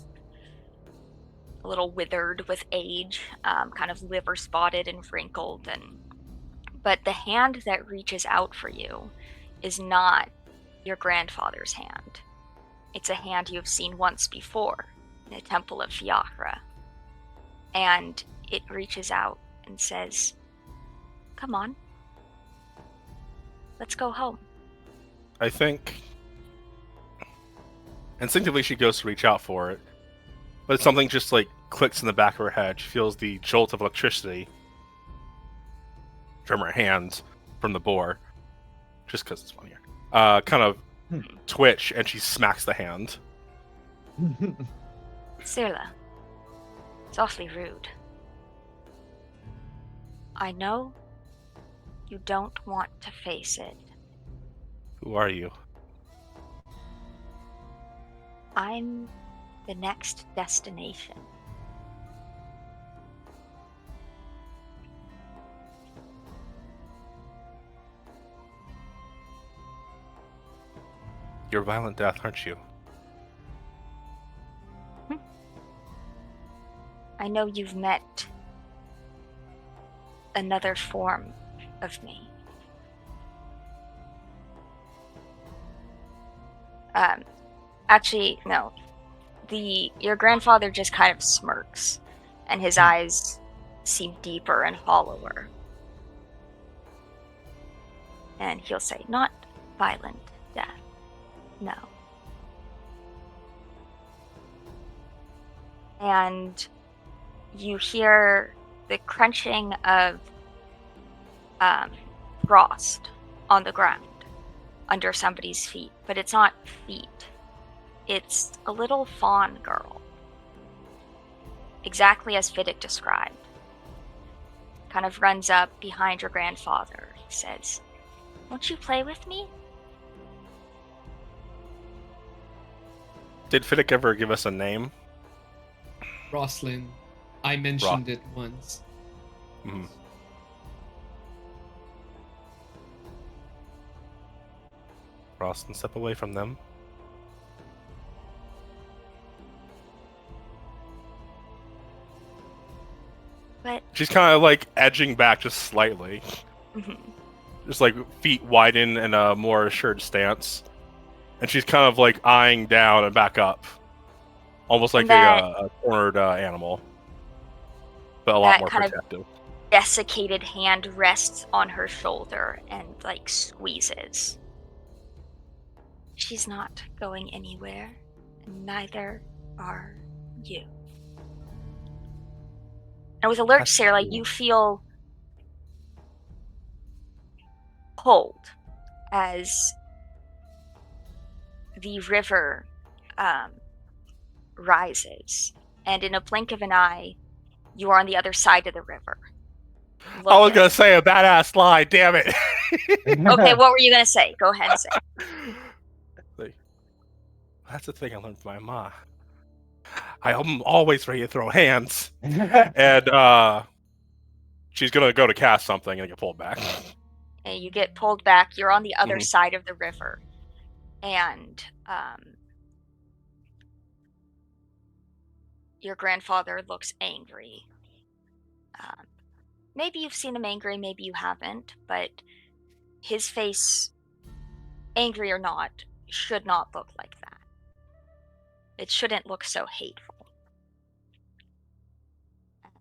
a little withered with age, kind of liver spotted and wrinkled. But the hand that reaches out for you is not your grandfather's hand. It's a hand you've seen once before in the Temple of Fiacra. And it reaches out and says, "Come on. Let's go home."
I think instinctively she goes to reach out for it, but something just like clicks in the back of her head. She feels the jolt of electricity from her hands from the boar, just because it's funnier. Kind of twitch, and she smacks the hand.
Sirla, it's awfully rude. I know you don't want to face it.
Who are you?
I'm the next destination.
You're Violent Death, aren't you?
I know you've met another form of me. Actually, no. Your grandfather just kind of smirks, and his eyes seem deeper and hollower. And he'll say, "Not violent death. No." And you hear the crunching of frost on the ground under somebody's feet, but it's not feet. It's a little fawn girl, exactly as Fiddick described. Kind of runs up behind your grandfather. He says, "Won't you play with me?"
Did Fiddick ever give us a name?
Roslyn. I mentioned it once.
Mm-hmm. Rosslyn, step away from them.
But
she's kind of like edging back just slightly. Just like feet widen in a more assured stance. And she's kind of like eyeing down and back up. Almost like a cornered animal. But a lot more protective.
Desiccated hand rests on her shoulder and like squeezes. She's not going anywhere, and neither are you. And with alert Sarah, you feel pulled as the river rises, and in a blink of an eye, you are on the other side of the river.
I was gonna say a badass lie, damn it.
Okay, what were you gonna say? Go ahead and say.
That's the thing I learned from my ma. I'm always ready to throw hands. And she's gonna go to cast something and get pulled back.
And you get pulled back. You're on the other side of the river. And your grandfather looks angry. Maybe you've seen him angry, maybe you haven't, but his face, angry or not, should not look like that. It shouldn't look so hateful.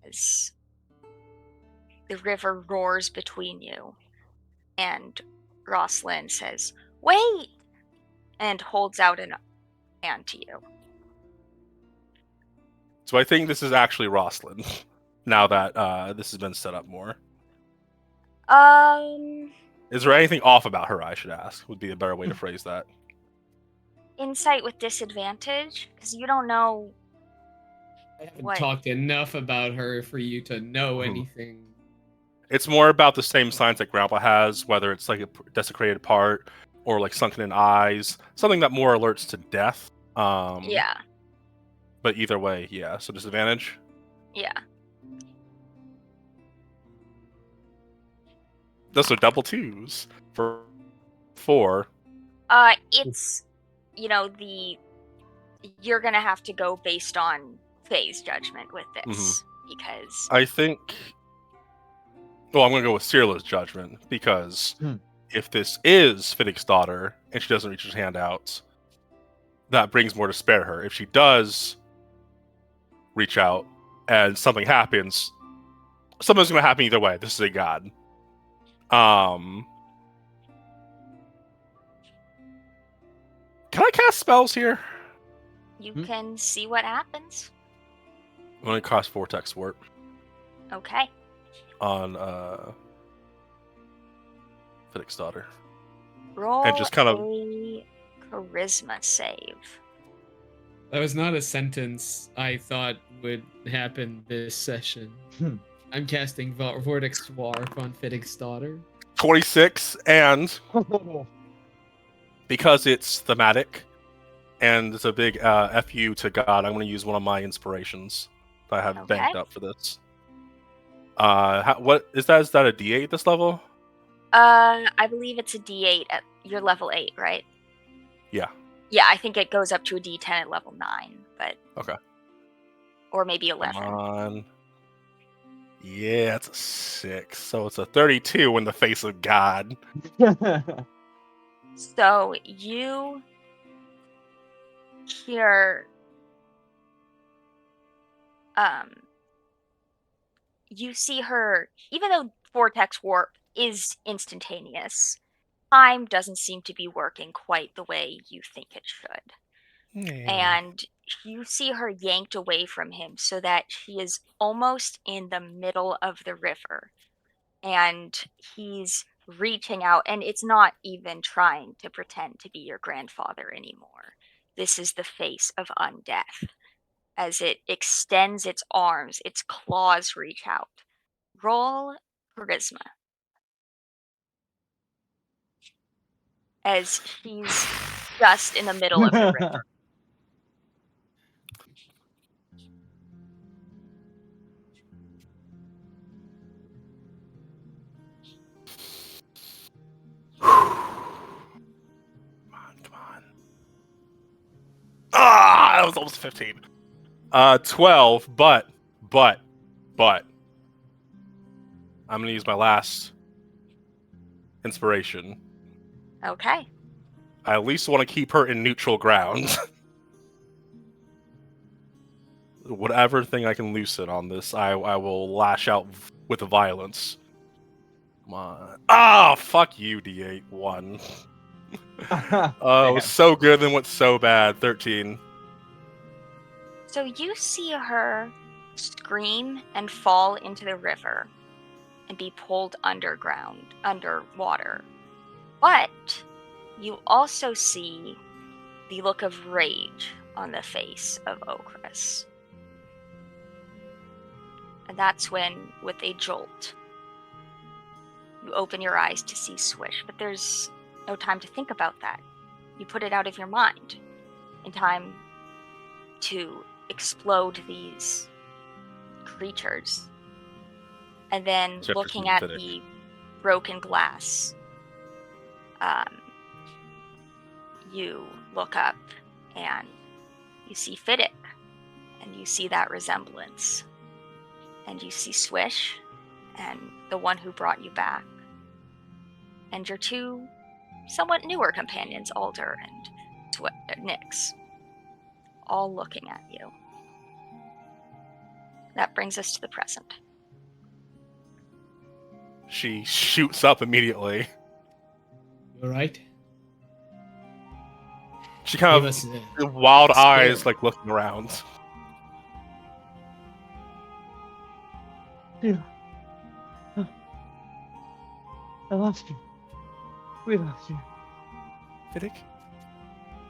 As the river roars between you, and Roslyn says, "Wait!" and holds out a hand to you.
So I think this is actually Roslyn, now that this has been set up more. Is there anything off about her, I should ask, would be a better way to phrase that.
Insight with disadvantage, because you don't know.
I haven't talked enough about her for you to know anything.
It's more about the same signs that Grandpa has, whether it's like a desecrated part, or like sunken in eyes, something that more alerts to death.
Yeah.
But either way, yeah. So disadvantage.
Yeah.
Those are double twos for 4.
It's, you're gonna have to go based on Faye's judgment with this because
I think. Well, I'm gonna go with Cyrilla's judgment because if this is Fiddick's daughter and she doesn't reach her hand out, that brings more to spare her. If she does reach out and something happens, something's gonna happen either way. This is a god. Can I cast spells here?
you can see what happens.
I'm gonna cast Vortex Warp
Okay.
on Fiddick's daughter.
Roll
And just kind of-
a charisma save.
That was not a sentence I thought would happen this session. I'm casting Vortex Warp on Fiddick's daughter.
26, and because it's thematic and it's a big FU to God, I'm going to use one of my inspirations that I have banked up for this. What is that? Is that a D8 this level?
I believe it's a D8 at your level 8, right?
Yeah.
Yeah, I think it goes up to a D10 at level 9, but
Okay.
Or maybe 11.
Come on. Yeah, it's a 6. So it's a 32 in the face of God.
So you hear you see her, even though Vortex Warp is instantaneous, time doesn't seem to be working quite the way you think it should. And you see her yanked away from him so that she is almost in the middle of the river. And he's reaching out, and it's not even trying to pretend to be your grandfather anymore. This is the face of undeath. As it extends its arms, its claws reach out. Roll charisma. As she's just in the middle of the river.
Come on. Ah, that was almost 15. 12, but I'm gonna use my last inspiration.
Okay.
I at least want to keep her in neutral ground. Whatever thing I can loosen on this, I will lash out with violence. Come on. Ah, fuck you, D8. 1. It was so good, then went so bad. 13.
So you see her scream and fall into the river and be pulled underwater. But you also see the look of rage on the face of Okris. And that's when, with a jolt, you open your eyes to see Swish, but there's no time to think about that. You put it out of your mind in time to explode these creatures. And then looking at the broken glass, you look up and you see Fiddick, and you see that resemblance. And you see Swish, and the one who brought you back, and your two somewhat newer companions, Alder and Nyx, all looking at you. That brings us to the present.
She shoots up immediately.
You alright?
She kind of wild eyes, like looking around.
Yeah. I lost you. We lost you.
Fiddick.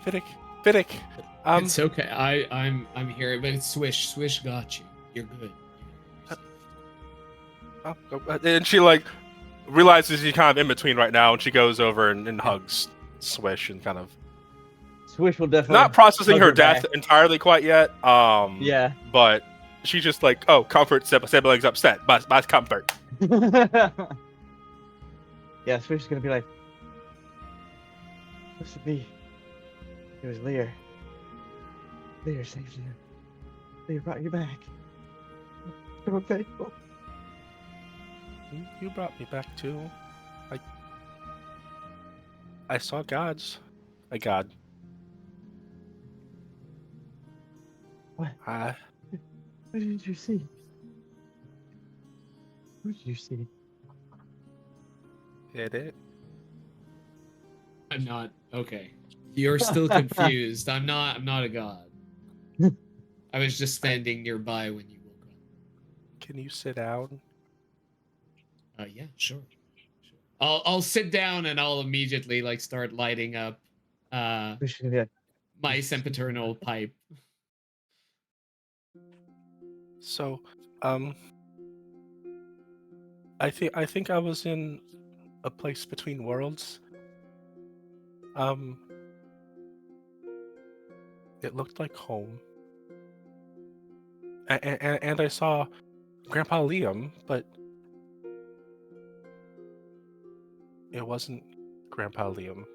It's okay. I'm here, but it's Swish. Swish got you. You're good.
And she like realizes she's kind of in between right now, and she goes over and hugs Swish and kind of
Swish will definitely
not processing
hug
her
her
death
back.
entirely quite yet.
Yeah.
But she's just like, oh, comfort, siblings upset, but comfort.
Yeah, Swish is gonna be like, listen to me. It was Lear. Lear saved you. Lear brought you back. I'm thankful.
You brought me back too. I saw gods. A god.
What?
I
What did you see? What did you see?
hit it.
I'm not okay. You're still confused. I'm not a god. I was just standing nearby when you woke
Can you sit down?
up. Yeah, sure. I'll sit down and I'll immediately like start lighting up
Swish is gonna be like,
my sempiternal pipe.
So, I think I was in a place between worlds. It looked like home. And I saw Grandpa Liam, but it wasn't Grandpa Liam.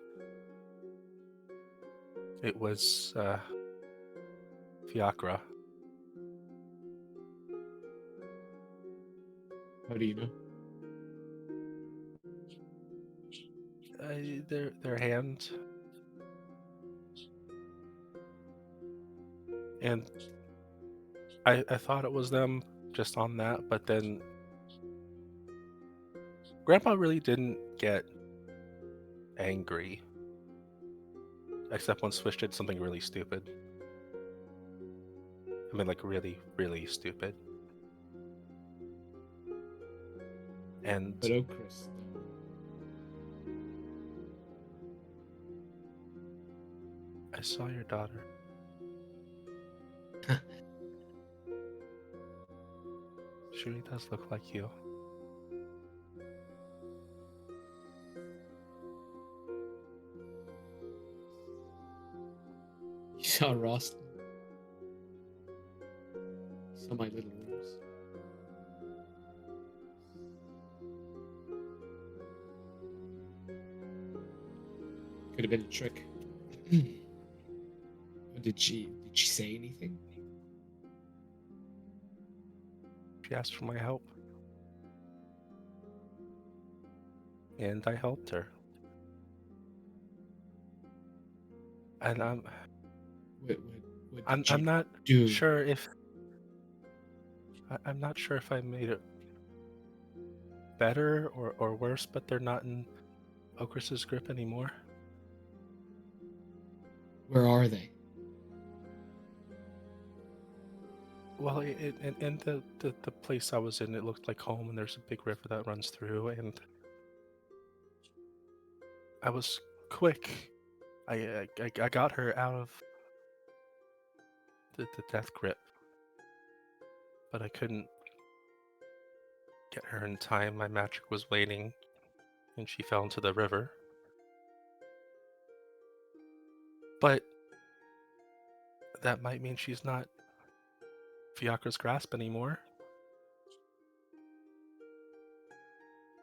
It was Fiacra.
How do you know?
Their hand, and I thought it was them just on that, but then Grandpa really didn't get angry, except when Swish did something really stupid. I mean, like really, really stupid. And
But oh, Chris.
I saw your daughter. She really does look like you.
You saw Ross. You saw my little rose. Could have been a trick. Did she say anything?
She asked for my help. And I helped her. And
What did
I'm
you
not
do?
sure if I'm not sure if I made it better or worse, but they're not in Okris's grip anymore.
Where are they?
Well, in the place I was in, it looked like home, and there's a big river that runs through, and I was quick. I got her out of the death grip, but I couldn't get her in time. My magic was waning, and she fell into the river. But that might mean she's not Fiacra's grasp anymore.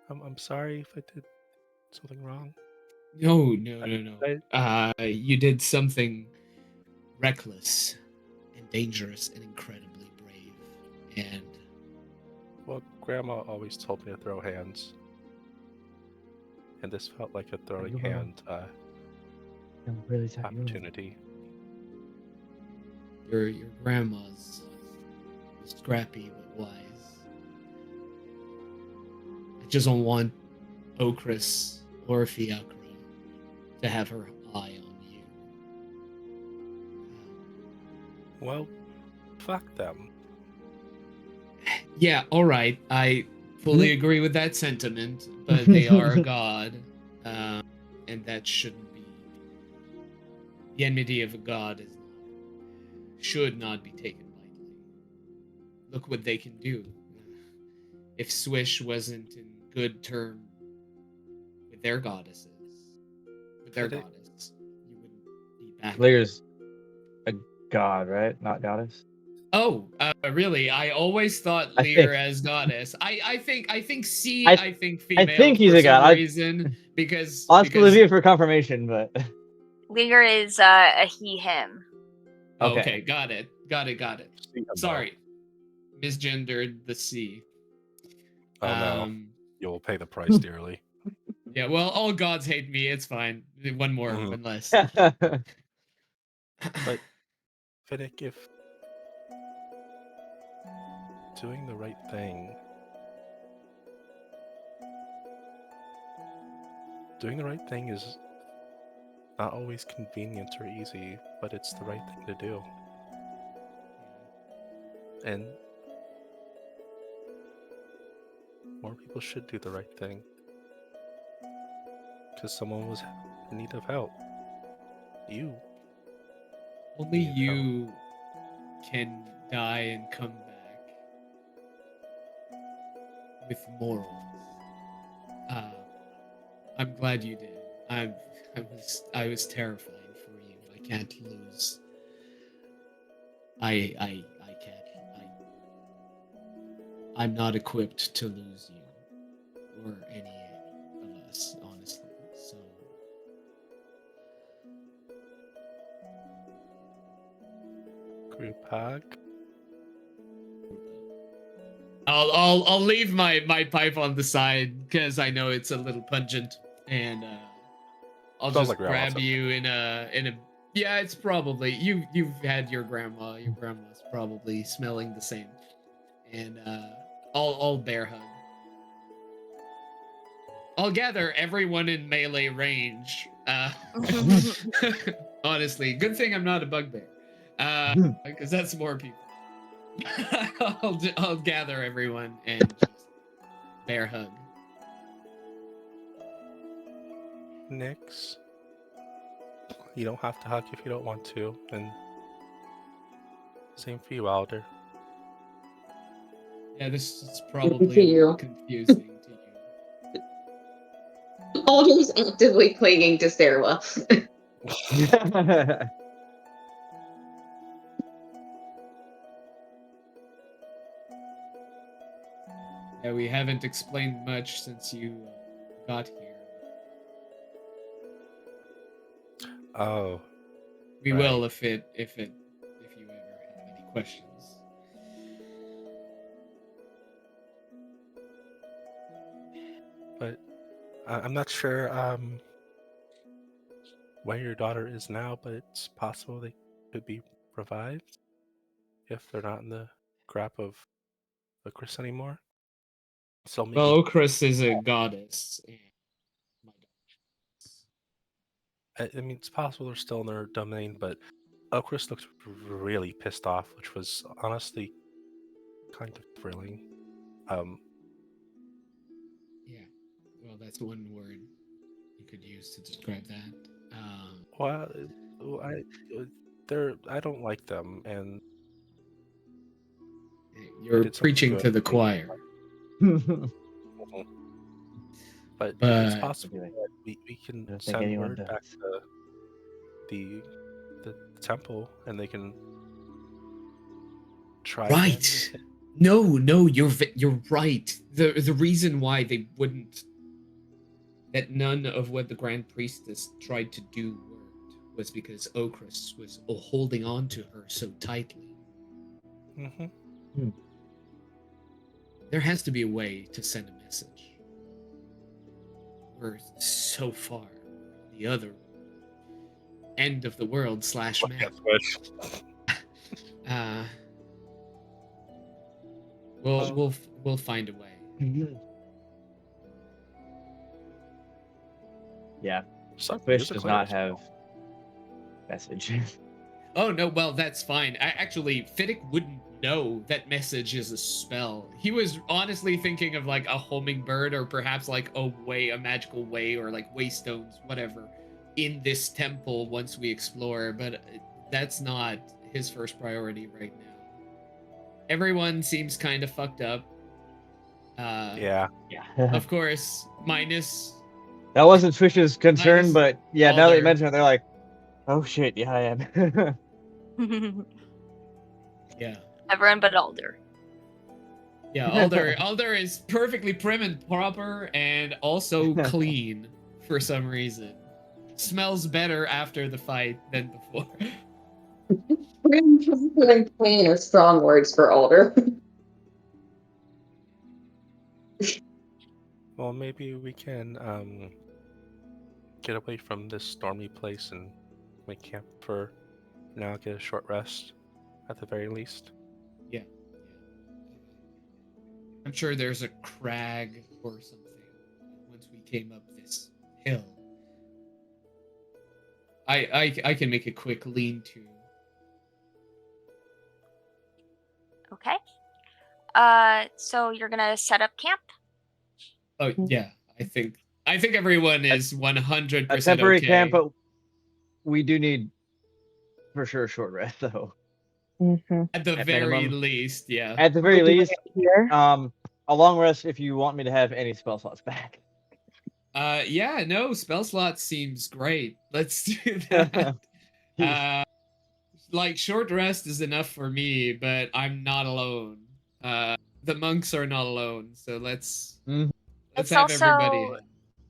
I'm sorry if I did something wrong.
No. You did something reckless and dangerous and incredibly brave. And
Well, Grandma always told me to throw hands, and this felt like a throwing hand
I'm really tired.
opportunity.
your grandma's scrappy but wise. I just don't want Okris or Fiacra to have her eye on you.
Well, fuck them.
Yeah, all right. I fully agree with that sentiment, but they are a god, and that shouldn't be. The enmity of a god should not be taken lightly. Look what they can do. If Swish wasn't in good term with their goddesses, with their
Did it-
goddess. You wouldn't be back.
Lear's a god, right? Not goddess.
Oh, really? I always thought
I
Lear
think.
as goddess. I think C.
I
I think
I
female
think he's
for
a
some
god.
reason because
I'll ask Olivia for confirmation, but
Linger is a he, him.
okay.
Okay, got it.
See him, though.
Sorry, misgendered the C.
Oh no,
Um,
you'll pay the price dearly.
Yeah, well, all gods hate me. It's fine. One more,
Mhm.
one less.
But Fiddick, if doing the right thing, is not always convenient or easy, but it's the right thing to do. And more people should do the right thing. Because someone was in need of help. You.
Only
Need help.
you can die and come back with morals. I'm glad you did. I was terrified for you. I can't lose. I can't. I'm not equipped to lose you or any of us, honestly. So
Group hug.
I'll leave my pipe on the side because I know it's a little pungent, and I'll
Smells
just
like grandma's
grab you in a. Yeah, it's probably you've had your grandma. Your grandma's probably smelling the same, and I'll bear hug. I'll gather everyone in melee range. Honestly, good thing I'm not a bugbear, because that's more people. I'll gather everyone and just bear hug.
Nix. You don't have to hug if you don't want to, and same for you, Alder.
Yeah, this is
to
probably
you.
confusing to you.
Alder's actively clinging to stairwell.
Yeah, we haven't explained much since you got here.
Oh,
We
Right.
will if you ever have any questions.
but I'm not sure where your daughter is now, but it's possible they could be revived if they're not in the grip of Chris anymore. So maybe
Well, Okris is a goddess. And my
I mean it's possible they're still in their domain, but Chris looks really pissed off, which was honestly kind of thrilling.
Yeah, well, that's one word you could use to describe that.
Well, I don't like them, and
You're
did something
preaching
good.
to the choir.
But
But
it's possible that we can
don't think
send
anyone
word
does.
back to the temple, and they can try again
right.
with it.
No, you're right. The reason why they wouldn't, that none of what the Grand Priestess tried to do worked, was because Okris was holding on to her so tightly.
Mm-hmm.
There has to be a way to send a message. We're so far on the other end of the world / map. We'll find a way.
Yeah,
Such
Swish
music
does not
players.
have message.
Oh no, well that's fine. Actually, Fiddick wouldn't know that message is a spell. He was honestly thinking of like a hummingbird, or perhaps like a magical way, or like waystones, whatever, in this temple once we explore. But that's not his first priority right now. Everyone seems kind of fucked up.
Yeah.
Yeah.
Of course, minus
That wasn't Swish's concern,
Minus
but yeah, now that you
Alder.
mention it, they're like, oh shit, yeah, I am.
Yeah.
Everyone but Alder.
Yeah, Alder is perfectly prim and proper and also clean for some reason. Smells better after the fight than before.
Putting clean are strong words for older.
Well, maybe we can get away from this stormy place and make camp for now. Get a short rest, at the very least.
Yeah. I'm sure there's a crag or something once we came up this hill. I can make a quick lean-to.
Okay. So you're gonna set up camp?
Oh yeah, I think everyone is 100%
A temporary
okay.
camp, but we do need for sure a short rest, though.
At the
At
very
minimum.
least, yeah.
At the very
We're doing
least,
it here.
a long rest if you want me to have any spell slots back.
Yeah, no, spell slot seems great. Let's do that. Like short rest is enough for me, but I'm not alone. The monks are not alone, so let's
It's
have
also
everybody.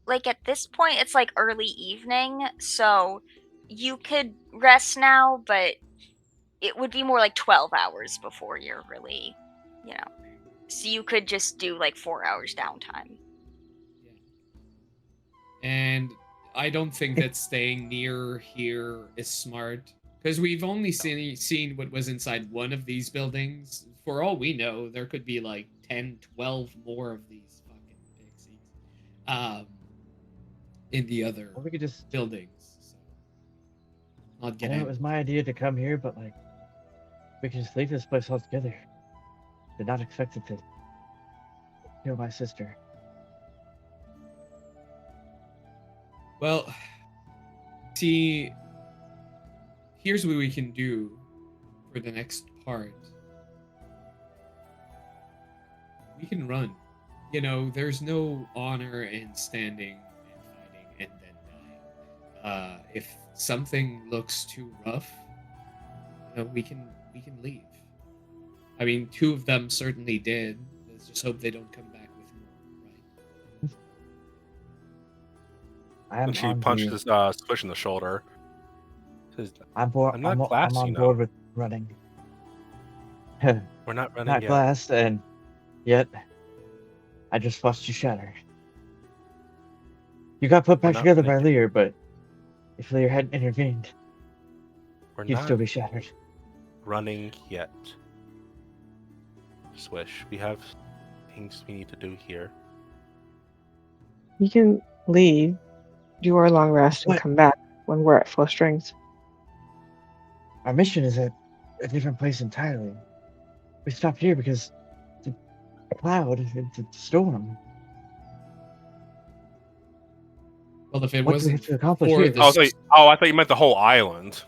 like at this point it's like early evening, so you could rest now, but it would be more like 12 hours before you're really, so you could just do like 4 hours downtime.
And I don't think that staying near here is smart because we've only seen what was inside one of these buildings. For all we know, there could be like 10, 12 more of these fucking pixies in the other
Or we could just
buildings. So not
I
get
know it
out.
was my idea to come here, but like we could just leave this place altogether. Did not expect it to kill my sister.
Well, see, here's what we can do for the next part. We can run. You know, there's no honor in standing and fighting and then dying. If something looks too rough, we can leave. I mean, 2 of them certainly did. Let's just hope they don't come back with more, right?
And she punches Squish in the shoulder. Says,
I'm bored.
I'm not
I'm
glass,
on board with running.
We're not running
Not
yet.
glass, and yet I just watched you shatter. You got put
We're
back
not
together by
running
Lear, but if Lear hadn't intervened,
We're
you'd
not
still be shattered.
running yet. Swish, we have things we need to do here.
We can leave, do our long rest, and
What?
come back when we're at full strength.
Our mission is at a different place entirely. We stopped here because the cloud, it's a storm.
Well, if it
What do we
wasn't
have to accomplish
for
here?
the
I thought you meant the whole island.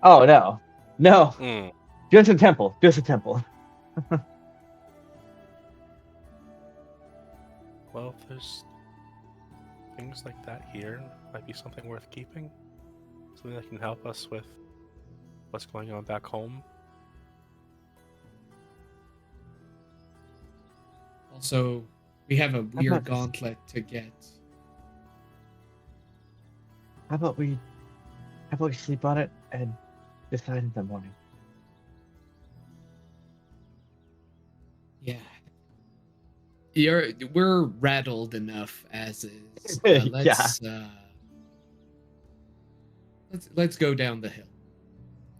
Oh no, no,
Mm.
just a temple, just a temple.
Well, if there's things like that here, might be something worth keeping. Something that can help us with what's going on back home.
Also, we have a weird
about this?
gauntlet to get.
How about we sleep on it and decide in the morning?
Yeah. We're rattled enough as is. Let's go down the hill.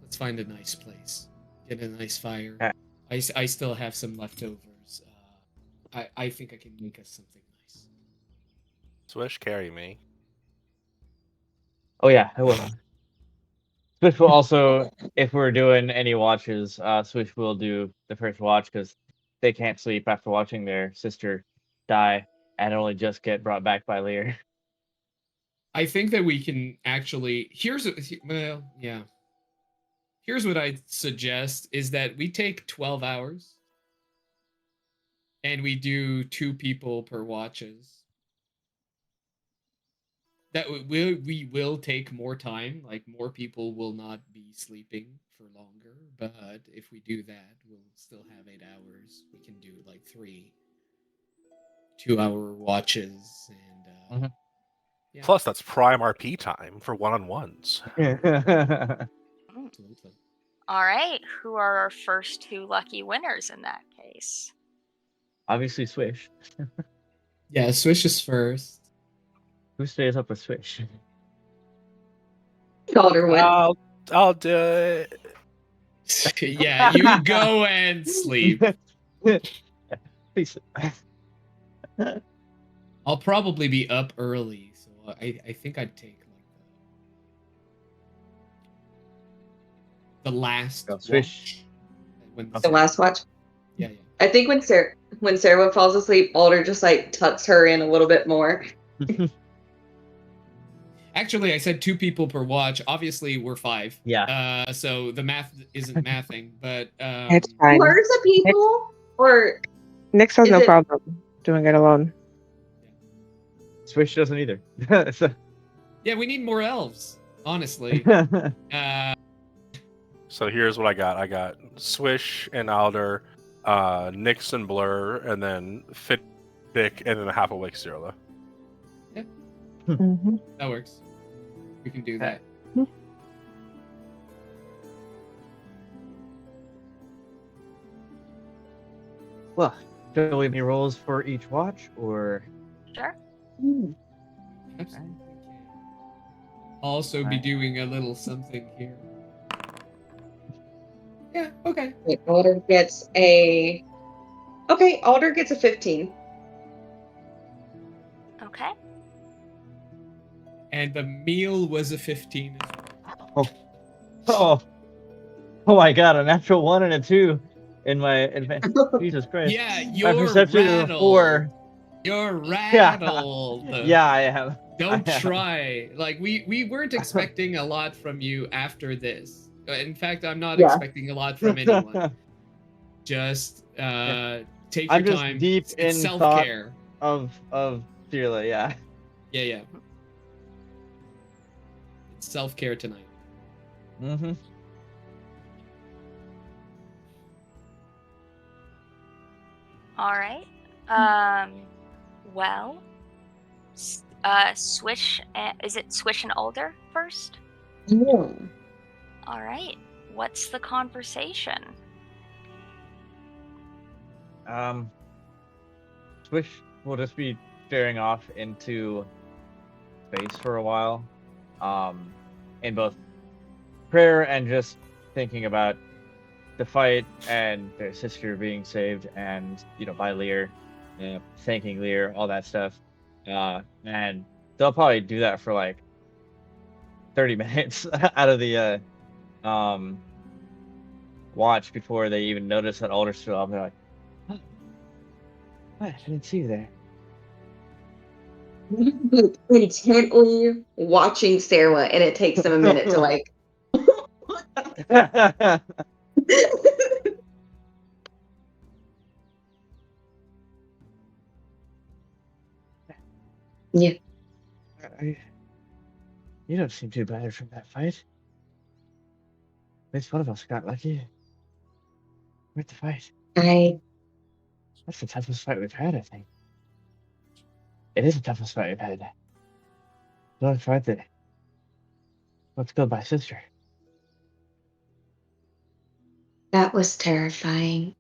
Let's find a nice place. Get a nice fire.
Okay.
I still have some leftovers. I think I can make us something nice.
Swish, carry me.
Oh yeah, I will. Swish will also, if we're doing any watches, Swish will do the first watch because they can't sleep after watching their sister die and only just get brought back by Lear.
I think that we can actually. Here's what I suggest is that we take 12 hours and we do 2 people per watches. that we will take more time. Like more people will not be sleeping for longer. But if we do that, we'll still have 8 hours. We can do like 3 2-hour watches and
Mhm.
yeah,
Plus, that's prime RP time for one-on-ones.
absolutely.
All right, who are our first two lucky winners in that case?
Obviously, Swish.
Yeah, Swish is first.
Who stays up with Swish?
Calder went.
I'll do it.
Yeah, you go and sleep.
Please.
I'll probably be up early, so I think I'd take like the last
Go, Swish.
watch. When
The last watch.
yeah.
I think when Sarah falls asleep, Alder just like tucks her in a little bit more.
Actually, I said 2 people per watch. Obviously, we're 5.
Yeah.
So the math isn't mathing, but
It's fine.
Where's the people? Or
Nix has
is
no
it-
problem doing it alone.
Swish doesn't either. So-
yeah, we need more elves. Honestly,
So here's what I got. I got Swish and Alder, Nyx and Blur, and then Fitbic, and then a half awake Cyrilla.
Mm-hmm.
that works. We can do that.
Well, do we have any rolls for each watch, or?
Sure.
Absolutely. Also be doing a little something here. Yeah, okay.
Wait, Alder gets a. Okay, Alder gets a 15.
Okay.
And the meal was a 15 as well.
Oh my God! A natural 1 and a 2 in my Jesus Christ.
Yeah,
My
you're
perception is a
rattled.
4.
You're rattled.
Yeah, I am.
Don't
I am.
try. Like we weren't expecting a lot from you after this. In fact, I'm not
Yeah.
expecting a lot from anyone. Just take your
I'm just
time.
deep
It's
in
self-care.
of Cyrilla, yeah.
Yeah. It's self-care tonight.
Mm-hmm.
All right. Well, Swish. Is it Swish and Alder first?
Yeah.
All right. What's the conversation?
Swish will just be staring off into space for a while, in both prayer and just thinking about the fight and their sister being saved, and by Lear, thanking Lear, all that stuff, and they'll probably do that for like 30 minutes out of the watch before they even notice that Alder's still up. They're like, "Oh, what? I didn't see you there."
Intently watching Sarah, and it takes them a minute to like. Yeah.
You don't seem too battered from that fight. At least one of us got lucky. Where'd the fight? That's the toughest fight we've had, I think. It is the toughest fight we've had. The only fight that was killed by sister.
That was terrifying.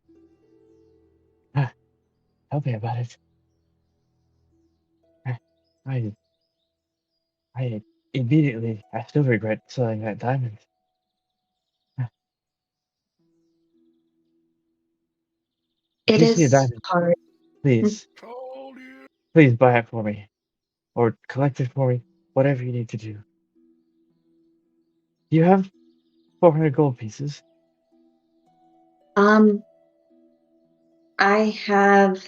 Tell me about it. I immediately, I still regret selling that diamond. If
It
you see a
is
diamond,
hard.
please, please buy it for me. Or collect it for me. Whatever you need to do. You have 400 gold pieces.
I have.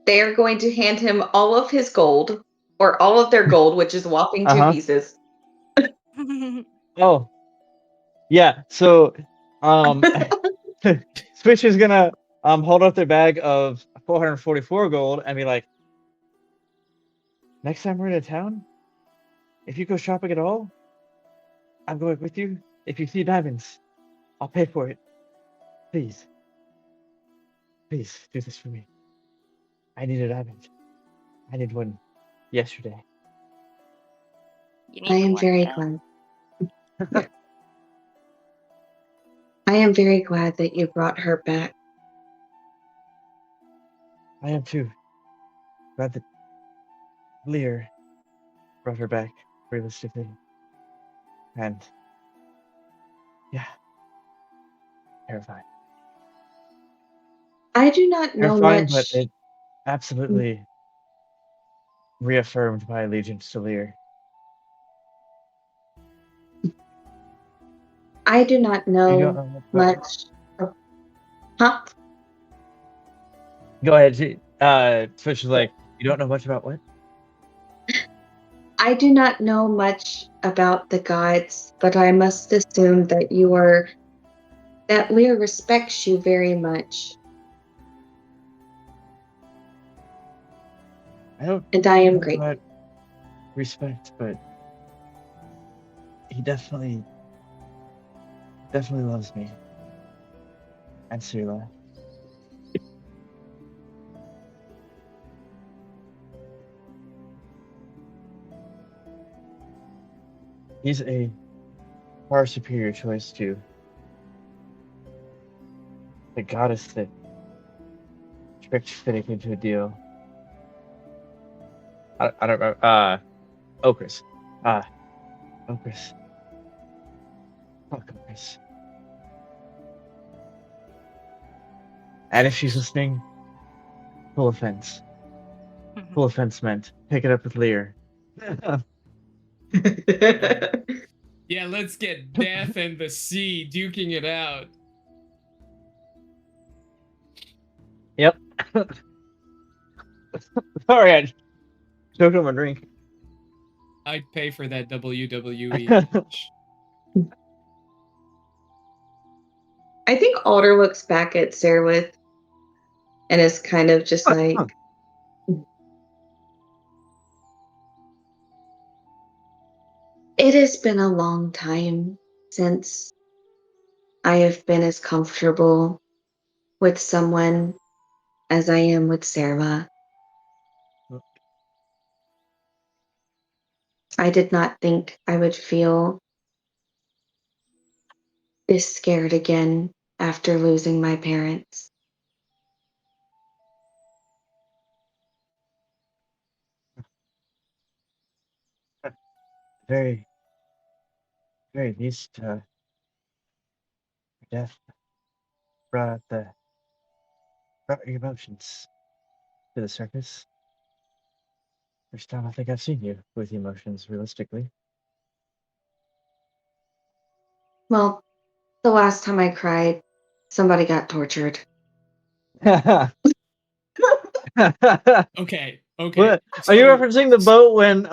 They're going to hand him all of his gold, or all of their gold, which is a whopping 2 pieces.
Oh. Yeah, so Switch is gonna hold up their bag of 444 gold and be like, next time we're in a town, if you go shopping at all, I'm going with you. If you see diamonds, I'll pay for it. Please. Please do this for me. I need a diamond. I need one yesterday.
You
I
need
am
one
very
today.
glad. I am very glad that you brought her back.
I am too. Glad that Lear brought her back, realistically. And yeah, terrifying.
I do not know
Terrifying, but
much.
it absolutely reaffirmed my allegiance to Lear.
I do not
You don't
know
know
much. Huh?
Go ahead. Fish is like, you don't know much about what?
I do not know much about the gods, but I must assume that Lear respects you very much.
I don't
And I am
know
grateful.
about respect, but he definitely loves me. And Sula. He's a far superior choice to the goddess that tricked Finnick into a deal. I don't know. Okris. Okris. Fuck Okris. And if she's listening, full offense. Full offense meant. Pick it up with Lear.
Yeah, let's get Death and the Sea duking it out.
Yep. Sorry, I choked on my drink.
I'd pay for that WWE match.
I think Alder looks back at Sarwith and is kind of just like, it has been a long time since I have been as comfortable with someone as I am with Sarah. I did not think I would feel this scared again after losing my parents.
Very least, Death brought your emotions to the surface. First time I think I've seen you with emotions, realistically.
Well, the last time I cried, somebody got tortured.
Okay.
What?
So,
Are you referencing the boat when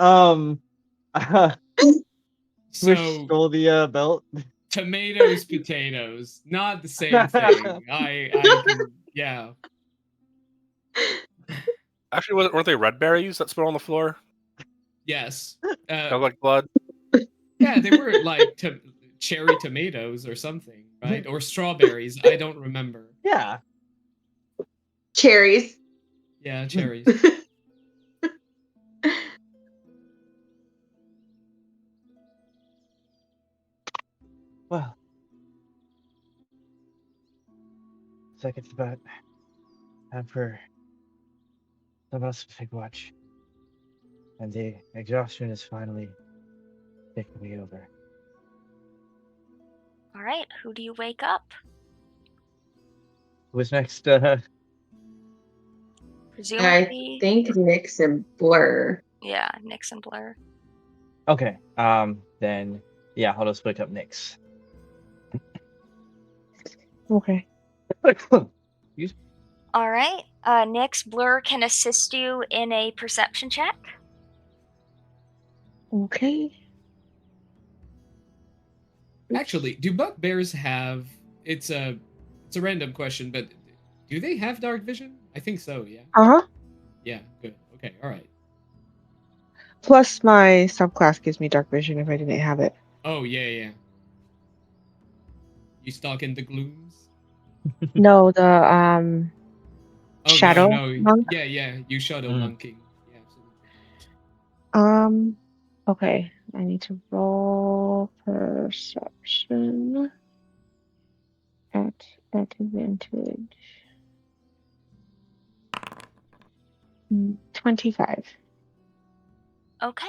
Swish
so
stole the belt?
tomatoes, potatoes, not the same thing. I can, yeah.
Actually, weren't they red berries that spill on the floor?
Yes.
Smelled like blood.
Yeah, they were like cherry tomatoes or something, right? Or strawberries. I don't remember.
Yeah.
Cherries.
Yeah, cherries.
Well, it's like it's about time for someone else to take watch. And the exhaustion is finally taking me over.
All right, who do you wake up?
Who's next?
Presumably,
I think Nyx and Blur.
yeah, Nix and Blur.
Okay. Then yeah, I'll just split up Nyx.
Okay.
All right, Nix, Blur can assist you in a perception check.
Okay.
Actually, do bugbears have? It's a random question, but do they have dark vision? I think so. Yeah.
Uh huh.
Yeah. Good. Okay. All right.
Plus, my subclass gives me dark vision if I didn't have it.
Oh yeah. You stalking the glooms?
No, the
Oh
shadow
no.
monk.
Yeah. You shadow
Mm.
monking. Yeah, absolutely.
Okay. I need to roll perception at advantage. 25.
Okay.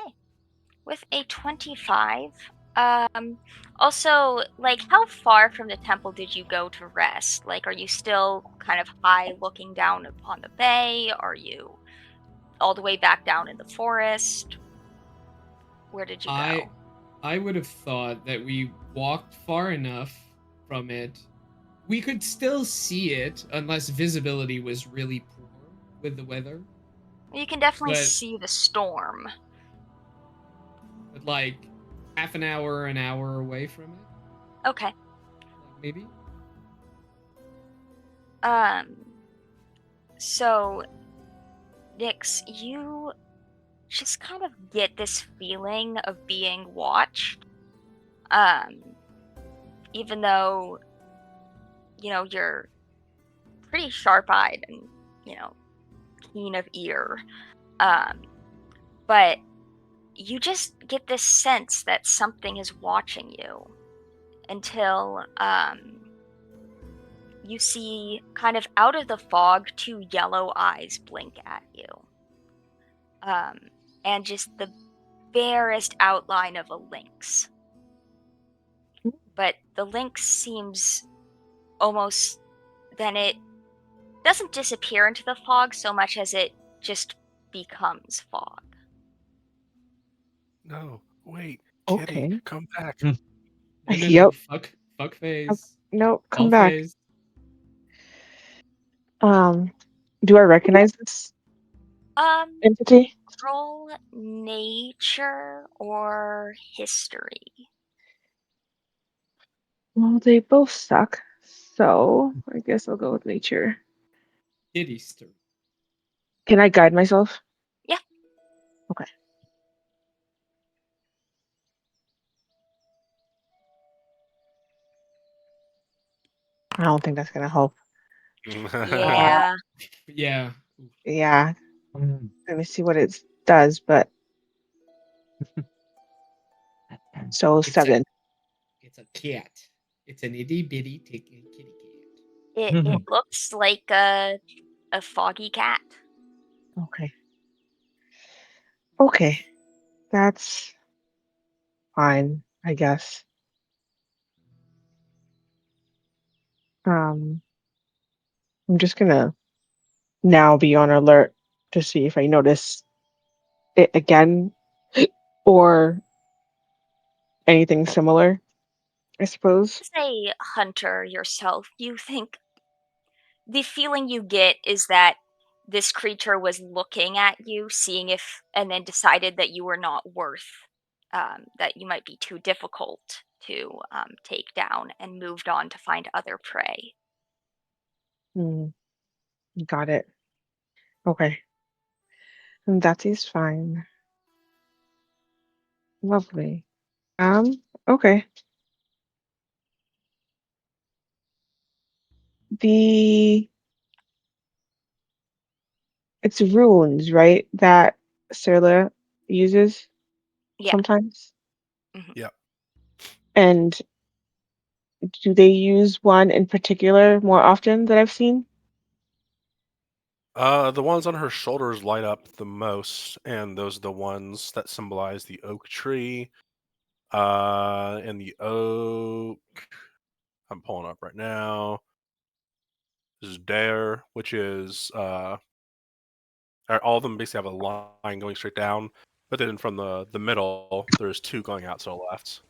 With a 25, also, like, how far from the temple did you go to rest? Like, are you still kind of high looking down upon the bay? Are you all the way back down in the forest? Where did you
I
go?
I would have thought that we walked far enough from it. We could still see it unless visibility was really poor with the weather.
You can definitely
But
see the storm.
like half an hour away from it,
Okay.
like maybe.
Um, so, Nix, you just kind of get this feeling of being watched. Um, even though, you're pretty sharp-eyed and, you know, keen of ear. Um, but you just get this sense that something is watching you until you see kind of out of the fog two yellow eyes blink at you. Um, and just the barest outline of a lynx. But the lynx seems almost then it doesn't disappear into the fog so much as it just becomes fog.
No, wait, Kitty,
Okay.
come back.
Mm.
No.
Yep.
Fuck phase.
Nope. Come
All
back.
phase.
Do I recognize this
Um,
entity?
roll nature or history.
Well, they both suck. So I guess I'll go with nature.
Kitty story.
Can I guide myself?
Yeah.
Okay. I don't think that's gonna help.
Yeah.
Yeah.
Yeah.
Mm.
Let me see what it does, but so
It's a
7.
it's a cat. It's an itty bitty kitty cat.
It looks like a foggy cat.
Okay. Okay. That's fine, I guess. Um, I'm just gonna now be on alert to see if I notice it again or anything similar, I suppose.
As a hunter yourself, you think the feeling you get is that this creature was looking at you, seeing if, and then decided that you were not worth, that you might be too difficult to take down, and moved on to find other prey.
Hmm, got it. Okay. That is fine. Lovely. Okay. The it's runes, right? That Serla uses
Yeah.
sometimes.
Mhm.
Yeah.
And do they use one in particular more often that I've seen?
The ones on her shoulders light up the most, and those are the ones that symbolize the oak tree. And the oak, I'm pulling up right now. This is Dare, which is all of them basically have a line going straight down, but then from the middle, there's two going out to the left.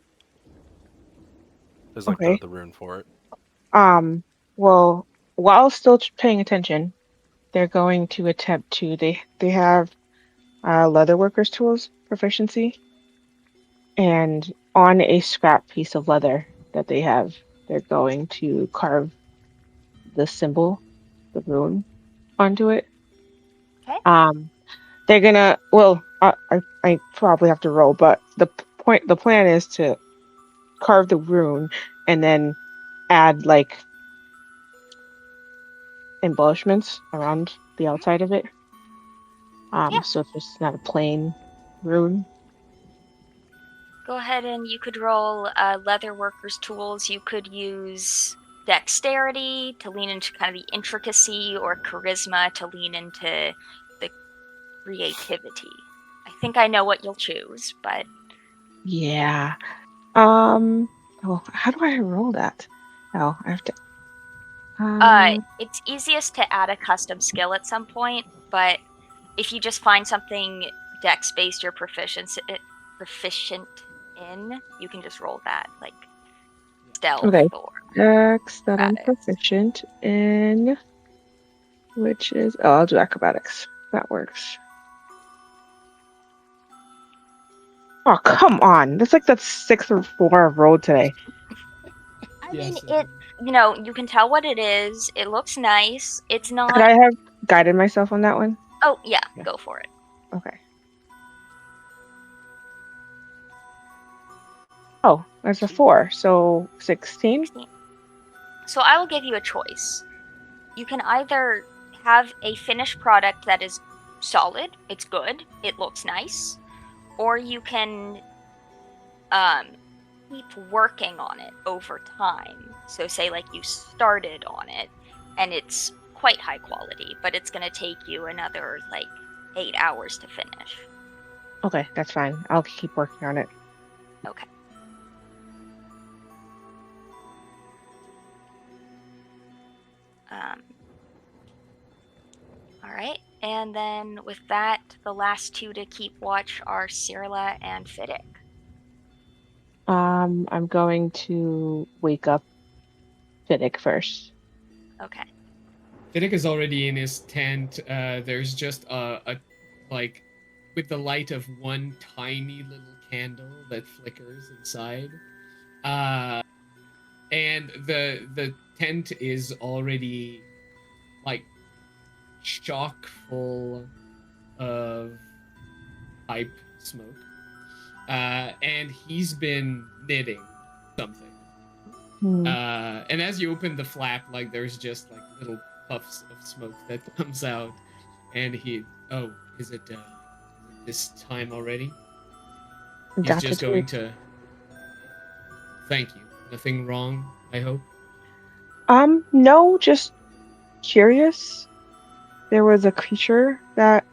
Is like
Okay.
the rune for it.
Well, while still paying attention, they're going to attempt to they have leather workers tools proficiency, and on a scrap piece of leather that they have, they're going to carve the symbol, the rune, onto it.
Okay.
Um, they're gonna. Well, I probably have to roll, but the plan is to carve the rune and then add like embellishments around the outside of it.
Yeah.
So it's just not a plain rune.
Go ahead and you could roll leather workers tools. You could use dexterity to lean into kind of the intricacy, or charisma to lean into the creativity. I think I know what you'll choose, but
Yeah. Oh, how do I roll that? Oh, I have to.
it's easiest to add a custom skill at some point. But if you just find something dex based you're proficient in, you can just roll that, like stealth
Okay.
or
Dex that I'm
acrobatics.
proficient in, which is I'll do acrobatics. That works. Oh, come on. That's like the 6th or 4 I've rolled today.
I
Yes,
mean, it. You can tell what it is. It looks nice. It's
Could
not.
I have guided myself on that one?
Oh yeah,
Yeah.
go for it.
Okay. Oh, there's a 4, so 16?
16. So I will give you a choice. You can either have a finished product that is solid, it's good, it looks nice, or you can keep working on it over time. So say like you started on it and it's quite high quality, but it's going to take you another like 8 hours to finish.
Okay, that's fine. I'll keep working on it.
Okay. All right, and then with that, the last two to keep watch are Cyrilla and Fiddick.
I'm going to wake up Fiddick first.
Okay.
Fiddick is already in his tent. There's just a like with the light of one tiny little candle that flickers inside. And the tent is already like chock full of pipe smoke. And he's been knitting something.
Hmm.
And as you open the flap, like there's just like little puffs of smoke that comes out, and is it this time already? He's
That's
just
it.
going to thank you. Nothing wrong, I hope.
No, just curious. There was a creature that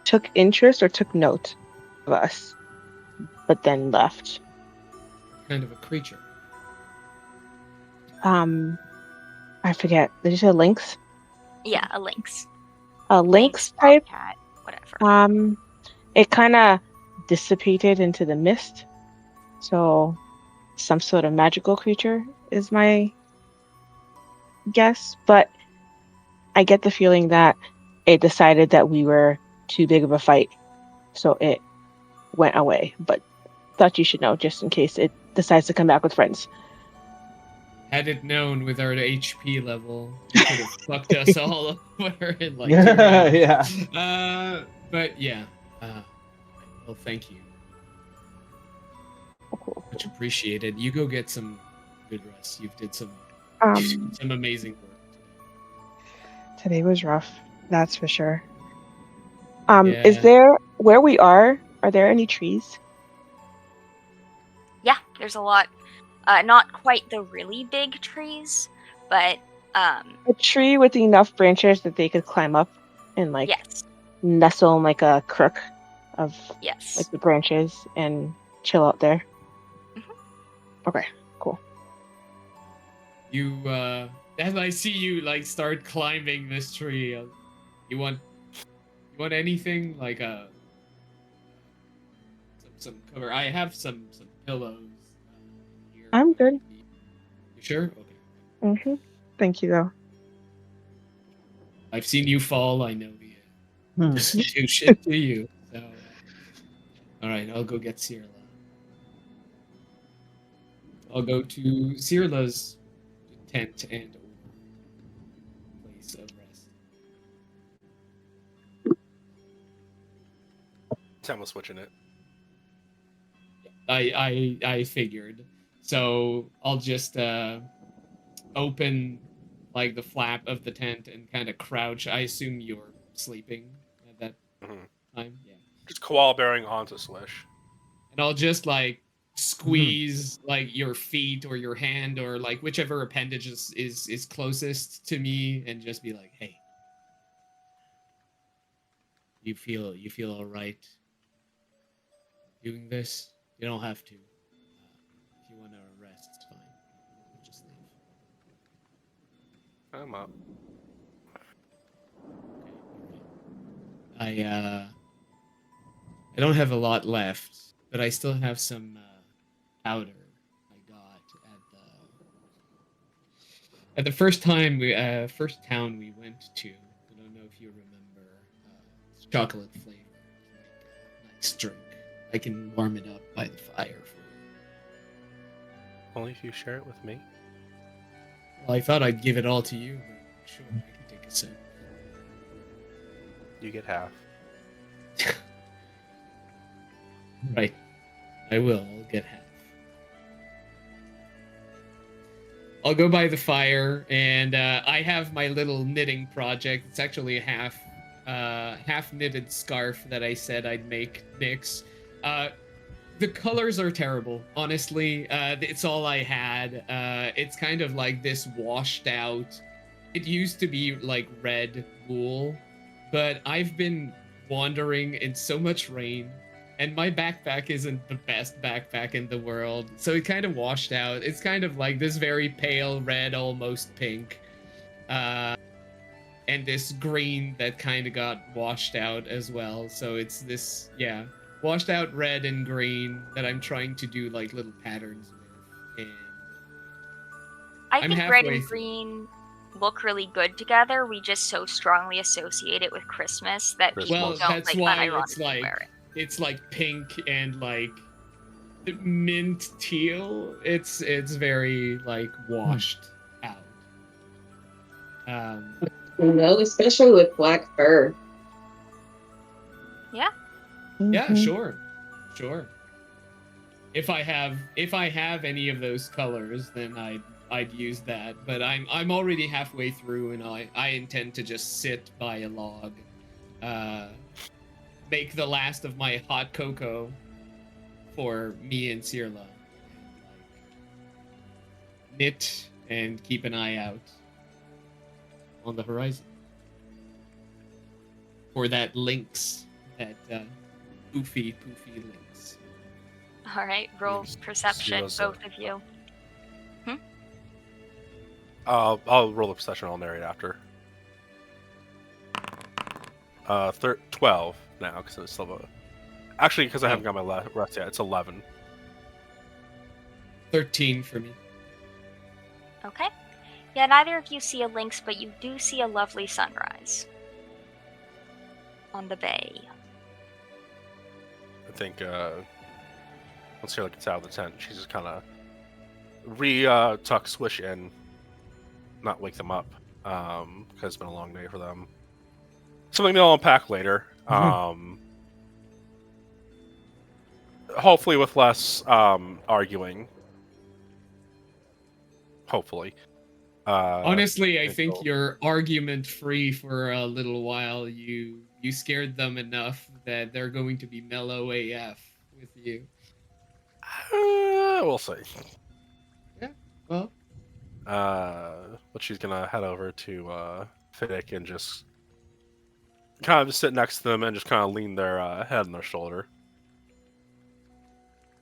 took interest or took note of us, but then left.
What kind of a creature?
I forget. Did you say lynx?
Yeah, a lynx.
A lynx type.
Cat, whatever.
It kind of dissipated into the mist. So some sort of magical creature is my guess, but I get the feeling that it decided that we were too big of a fight, so it went away. But thought you should know just in case it decides to come back with friends.
Had it known with our HP level, it could have fucked us all over in like 2 rounds.
Yeah.
But yeah. Well, thank you.
Cool.
Much appreciated. You go get some good rest. You've did some
Um,
some amazing work
Today was rough, that's for sure.
today.
Is there where we are there any trees?
Yeah, there's a lot. Not quite the really big trees, but
A tree with enough branches that they could climb up and like
yes,
nestle in like a crook of
yes.
like the branches and chill out there. Okay, cool.
You as I see you like start climbing this tree, you want anything like some cover? I have some pillows here.
I'm good.
You sure? Okay.
Thank you though.
I've seen you fall. I know you doesn't do shit to you. So, all right, I'll go get Cyrilla. I'll go to Cyrilla's tent and place of rest.
Sam was switching it.
I figured. So I'll just open like the flap of the tent and kind of crouch. I assume you're sleeping at that
Mhm.
time. Yeah.
Just koala bearing onto Swish.
And I'll just like squeeze like your feet or your hand or like whichever appendage is closest to me and just be like, "Hey, you feel all right doing this? You don't have to. If you want to rest, it's fine. We'll just leave."
I'm up.
I don't have a lot left, but I still have some powder I got at the first town we went to. I don't know if you remember. It's chocolate flavored. Nice drink. I can warm it up by the fire for you.
Only if you share it with me.
Well, I thought I'd give it all to you, but sure, I can take a sip.
You get half.
Right. I will. I'll get half. I'll go by the fire, and I have my little knitting project. It's actually a half knitted scarf that I said I'd make Nyx. The colors are terrible, honestly. It's all I had. It's kind of like this washed out. It used to be like red wool, but I've been wandering in so much rain, and my backpack isn't the best backpack in the world, so it kind of washed out. It's kind of like this very pale red, almost pink, and this green that kind of got washed out as well. So it's this, yeah, washed out red and green that I'm trying to do like little patterns with. And
I
I'm
think red
halfway
and green look really good together. We just so strongly associate it with Christmas that
Christmas.
people
well,
don't
that's
like
why
unironically wear it.
it's like pink and like mint teal. It's very like washed out.
Especially with black fur.
Yeah.
Yeah,
Mhm.
sure. If I have any of those colors, then I'd use that. But I'm already halfway through, and I intend to just sit by a log, make the last of my hot cocoa for me and Cirla, and like knit and keep an eye out on the horizon for that lynx, that poofy lynx.
All right. Roll
Yes,
perception,
yes,
both of you.
I'll roll a perception. I'll narrate after. 12 now because it's still actually because I haven't got my rest yet. It's 11.
13 for me.
Okay. Yeah, neither of you see a lynx, but you do see a lovely sunrise on the bay.
I think once Sarah gets out of the tent, she's just kind of tuck Swish in, not wake them up, because it's been a long day for them. Something they'll unpack later. Hopefully with less arguing. Hopefully.
Honestly, I think
so-
you're argument free for a little while. You scared them enough that they're going to be mellow AF with you.
We'll see.
Yeah. Well,
But she's gonna head over to Fiddick and just kind of just sit next to them and just kind of lean their head on their shoulder.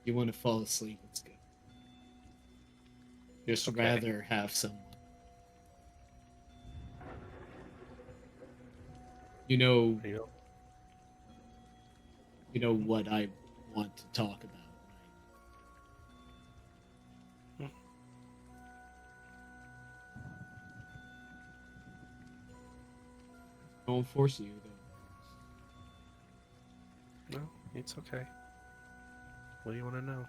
you want to fall asleep, it's good. Just
Okay.
rather have someone. You know what I want to talk about, right? I won't force you, though.
No, it's okay. What do you want to know?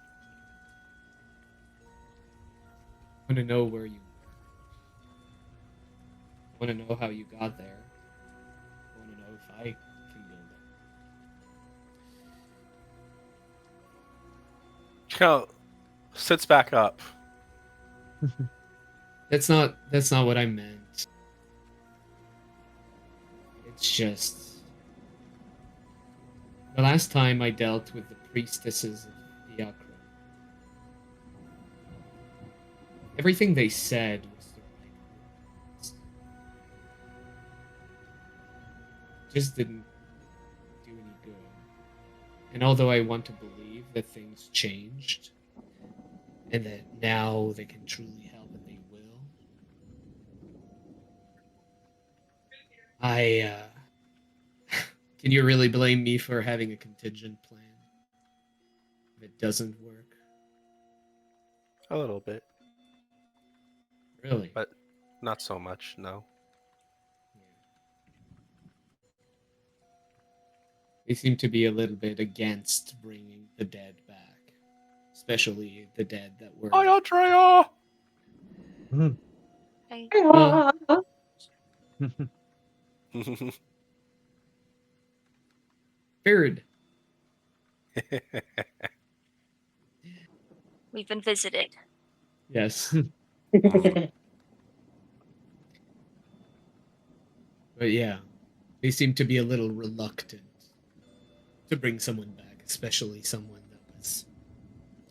I want to know where you were. I want to know how you got there. I want to know if I can build
kind of sits back up.
That's not what I meant. It's just the last time I dealt with the priestesses of Diakra, everything they said was the right words. Just didn't do any good. And although I want to believe that things changed and that now they can truly help and they will, can you really blame me for having a contingent plan if it doesn't work?
A little bit,
Really?
but not so much. No.
They seem to be a little bit against bringing the dead back, especially the dead that were.
Hi, Andrea.
I,
Well, Bird.
we've been visited.
Yes. But yeah, they seem to be a little reluctant to bring someone back, especially someone that was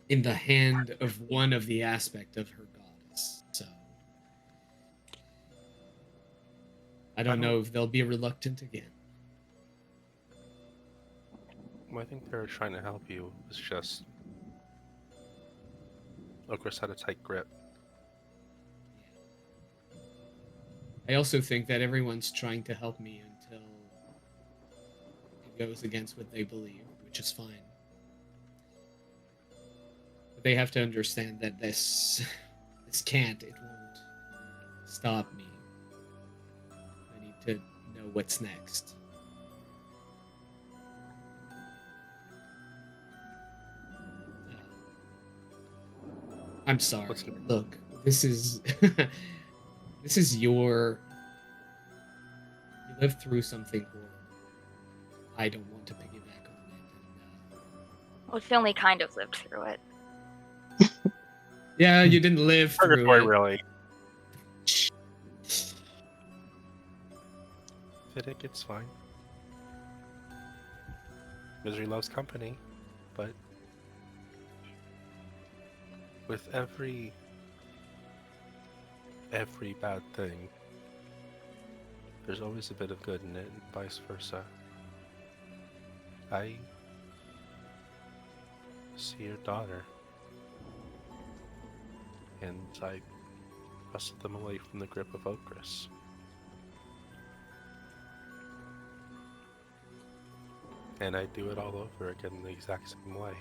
in the hand of one of the aspect of her goddess. So I don't know if they'll be reluctant again.
I think they're trying to help you. It's just Okris had a tight grip.
I also think that everyone's trying to help me until it goes against what they believe, which is fine. But they have to understand that this can't, it won't stop me. I need to know what's next. I'm sorry. Look, this is this is your. You lived through something horrible. I don't want to piggyback on it.
We've only kind of lived through it.
Yeah, you didn't live through
Purgatory,
it.
really. Vidic, it's fine. Misery loves company, but with every bad thing, there's always a bit of good in it, and vice versa. I see your daughter, and I wrestled them away from the grip of Okris. And I do it all over again the exact same way.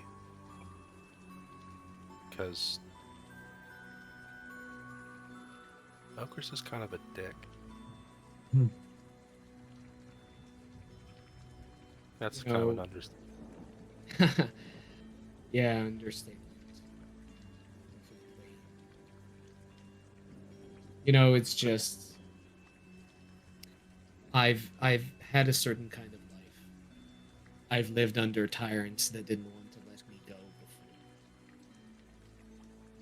Because Okris is kind of a dick. That's kind of an understatement.
Yeah, understatement. You know, it's just I've had a certain kind of life. I've lived under tyrants that didn't want to let me go before.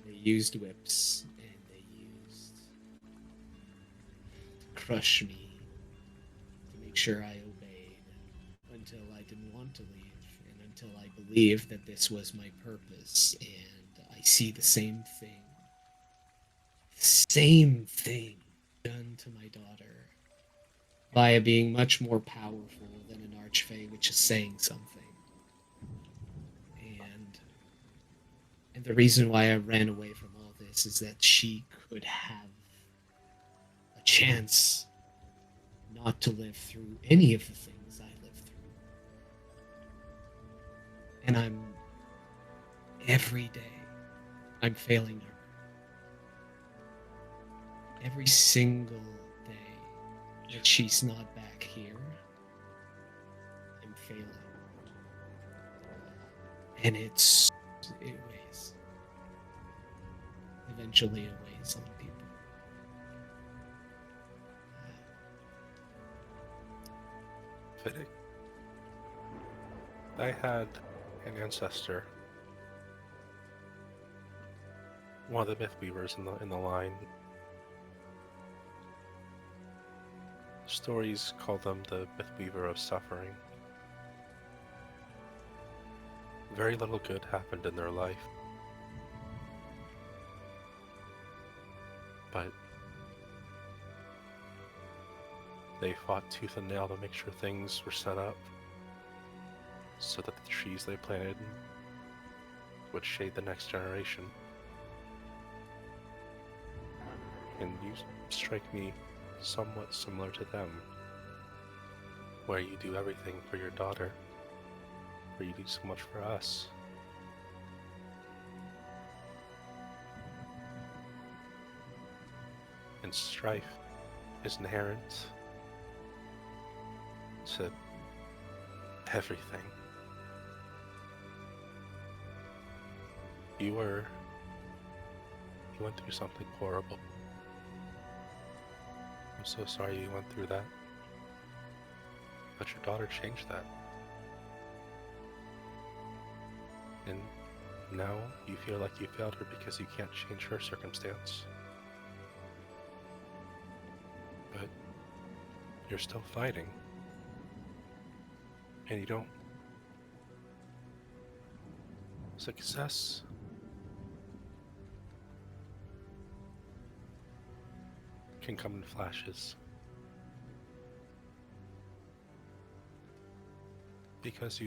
They used whips and they used to crush me to make sure I obeyed until I didn't want to leave and until I believed that this was my purpose. And I see the same thing done to my daughter via being much more powerful than an archfey, which is saying something. And the reason why I ran away from all this is that she could have a chance not to live through any of the things I lived through. And every day, I'm failing her. Every single day that she's not back here, I'm failing. And it weighs. Eventually it weighs on people.
Vidic, I had an ancestor one of the myth weavers in the line. Stories call them the myth weaver of suffering. Very little good happened in their life, but they fought tooth and nail to make sure things were set up so that the trees they planted would shade the next generation. And you strike me somewhat similar to them, where you do everything for your daughter, where you do so much for us. And strife is inherent to everything. You went through something horrible. I'm so sorry you went through that. But your daughter changed that. And now you feel like you failed her because you can't change her circumstance. But you're still fighting. And you don't. Success can come in flashes. Because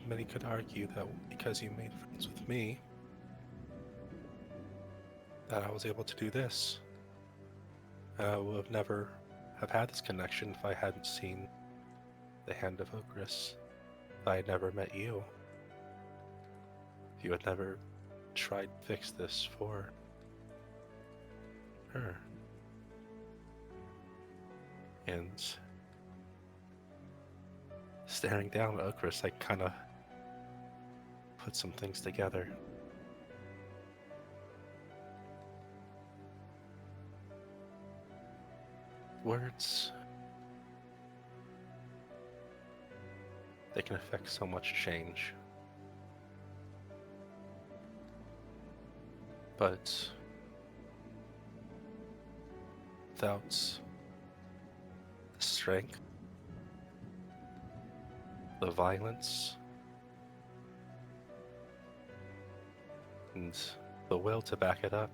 many could argue that because you made friends with me, that I was able to do this. I would have never have had this connection if I hadn't seen the hand of Ogris. If I had never met you. If you had never tried to fix this for her. And staring down at Ogris, I kind of put some things together. Words, they can affect so much change. But without the strength, the violence, and the will to back it up,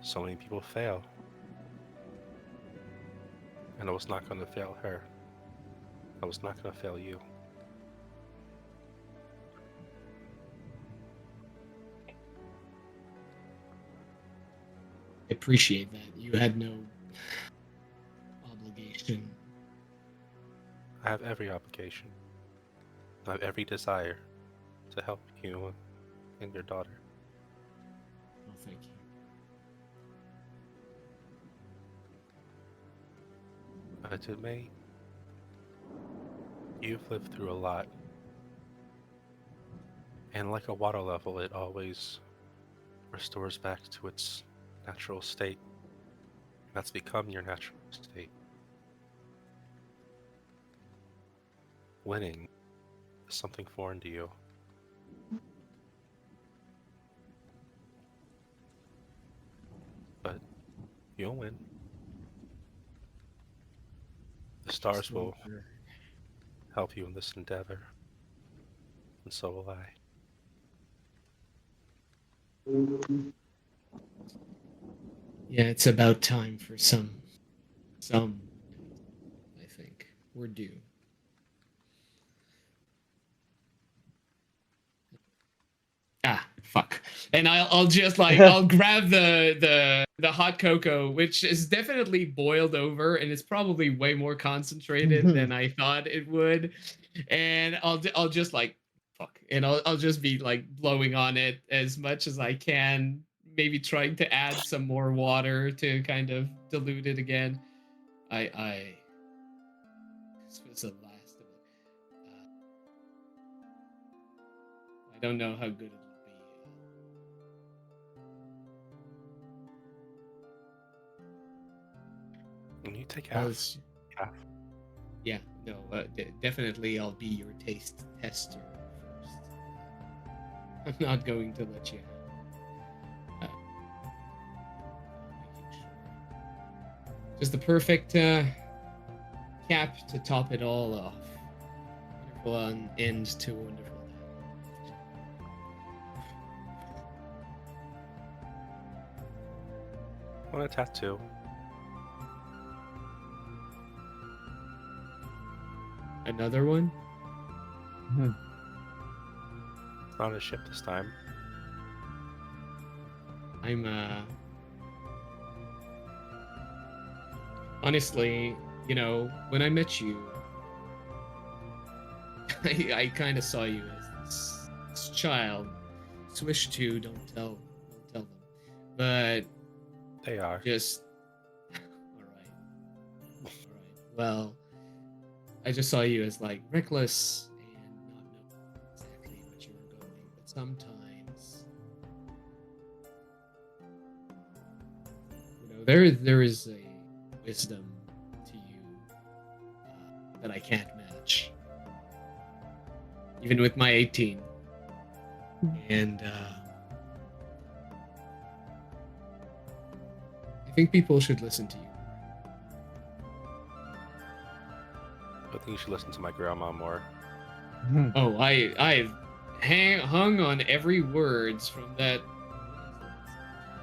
so many people fail. And I was not going to fail her. I was not going to fail you.
I appreciate that. You had no obligation.
I have every obligation. I have every desire to help you and your daughter.
Oh, thank you.
But it may. You've lived through a lot. And like a water level, it always restores back to its natural state. That's become your natural state. Winning is something foreign to you. But you'll win. The stars will help you in this endeavor. And so will I.
Yeah, it's about time for some. I think we're due. Ah, fuck. And I'll just like I'll grab the hot cocoa, which is definitely boiled over, and it's probably way more concentrated than I thought it would. And I'll just like fuck, and I'll just be like blowing on it as much as I can, maybe trying to add some more water to kind of dilute it again. This was the last of it. I don't know how good it will be.
And you take half.
Yeah, no, definitely I'll be your taste tester first. I'm not going to let you. Just the perfect cap to top it all off. Wonderful end to a wonderful day.
I want a tattoo.
Another one?
It's not a ship this time.
I'm honestly, you know, when I met you, I kind of saw you as this child. Swish too, don't tell them. But
They are.
just all right. Well, I just saw you as like reckless and not knowing exactly what you were going. But sometimes, you know, there is a wisdom to you that I can't match, even with my 18. And I think people should listen to you.
I think you should listen to my grandma more.
Oh, I've hung on every words from that,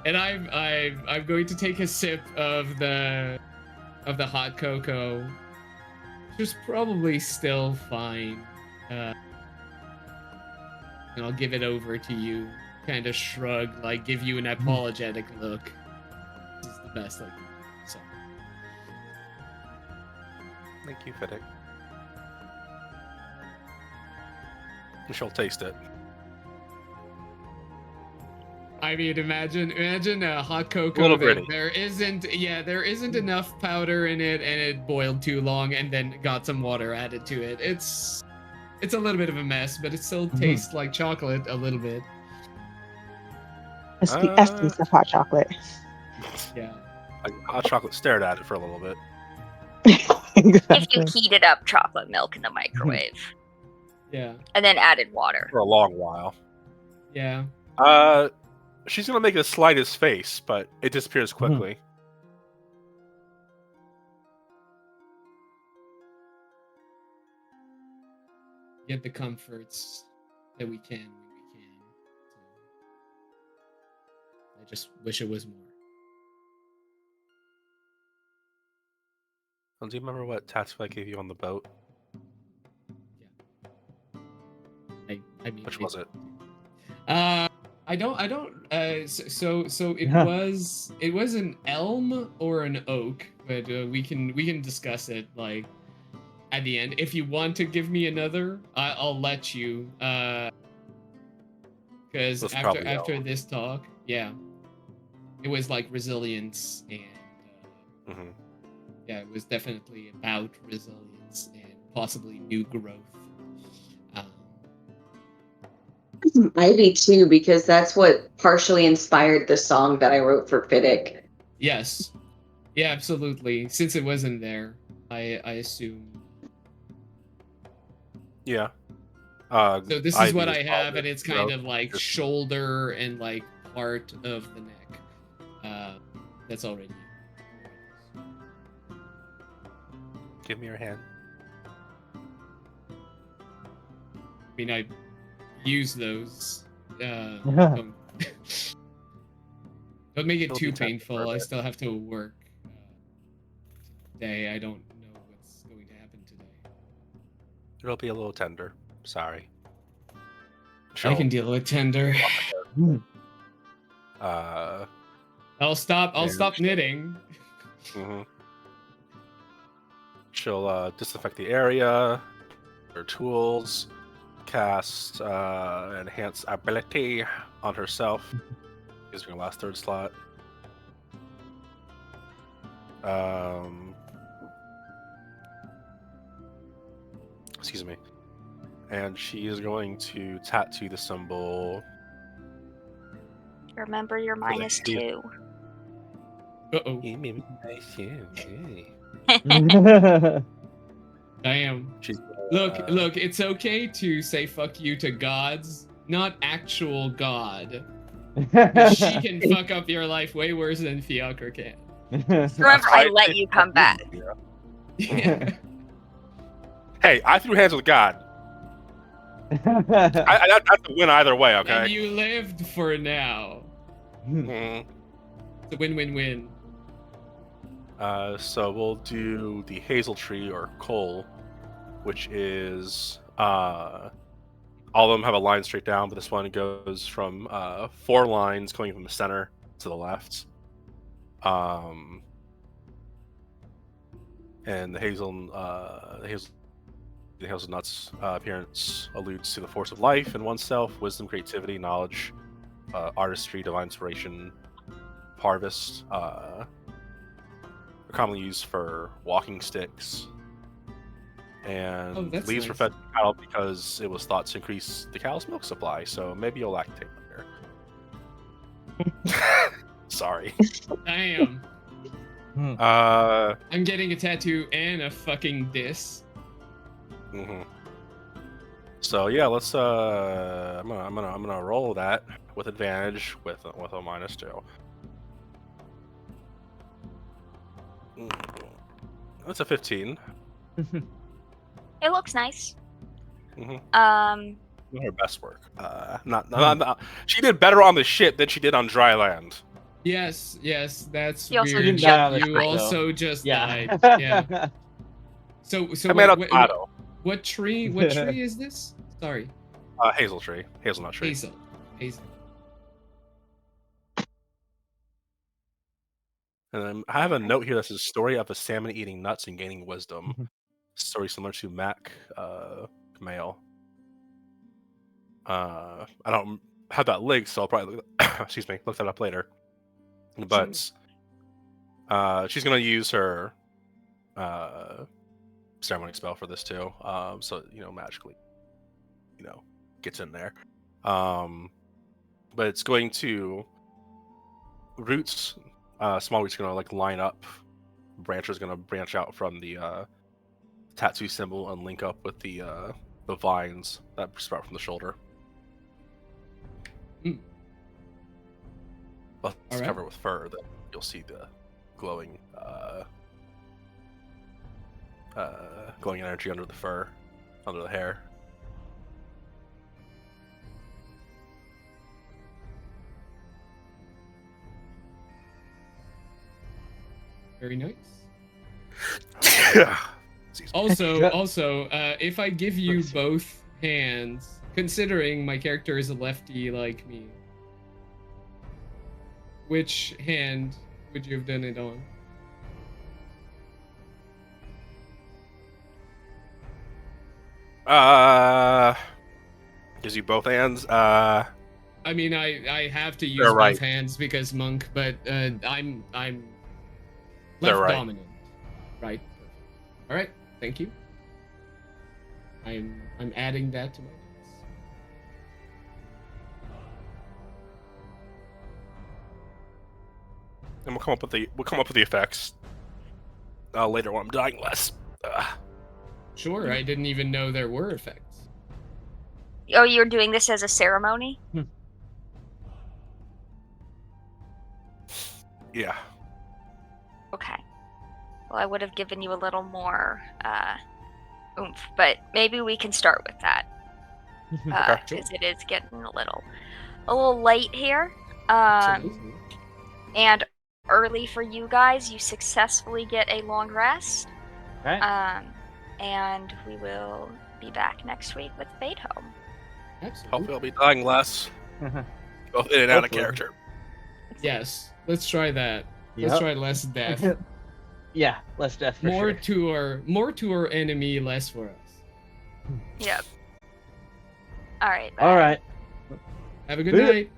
and I'm going to take a sip of the hot cocoa, which is probably still fine, and I'll give it over to you. Kind of shrug, like give you an apologetic look. This is the best I can do. So.
Thank you, Fiddick. She'll taste it.
I mean, imagine a hot cocoa
little
that
gritty.
there isn't enough powder in it, and it boiled too long, and then got some water added to it. It's a little bit of a mess, but it still tastes like chocolate a little bit.
It's the essence of hot chocolate.
Yeah.
Like, hot chocolate stared at it for a little bit.
If you
Exactly.
heated up chocolate milk in the microwave
Yeah.
and then added water.
For a long while.
Yeah.
She's gonna make the slightest face, but it disappears quickly.
Get the comforts that we can when we can. So I just wish it was more.
Do you remember what tattoo I gave you on the boat?
I mean,
Which was it?
I don't. So it was an elm or an oak, but we can discuss it like at the end. If you want to give me another, I'll let you. Because
That's probably
after
elm.
this talk, yeah, it was like resilience and yeah, it was definitely about resilience and possibly new growth.
Ivy too, because that's what partially inspired the song that I wrote for Fiddick.
Yes. Yeah, absolutely. Since it wasn't there, I assume.
Yeah.
So this is
Ivy
what
is
I have,
probably
and it's kind
growth.
of like shoulder and like part of the neck. That's already.
Give me your hand.
I mean, I use those. Don't make it
It'll
too
be time
painful.
for a
I
bit.
still have to work today. I don't know what's going to happen today.
It'll be a little tender. Sorry.
I can deal with tender. I'll stop knitting.
She'll disinfect the area. Her tools. Cast enhance ability on herself. Gives her last third slot. Excuse me. And she is going to tattoo the symbol.
Remember your -2.
Uh-oh. Damn.
She's
Look, it's okay to say fuck you to gods, not actual God. 'Cause she can fuck up your life way worse than Fiacre can.
Remember, I let you come back.
Yeah.
Hey, I threw hands with God. I have to win either way, okay?
And you lived for now.
Mhm.
It's a win-win-win.
So we'll do the hazel tree or coal, which is all of them have a line straight down, but this one goes from 4 lines going from the center to the left. And the hazelnut's appearance alludes to the force of life in oneself, wisdom, creativity, knowledge, artistry, divine inspiration, harvest. Are commonly used for walking sticks. And
that's
leaves were
nice.
fed to cattle because it was thought to increase the cow's milk supply, so maybe you'll lactate later. Sorry.
Damn.
Uh,
I'm getting a tattoo and a fucking diss.
mhm. So yeah, let's I'm gonna roll that with advantage with a -2. That's a 15.
It looks nice.
Mhm.
Um,
Her best work. Not. She did better on the ship than she did on dry land.
Yes, that's
You also
weird.
didn't die on
the
You
ship, though.
also just died.
Yeah.
Yeah. So
I made a
what
tomato.
tree? What tree is this? Sorry.
Hazel tree, hazelnut tree.
Hazel.
And then I have a note here that says story of a salmon eating nuts and gaining wisdom. Story similar to Mac Mail. I don't have that link, so I'll probably look that up later. But she's gonna use her ceremony spell for this too. So magically, gets in there. But it's going to roots. Small roots are gonna line up. Branches are gonna branch out from the tattoo symbol and link up with the vines that sprout from the shoulder. Well, it's covered with fur. Then you'll see the glowing glowing energy under the fur, under the hair.
Very nice.
Excuse me.
Also, if I give you both hands, considering my character is a lefty like me, which hand would you have done it on?
Gives you both hands.
I mean, I have to use
They're right.
both hands because monk, but I'm
They're
left
right.
dominant. Right. All right. Thank you. I'm adding that to my notes.
And we'll come up with the effects later when I'm dying less.
Sure, I didn't even know there were effects.
oh, you're doing this as a ceremony?
Yeah.
Okay. Well, I would have given you a little more oomph, but maybe we can start with that because it is getting a little light here.
Absolutely.
And early for you guys, you successfully get a long rest.
Okay.
And we will be back next week with Fadehome.
Absolutely.
Hopefully I'll be dying less. Both in and out of
Hopefully.
character.
Yes, let's try that. Let's try less death.
Yeah, less death for
more
sure.
to our enemy, less for us.
Yep. All right.
All right.
Have a good
Yeah.
night.